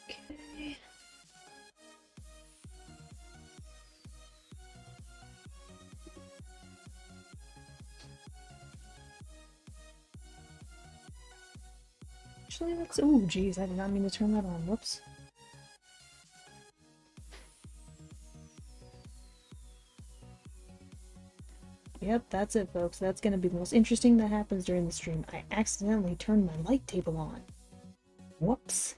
Okay. Actually, that's. Oh, geez, I did not mean to turn that on. Whoops. Yep, that's it, folks. That's gonna be the most interesting that happens during the stream. I accidentally turned my light table on. Whoops.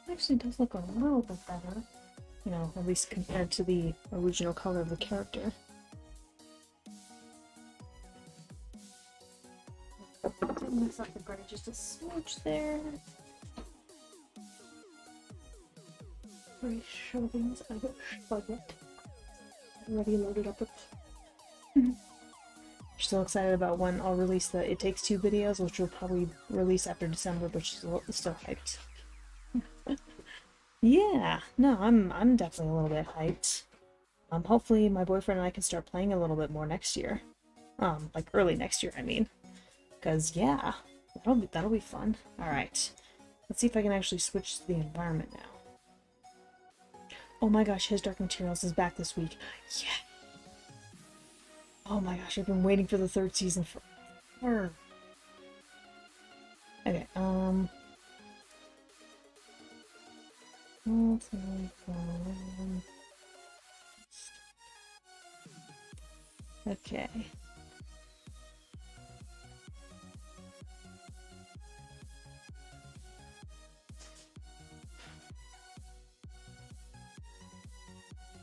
Actually does look a little bit better, you know, at least compared to the original color of the character. Did mix up the gray just a smudge there. Gray shovings of a budget. Already loaded up with. Still excited about when I'll release the It Takes Two videos, which will probably release after December, but still hyped. Yeah, no, I'm definitely a little bit hyped. Hopefully my boyfriend and I can start playing a little bit more next year. Like early next year, I mean. Cause yeah, that'll be fun. All right, let's see if I can actually switch to the environment now. Oh my gosh, his Dark Materials is back this week. Yeah. Oh my gosh, I've been waiting for the 3rd season forever. Okay, okay.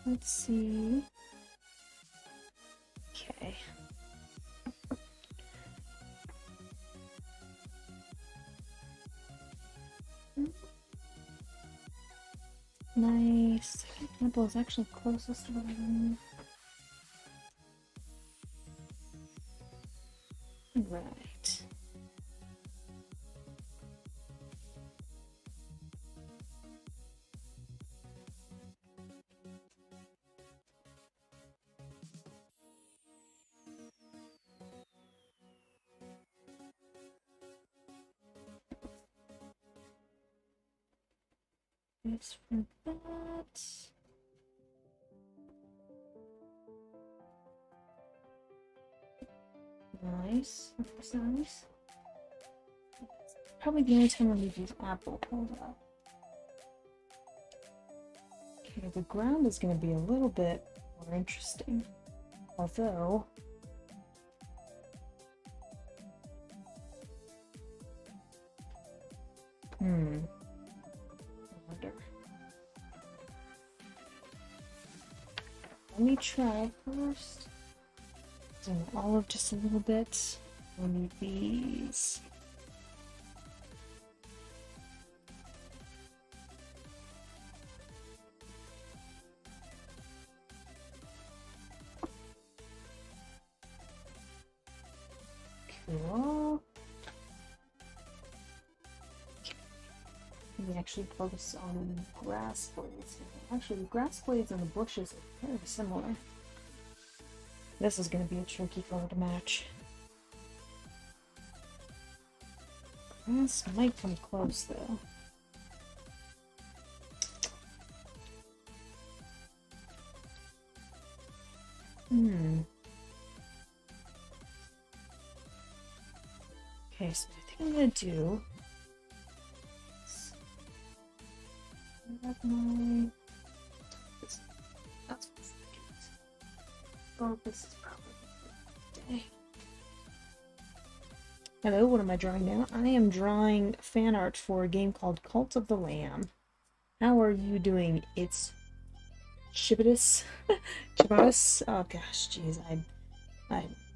Let's see. Okay. Nice. Second temple is actually closest to what I need. Right. Thanks for that. Nice. That's nice. Probably the only time I'm gonna use apple. Hold up. Okay, the ground is going to be a little bit more interesting. Although... I wonder. Let me try first. Zoom olive just a little bit. We'll need these. Cool. We actually focus on grass blades. Actually, the grass blades and the bushes are very similar. This is going to be a tricky color to match. Grass might come close though. Okay, so I think I'm going to do... That's oh, this is probably a good day. Hello, what am I drawing now? I am drawing fan art for a game called Cult of the Lamb. How are you doing? It's Chibitus? Chibitus? Oh gosh, jeez, I'm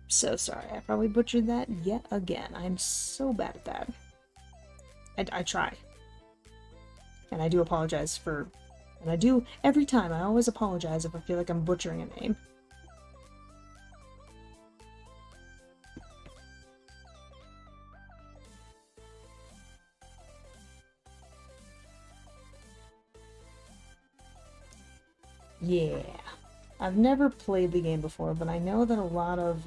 so sorry. I probably butchered that yet again. I'm so bad at that. I try. And I do apologize for... And I do, every time, I always apologize if I feel like I'm butchering a name. Yeah. I've never played the game before, but I know that a lot of,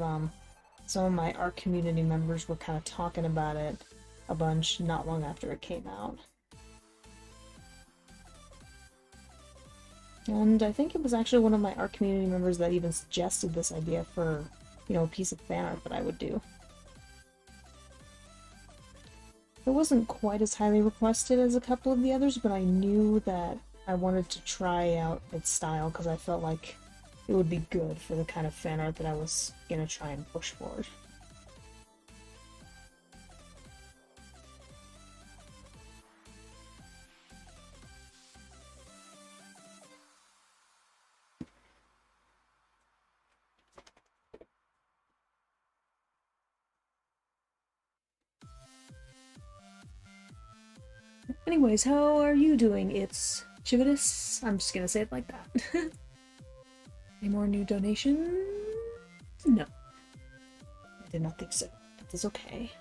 some of my art community members were kind of talking about it a bunch not long after it came out. And I think it was actually one of my art community members that even suggested this idea for, you know, a piece of fan art that I would do. It wasn't quite as highly requested as a couple of the others, but I knew that I wanted to try out its style because I felt like it would be good for the kind of fan art that I was gonna try and push forward. Anyways, how are you doing? It's Chivitus. I'm just gonna say it like that. Any more new donations? No. I did not think so. That is okay.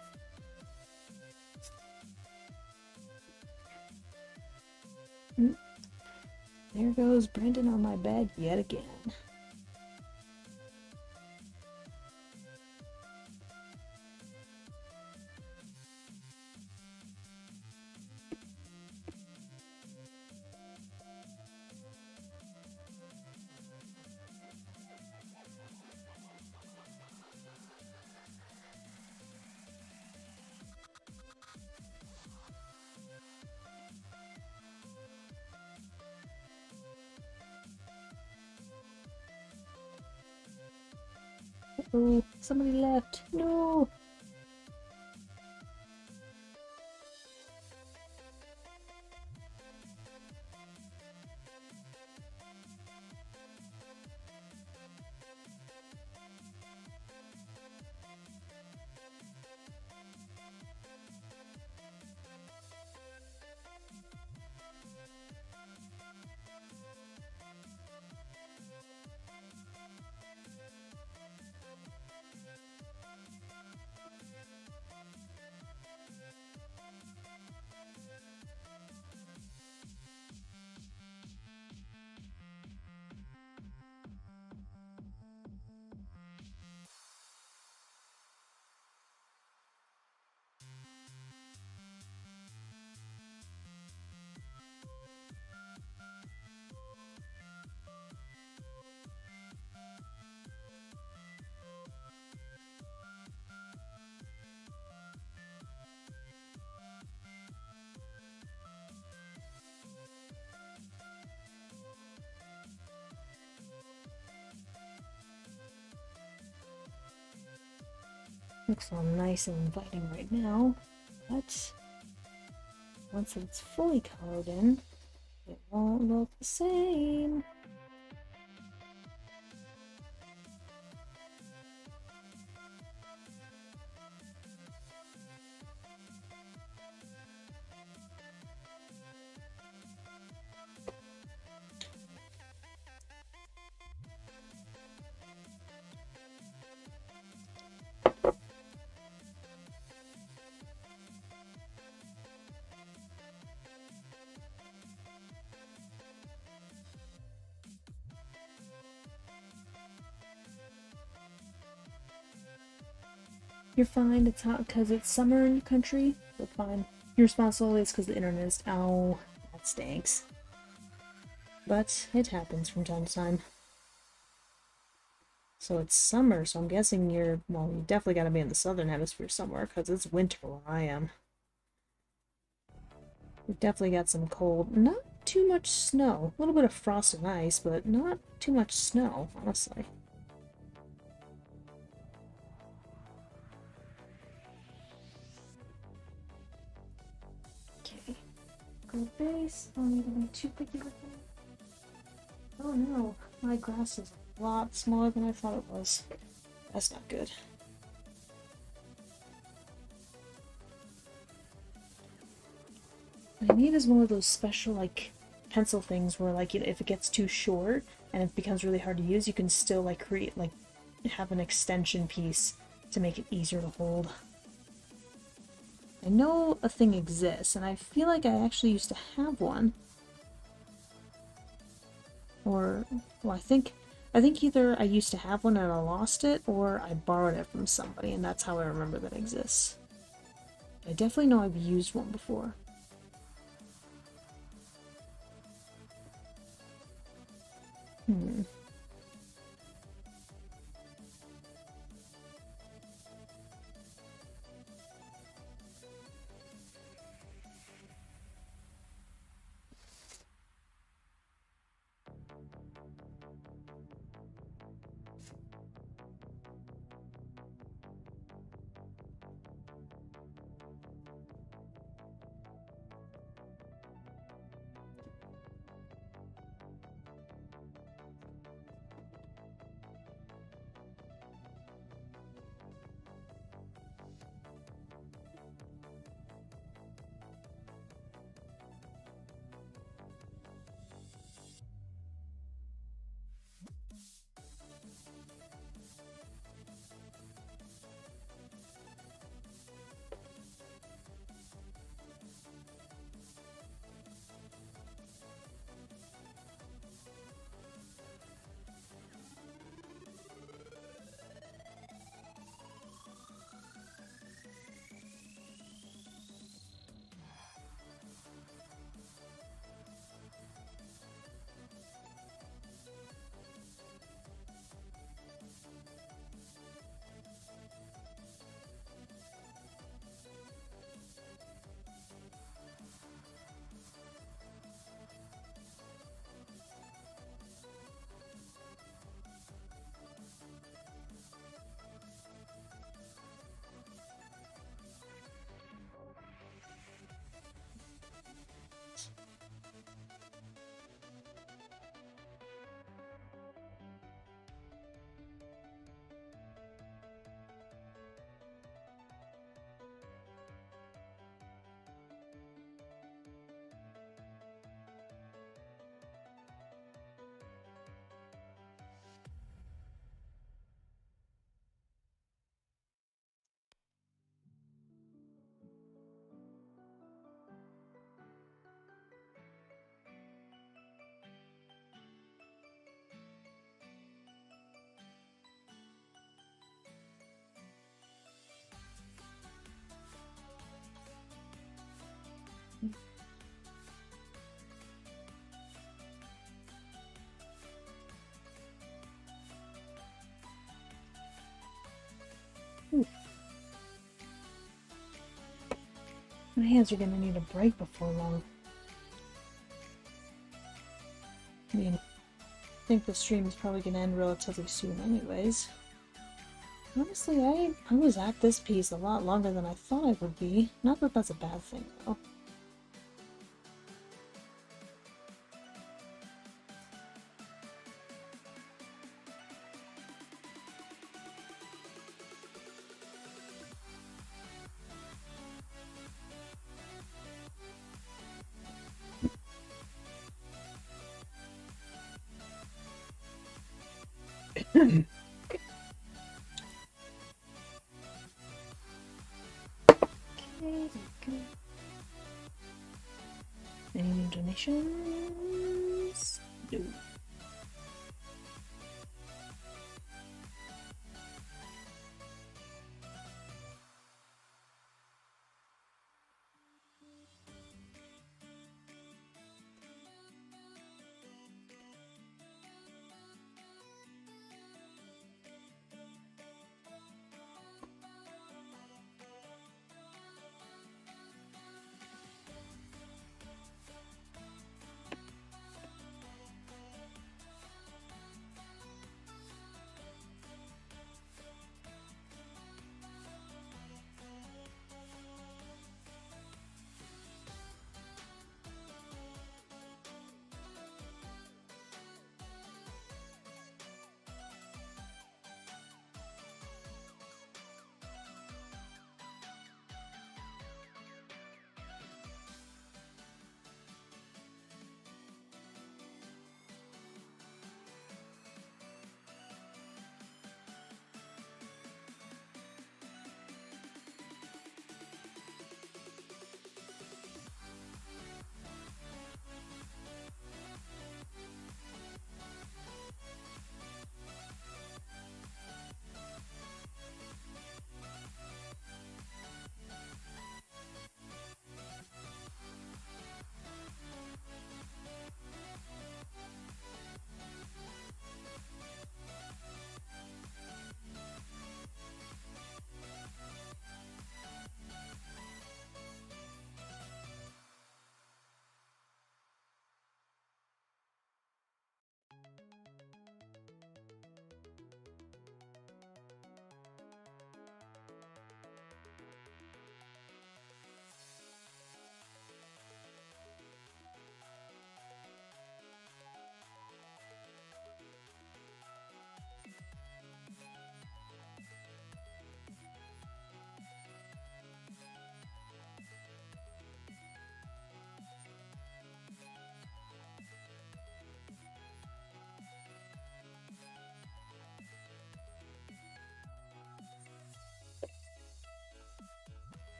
There goes Brendan on my bed yet again. Oh, somebody left. No! Looks all nice and inviting right now, but once it's fully colored in, it won't look the same. You're fine, it's hot because it's summer in the country, so fine. Your responsibility is because the internet is. Oh, that stinks. But it happens from time to time. So it's summer, so I'm guessing you're. Well, you definitely gotta be in the southern hemisphere somewhere because it's winter where I am. We've definitely got some cold. Not too much snow. A little bit of frost and ice, but not too much snow, honestly. Okay. Go base. Don't need to be too picky with it. Oh no, my grass is a lot smaller than I thought it was. That's not good. What I need is one of those special, like, pencil things where, like, if it gets too short and it becomes really hard to use, you can still, like, create, like, have an extension piece to make it easier to hold. I know a thing exists, and I feel like I actually used to have one. Or, well, I think either I used to have one and I lost it, or I borrowed it from somebody, and that's how I remember that it exists. I definitely know I've used one before. Hmm. Ooh. My hands are gonna need a break before long. I mean, I think the stream is probably gonna end relatively soon anyways. Honestly, I was at this piece a lot longer than I thought I would be. Not that that's a bad thing, though. Any new donations? No.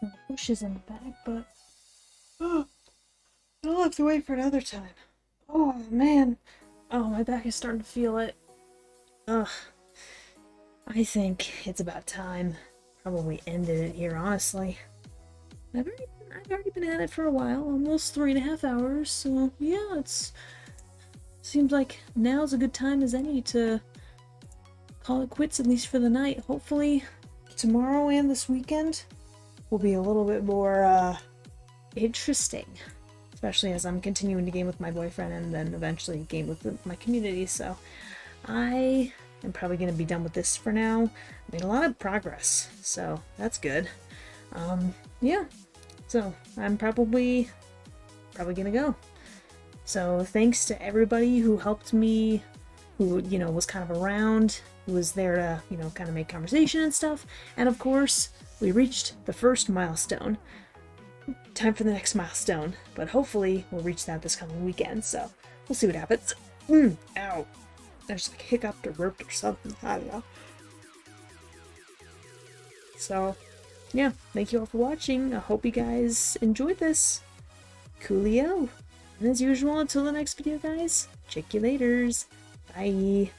some bushes in the back, but I'll have to wait for another time. Oh man. Oh, my back is starting to feel it. Ugh. I think it's about time. Probably ended it here, honestly. I've already been at it for a while, almost 3.5 hours, so yeah, seems like now's a good time as any to call it quits, at least for the night. Hopefully tomorrow and this weekend will be a little bit more interesting, especially as I'm continuing to game with my boyfriend and then eventually game with my community. So I am probably going to be done with this for now. Made a lot of progress, so that's good. Yeah, so I'm probably gonna go. So thanks to everybody who helped me, who, you know, was kind of around, who was there to, you know, kind of make conversation and stuff. And of course, we reached the first milestone. Time for the next milestone, but hopefully we'll reach that this coming weekend, so we'll see what happens. Ow. There's like hiccuped or burped or something, I don't know. So, yeah, thank you all for watching. I hope you guys enjoyed this. Coolio. And as usual, until the next video, guys, check you laters. Bye.